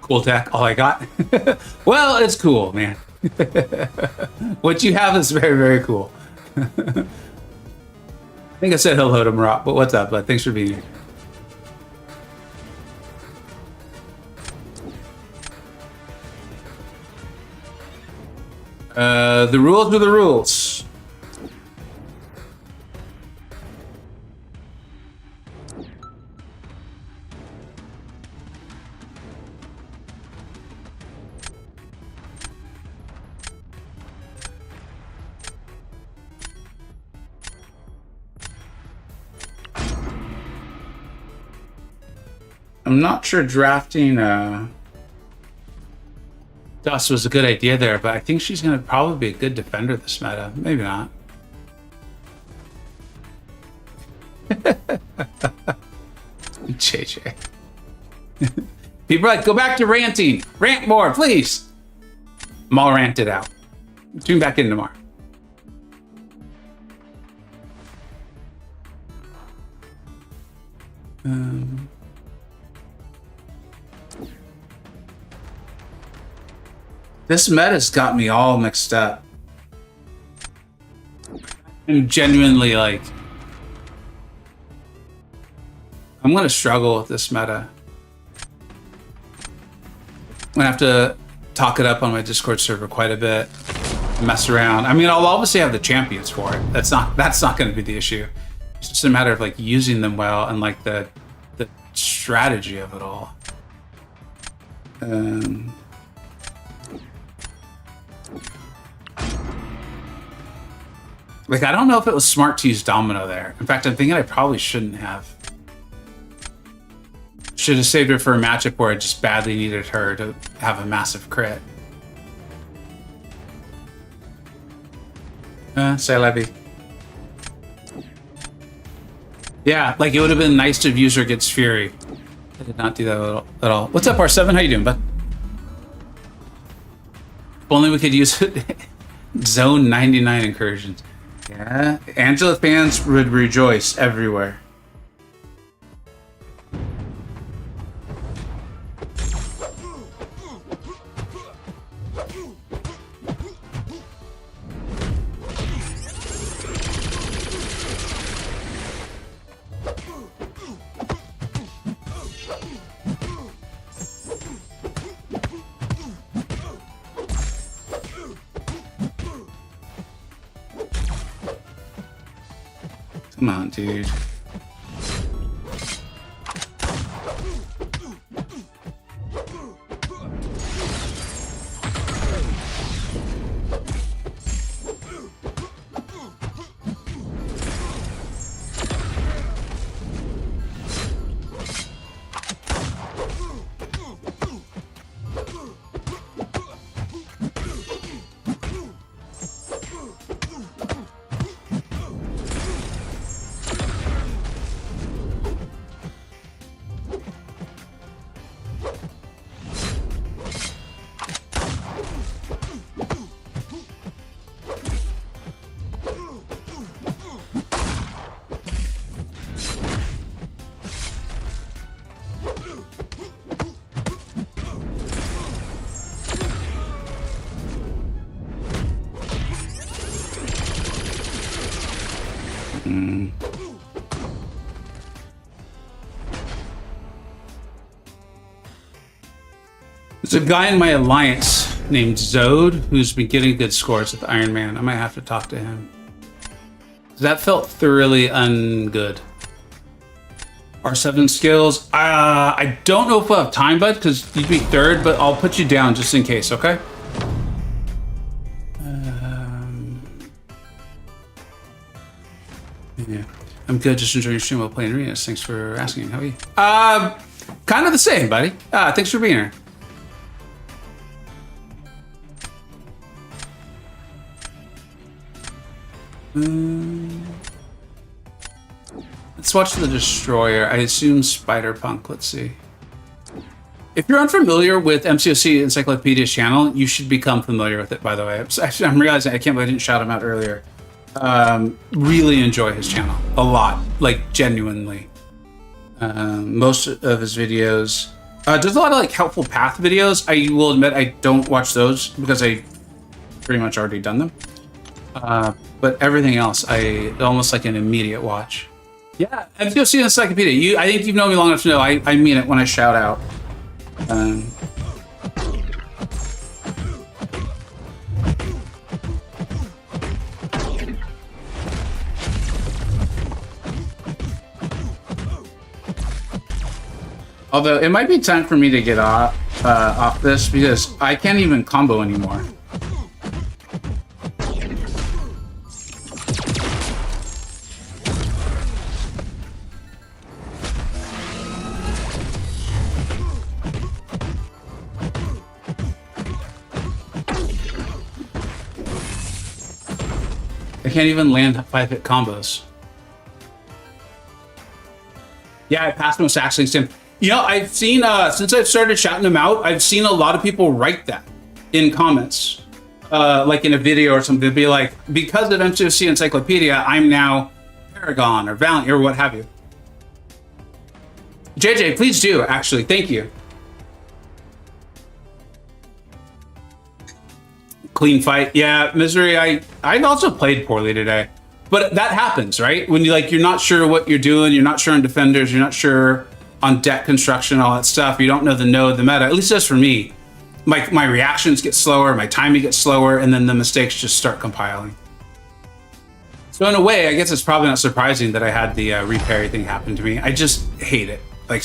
Cool tech, all I got. Well, it's cool, man. What you have is very, very cool. I think I said hello to Marat, but what's up, bud? Thanks for being here. The rules are the rules. I'm not sure drafting Dust was a good idea there, but I think she's going to probably be a good defender this meta. Maybe not. JJ. People are like, go back to ranting. Rant more, please. I'm all ranted out. Tune back in tomorrow. This meta's got me all mixed up. I'm genuinely like, I'm gonna struggle with this meta. I'm gonna have to talk it up on my Discord server quite a bit, mess around. I mean, I'll obviously have the champions for it. That's not gonna be the issue. It's just a matter of like using them well and like the strategy of it all. Like, I don't know if it was smart to use Domino there. In fact, I'm thinking I probably shouldn't have. Should have saved her for a matchup where I just badly needed her to have a massive crit. Say Levy. Yeah, like it would have been nice to have used her against Fury. I did not do that at all. What's up, R7? How you doing, bud? If only we could use Zone 99 incursions. Yeah, Angela fans would rejoice everywhere. Come on, dude. There's a guy in my alliance named Zode who's been getting good scores with Iron Man. I might have to talk to him. That felt thoroughly ungood. R7 skills. I don't know if we'll have time, bud, because you'd be third, but I'll put you down just in case, okay? Yeah. I'm good, just enjoying your stream while playing arenas. Thanks for asking. How are you? Kind of the same, buddy. Thanks for being here. Let's watch the Destroyer. I assume Spider-Punk. Let's see. If you're unfamiliar with MCoC Encyclopedia's channel, you should become familiar with it, by the way. I'm realizing I can't believe I didn't shout him out earlier. Really enjoy his channel. A lot. Like, genuinely. Most of his videos... does a lot of, like, helpful path videos. I will admit I don't watch those because I pretty much already done them. But everything else, almost like an immediate watch. Yeah, MCoC Encyclopedia. I think you've known me long enough to know I mean it when I shout out. Although it might be time for me to get off this because I can't even combo anymore. I can't even land 5-hit combos. Yeah, I passed most Axling Sim. You know, I've seen, since I've started shouting them out, I've seen a lot of people write that in comments. Like in a video or something, to be like, because of MCoC Encyclopedia, I'm now Paragon or Valiant or what have you. JJ, please do, actually. Thank you. Clean fight. Yeah, Misery, I also played poorly today. But that happens, right? When you're not sure what you're doing, you're not sure on defenders, you're not sure on deck construction, all that stuff. You don't know the node, the meta. At least that's for me. My reactions get slower, my timing gets slower, and then the mistakes just start compiling. So in a way, I guess it's probably not surprising that I had the reparry thing happen to me. I just hate it. I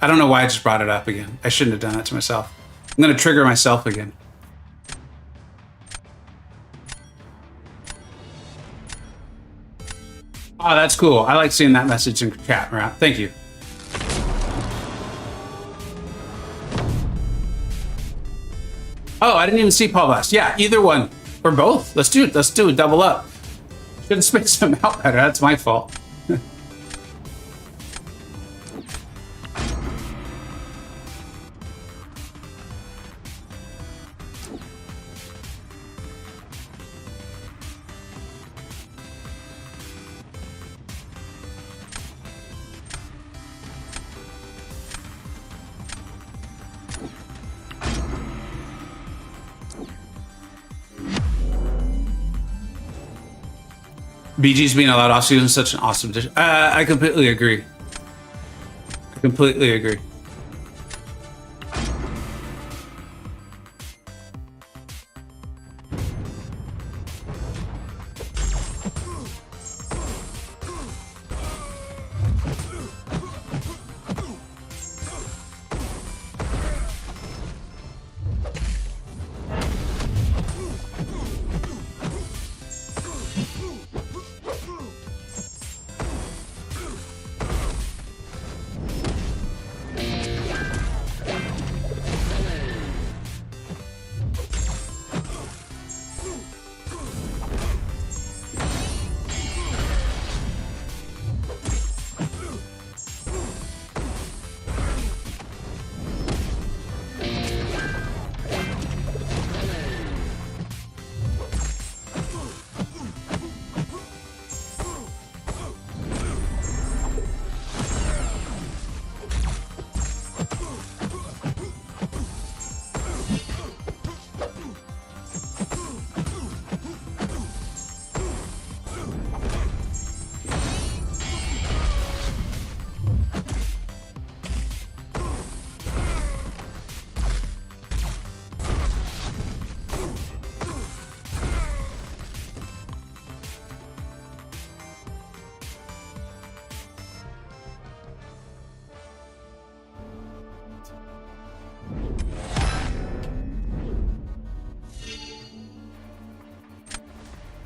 don't know why I just brought it up again. I shouldn't have done that to myself. I'm gonna trigger myself again. Oh, that's cool. I like seeing that message in chat, Marat. Thank you. Oh, I didn't even see Paul Blast. Yeah, either one. Or both. Let's do it. Let's do it. Double up. Should have spaced them out better. That's my fault. BG's being allowed off season is such an awesome dish. I completely agree. I completely agree.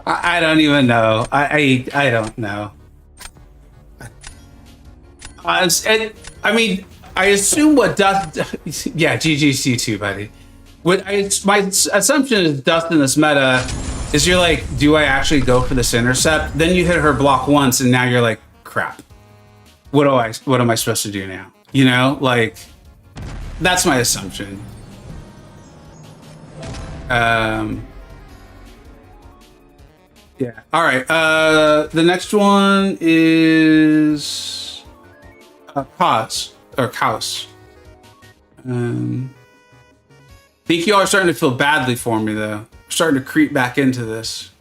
I don't even know. I don't know. I mean, I assume what Dust, yeah, GGC too, buddy. My assumption is Dust in this meta is you're like, do I actually go for this intercept? Then you hit her block once, and now you're like, crap. What am I supposed to do now? You know, like that's my assumption. Yeah. All right. The next one is Cause or Kaos. Think you all are starting to feel badly for me though. Starting to creep back into this.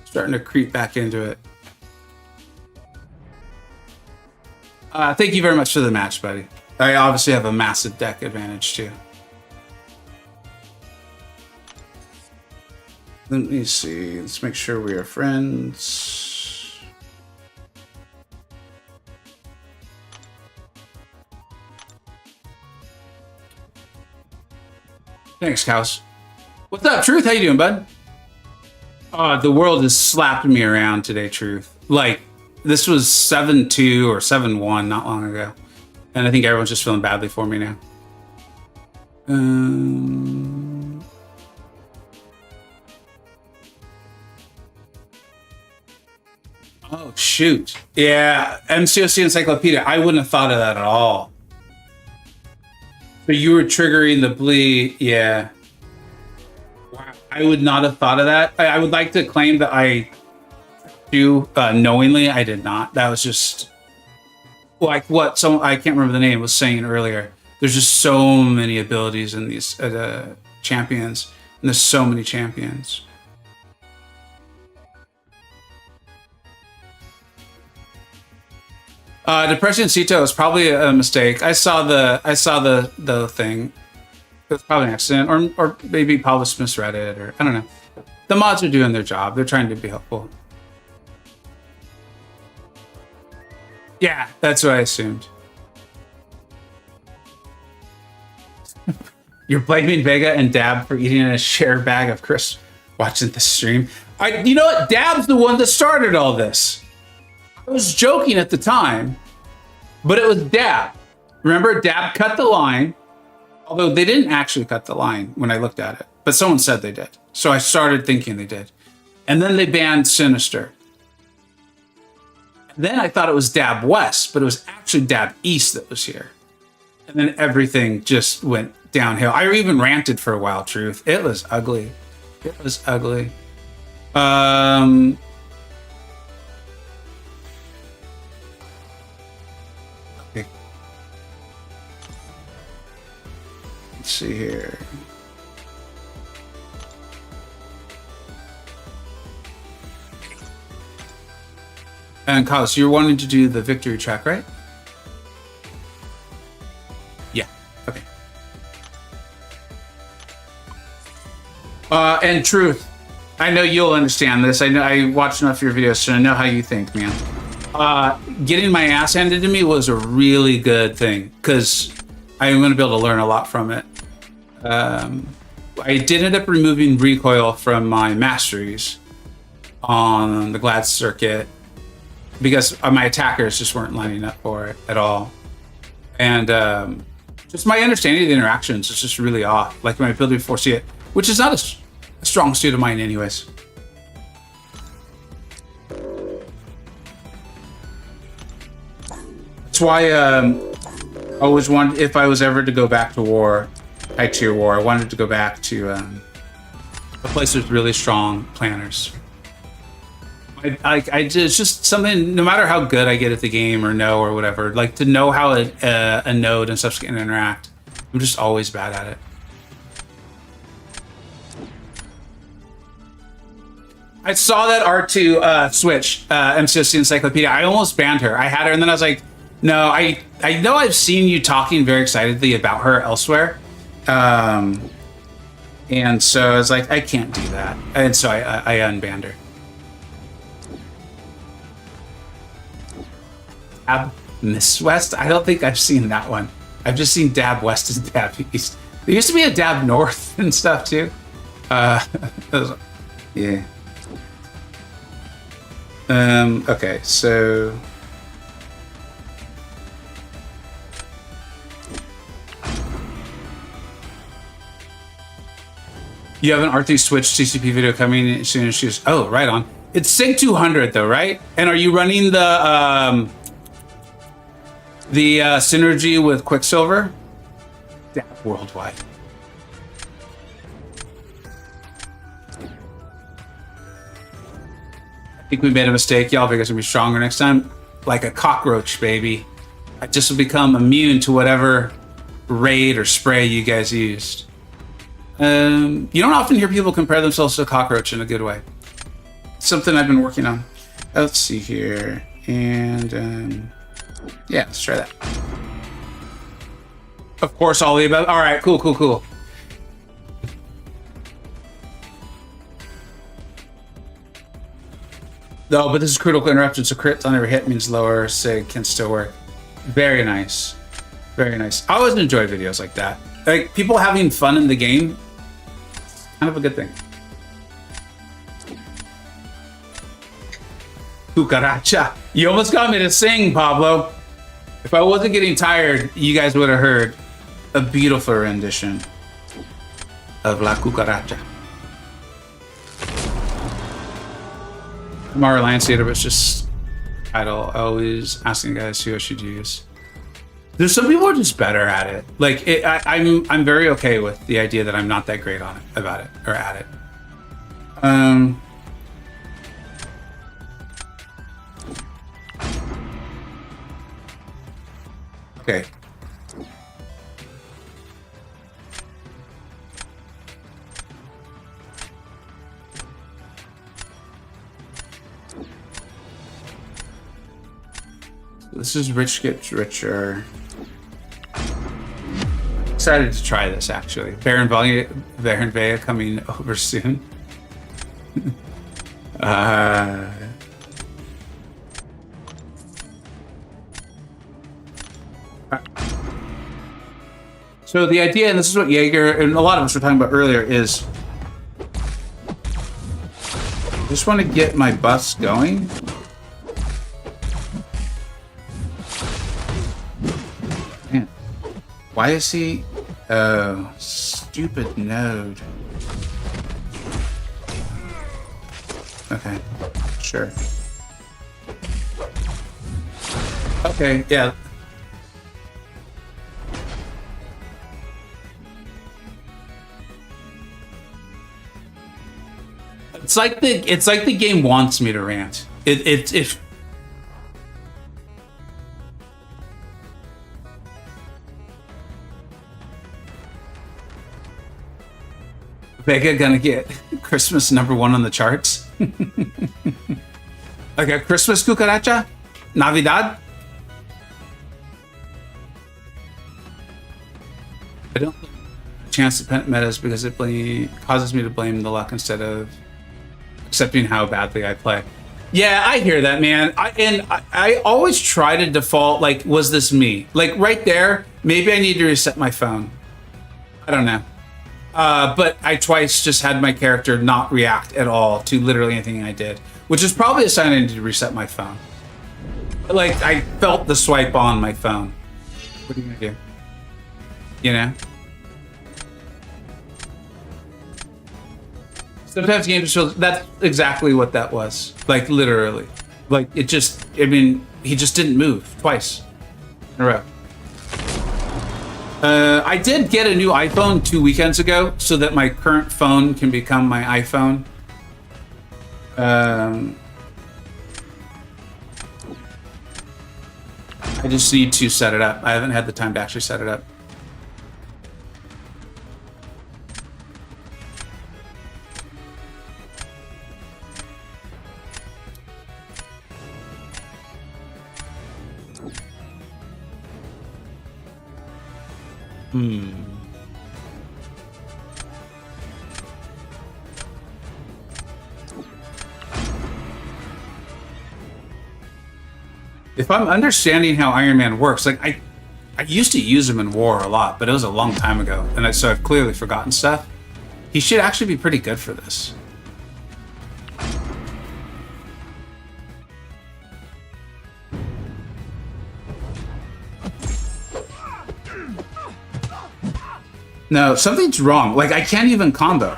Starting to creep back into it. Thank you very much for the match, buddy. I obviously have a massive deck advantage too. Let me see. Let's make sure we are friends. Thanks, Kaos. What's up, Truth? How you doing, bud? The world has slapped me around today, Truth. Like, this was 7-2 or 7-1 not long ago. And I think everyone's just feeling badly for me now. Oh, shoot. Yeah, MCoC Encyclopedia. I wouldn't have thought of that at all. But you were triggering the bleed. Yeah. Wow. I would not have thought of that. I would like to claim that I do knowingly. I did not. That was just like what I can't remember the name was saying earlier. There's just so many abilities in these champions. And there's so many champions. Depression Cito is probably a mistake. I saw the thing. It was probably an accident, or maybe Paulus misread it, or I don't know. The mods are doing their job. They're trying to be helpful. Yeah, that's what I assumed. You're blaming Vega and Dab for eating a shared bag of crisps watching the stream. You know what? Dab's the one that started all this. I was joking at the time, but it was Dab. Remember, Dab cut the line, although they didn't actually cut the line when I looked at it, but someone said they did. So I started thinking they did. And then they banned Sinister. And then I thought it was Dab West, but it was actually Dab East that was here. And then everything just went downhill. I even ranted for a while, Truth. It was ugly. It was ugly. Okay. Let's see here. And Kyle, so you're wanting to do the victory track, right? Yeah. Okay. And Truth, I know you'll understand this. I know I watched enough of your videos, so I know how you think, man. Getting my ass handed to me was a really good thing because I'm going to be able to learn a lot from it. I did end up removing recoil from my masteries on the Glad circuit because my attackers just weren't lining up for it at all. And just my understanding of the interactions is just really off. Like my ability to foresee it, which is not a strong suit of mine anyways. That's why I always wanted, if I was ever to go back to war, high tier war, I wanted to go back to a place with really strong planners. It's just something, no matter how good I get at the game or know or whatever, like to know how a node and stuff can interact. I'm just always bad at it. I saw that R2 switch, MCoC Encyclopedia. I almost banned her. I had her, and then I was like, no, I know I've seen you talking very excitedly about her elsewhere. And so I was like, I can't do that. And so I unbanned her. Dab Miss West? I don't think I've seen that one. I've just seen Dab West and Dab East. There used to be a Dab North and stuff too. Yeah. Okay, so You have an R3 Switch CCP video coming as soon as she's... Oh, right on. It's Sync 200 though, right? And are you running the synergy with Quicksilver? Yeah, worldwide. I think we made a mistake. Y'all Vega's gonna be stronger next time. Like a cockroach, baby. I just will become immune to whatever raid or spray you guys used. You don't often hear people compare themselves to a cockroach in a good way. Something I've been working on. Let's see here. And yeah, let's try that. Of course, all the above. All right, cool, cool, cool. No, but this is critical interruption, so crits on every hit means lower sig can still work. Very nice. Very nice. I always enjoy videos like that. Like, people having fun in the game, kind of a good thing. Cucaracha. You almost got me to sing, Pablo. If I wasn't getting tired, you guys would have heard a beautiful rendition of La Cucaracha. Mara Lance Theater was just title. Always asking guys who I should use. There's some people who are just better at it. Like I'm very okay with the idea that I'm not that great on it, about it, or at it. Okay. This is Rich Gets Richer. Excited to try this actually. Baron Vega coming over soon. So the idea, and this is what Jaeger and a lot of us were talking about earlier, is I just want to get my bus going. Man, why is he? Oh, stupid node. Okay, sure. Okay, yeah. It's like the game wants me to rant. It Vega gonna get Christmas #1 on the charts. Okay, Christmas cucaracha, Navidad. I don't chance to pent metas because it causes me to blame the luck instead of accepting how badly I play. Yeah, I hear that, man. I always try to default, like, was this me? Like, right there, maybe I need to reset my phone. I don't know. But I twice just had my character not react at all to literally anything I did, which is probably a sign I need to reset my phone. Like, I felt the swipe on my phone. What are you gonna do? You know? Sometimes games feel that's exactly what that was. Like, literally. Like, it just, I mean, he just didn't move twice in a row. I did get a new iPhone 2 weekends ago so that my current phone can become my iPhone. I just need to set it up. I haven't had the time to actually set it up. If I'm understanding how Iron Man works, like I used to use him in war a lot, but it was a long time ago, and so I've clearly forgotten stuff. He should actually be pretty good for this. No, something's wrong. Like, I can't even combo.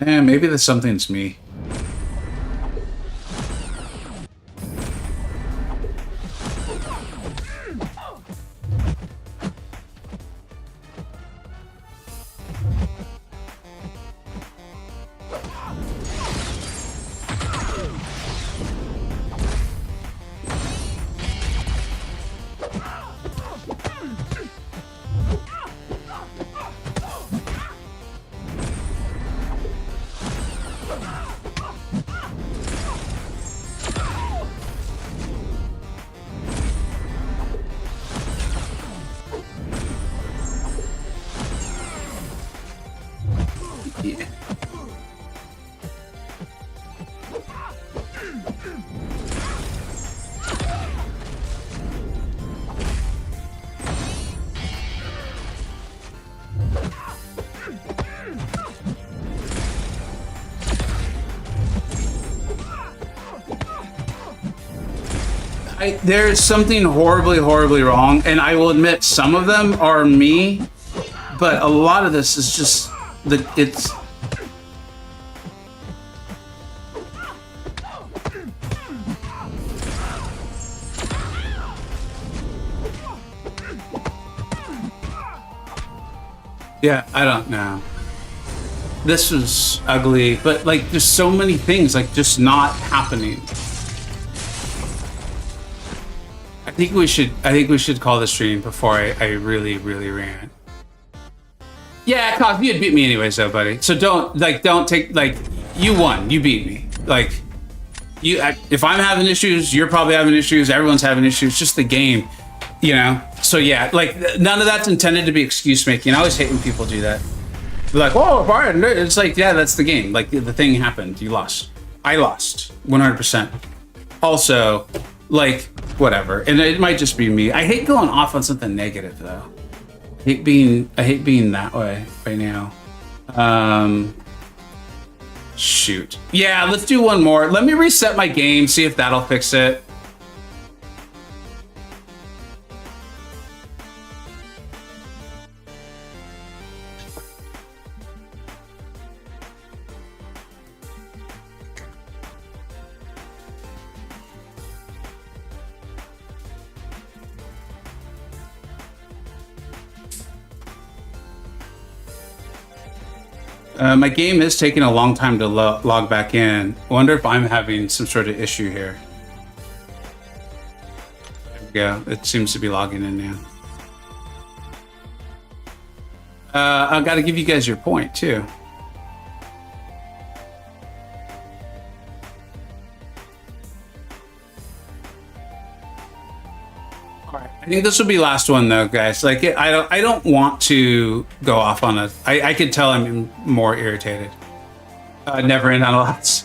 Maybe there's something's me. Yeah. There's something horribly, horribly wrong, and I will admit some of them are me, but a lot of this is just it's. Yeah, I don't know. This was ugly, but like there's so many things like just not happening. I think we should call the stream before I really ran. Yeah, Cock, you had beat me anyways though, buddy. So don't take you won, you beat me. Like if I'm having issues, you're probably having issues, everyone's having issues, just the game, you know? So yeah, like none of that's intended to be excuse making. I always hate when people do that. They're like, oh, Brian, it's like, yeah, that's the game. Like the thing happened, you lost. I lost, 100%. Also, like, whatever. And it might just be me. I hate going off on something negative though. I hate being that way right now. Shoot. Yeah, let's do one more. Let me reset my game, see if that'll fix it. My game is taking a long time to log back in. I wonder if I'm having some sort of issue here. There we go. It seems to be logging in now. I've got to give you guys your point, too. I think this will be last one though, guys. Like I don't want to go off on a. I could tell I'm more irritated. Never end on lots.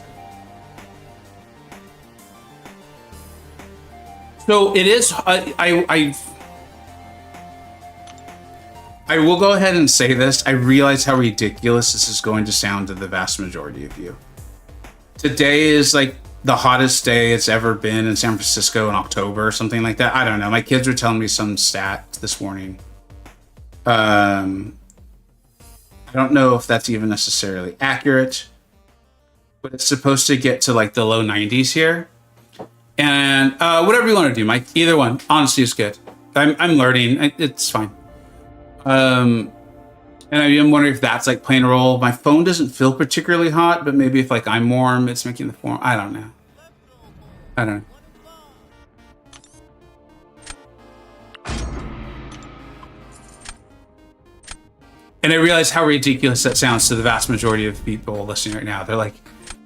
So it is. I will go ahead and say this. I realize how ridiculous this is going to sound to the vast majority of you. Today is like the hottest day it's ever been in San Francisco in October or something like that. I don't know. My kids were telling me some stat this morning. I don't know if that's even necessarily accurate, but it's supposed to get to like the low 90s here. And whatever you want to do, Mike, either one. Honesty is good. I'm learning. It's fine. And I'm wondering if that's like playing a role. My phone doesn't feel particularly hot, but maybe if like I'm warm, it's making the form. I don't know. And I realize how ridiculous that sounds to the vast majority of people listening right now. They're like,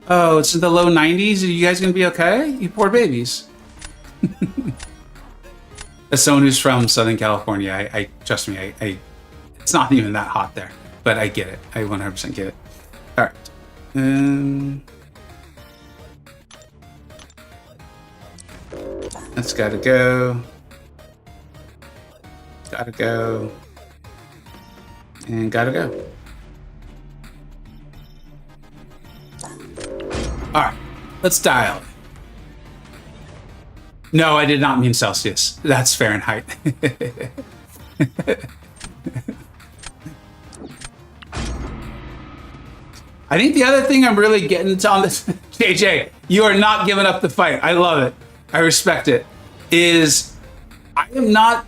oh, it's in the low 90s. Are you guys going to be okay? You poor babies. As someone who's from Southern California, I trust me, I it's not even that hot there, but I get it. I 100% get it. All right. That's gotta go. Gotta go. And gotta go. All right, let's dial. No, I did not mean Celsius. That's Fahrenheit. I think the other thing I'm really getting to on this, JJ, you are not giving up the fight. I love it. I respect it. Is I am not.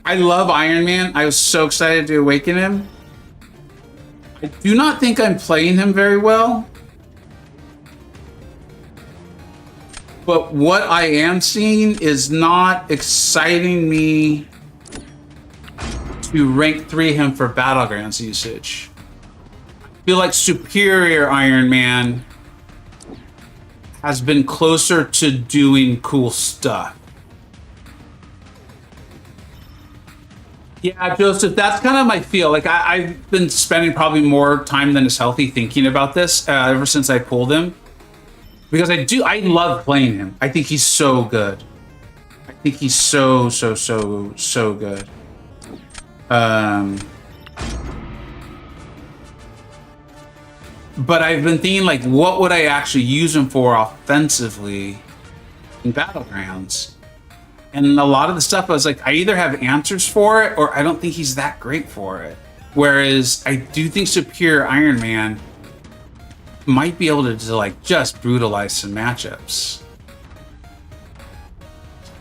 I love Iron Man. I was so excited to awaken him. I do not think I'm playing him very well. But what I am seeing is not exciting me to rank 3 him for Battlegrounds usage. I feel like Superior Iron Man has been closer to doing cool stuff. Yeah, Joseph, that's kind of my feel. Like I've been spending probably more time than is healthy thinking about this ever since I pulled him. Because I love playing him. I think he's so good. I think he's so good. But I've been thinking, like, what would I actually use him for offensively in Battlegrounds? And a lot of the stuff I was like, I either have answers for it or I don't think he's that great for it. Whereas I do think Superior Iron Man might be able to like just brutalize some matchups.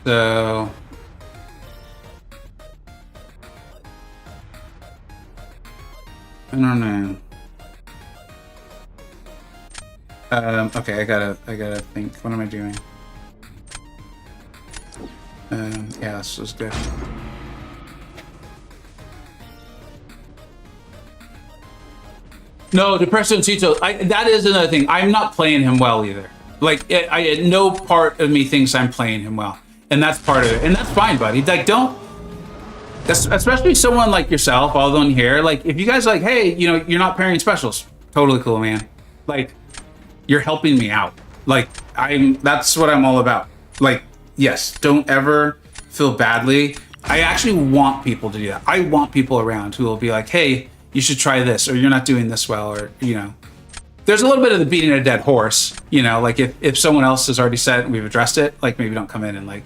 So I don't know. Okay, I gotta think. What am I doing? Yeah, this was good. No, Depresso Cito, that is another thing. I'm not playing him well either. Like, no part of me thinks I'm playing him well. And that's part of it. And that's fine, buddy. Like, don't... Especially someone like yourself, although in here, like, if you guys are like, hey, you know, you're not pairing specials. Totally cool, man. Like, you're helping me out. Like, that's what I'm all about. Like, yes, don't ever feel badly. I actually want people to do that. I want people around who will be like, hey, you should try this, or you're not doing this well, or, you know. There's a little bit of the beating a dead horse, you know, like if someone else has already said it and we've addressed it, like maybe don't come in and like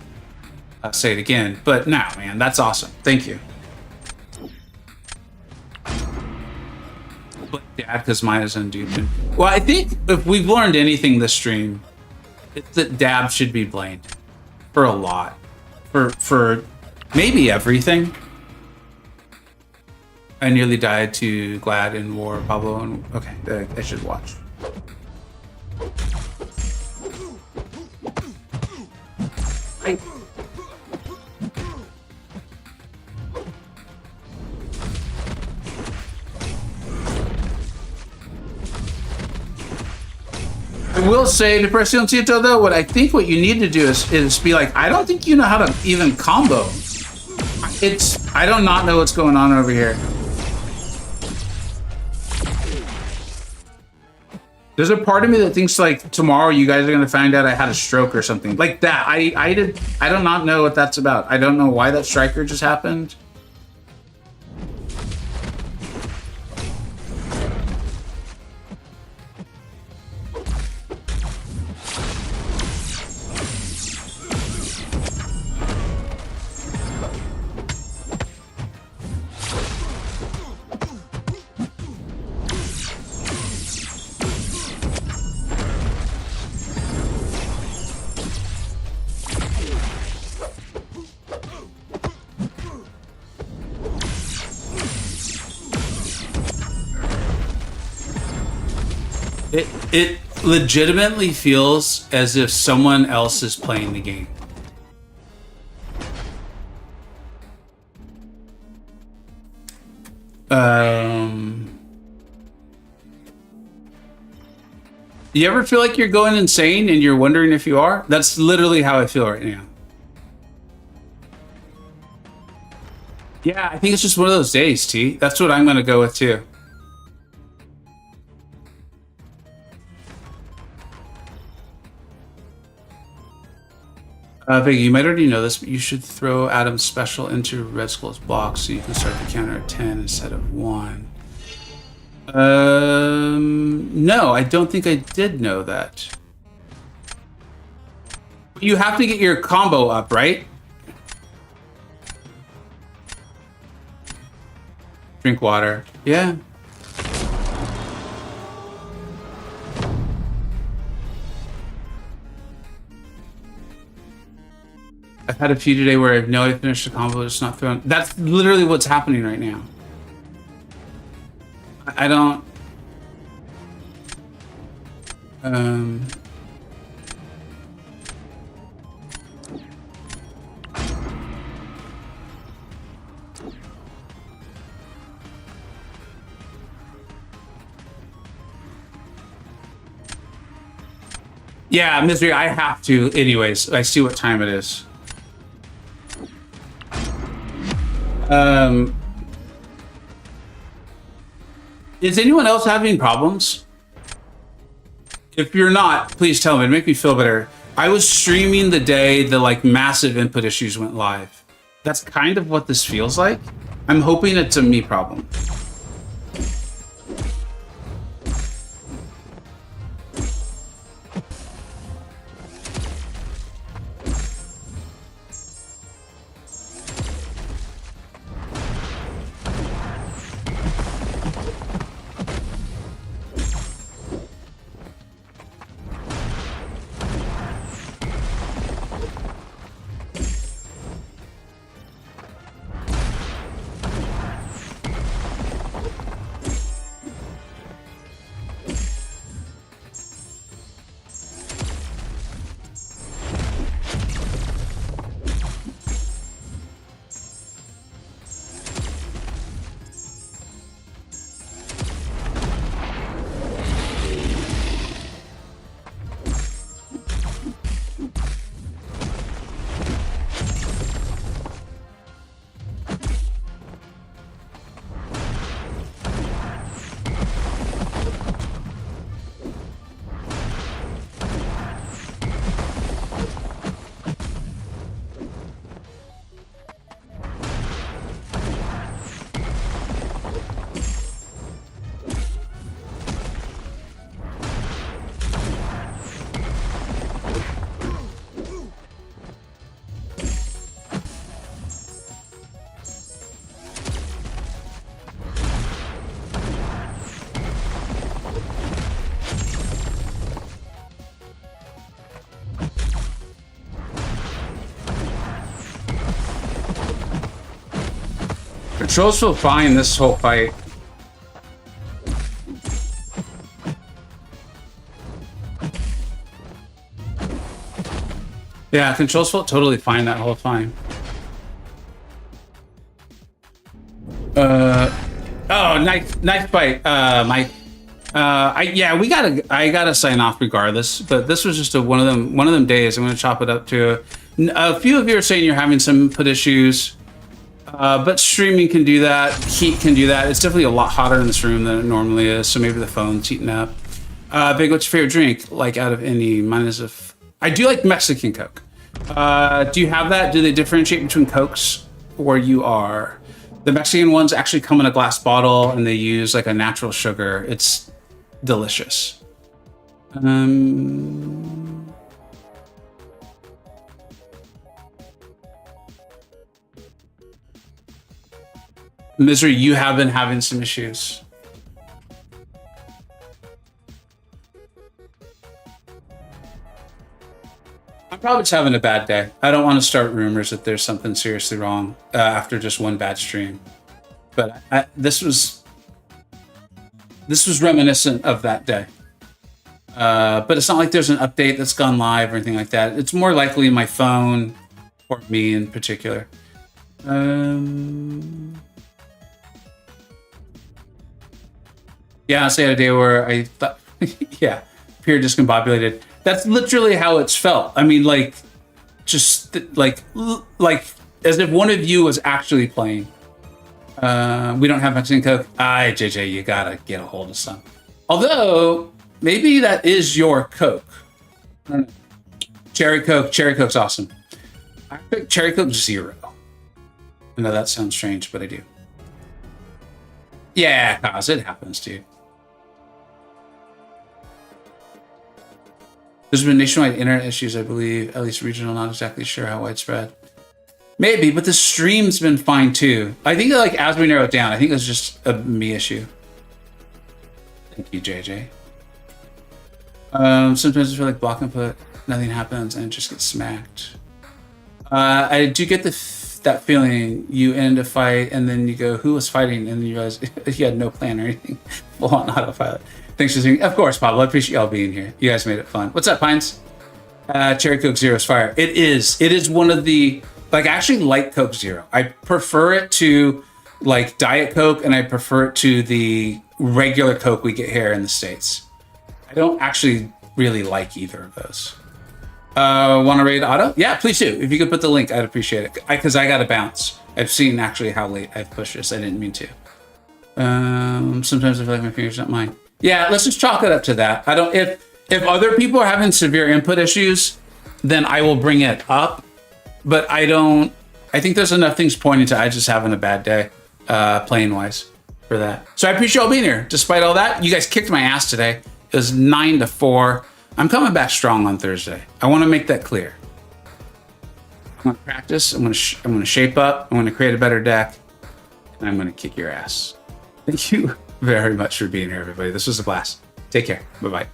say it again. But no, man, that's awesome. Thank you. Dad, because mine is unduped. Well, I think if we've learned anything this stream, it's that Dab should be blamed for a lot, for maybe everything. I nearly died to Glad in War, Pablo, and okay, I should watch. I will say, Depresión Cito, though, what I think what you need to do is be like, I don't think you know how to even combo. I do not know what's going on over here. There's a part of me that thinks like tomorrow you guys are gonna find out I had a stroke or something like that. I do not know what that's about. I don't know why that striker just happened. It legitimately feels as if someone else is playing the game. You ever feel like you're going insane and you're wondering if you are? That's literally how I feel right now. Yeah, I think it's just one of those days, T. That's what I'm gonna go with too. Vega, you might already know this, but you should throw Adam's special into Red Skull's block so you can start the counter at 10 instead of 1. No, I don't think I did know that. You have to get your combo up, right? Drink water. Yeah. had a few today where I know I finished a combo, it's not thrown. That's literally what's happening right now. I don't. Yeah, Misery, I have to. Anyways, I see what time it is. Is anyone else having problems? If you're not, please tell me. It'd make me feel better. I was streaming the day the like massive input issues went live. That's kind of what this feels like. I'm hoping it's a me problem. Controls feel fine this whole fight. Yeah, controls felt totally fine that whole time. Oh, nice fight, Mike. I gotta sign off regardless. But this was just one of them days. I'm gonna chop it up to a few of you are saying you're having some input issues. But streaming can do that. Heat can do that. It's definitely a lot hotter in this room than it normally is. So maybe the phone's heating up. Big, what's your favorite drink? Like out of any? Mine is I do like Mexican Coke. Do you have that? Do they differentiate between Cokes where you are? The Mexican ones actually come in a glass bottle and they use like a natural sugar. It's delicious. Misery, you have been having some issues. I'm probably just having a bad day. I don't want to start rumors that there's something seriously wrong after just one bad stream. But this was reminiscent of that day. But it's not like there's an update that's gone live or anything like that. It's more likely my phone or me in particular. Yeah, I say a day where I thought, yeah, pure discombobulated. That's literally how it's felt. I mean, like, just like as if one of you was actually playing. We don't have Mexican Coke. JJ, you gotta get a hold of some. Although, maybe that is your Coke. I don't know. Cherry Coke. Cherry Coke's awesome. I picked Cherry Coke 0. I know that sounds strange, but I do. Yeah, cause it happens, dude. There's been nationwide internet issues, I believe, at least regional, not exactly sure how widespread. Maybe, but the stream's been fine too. I think that, like, as we narrow it down, I think it's just a me issue. Thank you, JJ. Sometimes I feel like block input, nothing happens, and it just gets smacked. I do get that feeling you end a fight and then you go, who was fighting? And then you realize you had no plan or anything. Full on autopilot. Thanks for seeing. Of course, Pablo. I appreciate y'all being here. You guys made it fun. What's up, Pines? Cherry Coke Zero is fire. It is. It is one of the, like, I actually like Coke Zero. I prefer it to like Diet Coke, and I prefer it to the regular Coke we get here in the States. I don't actually really like either of those. Want to raid Otto? Yeah, please do. If you could put the link, I'd appreciate it. Because I got to bounce. I've seen actually how late I've pushed this. I didn't mean to. Sometimes I feel like my fingers not mine. Yeah, let's just chalk it up to that. I don't. If other people are having severe input issues, then I will bring it up. But I don't. I think there's enough things pointing to I just having a bad day, playing wise, for that. So I appreciate y'all being here. Despite all that, you guys kicked my ass today. It was 9-4. I'm coming back strong on Thursday. I want to make that clear. I'm going to practice. I'm going to shape up. I'm going to create a better deck. And I'm going to kick your ass. Thank you very much for being here, everybody. This was a blast. Take care. Bye-bye.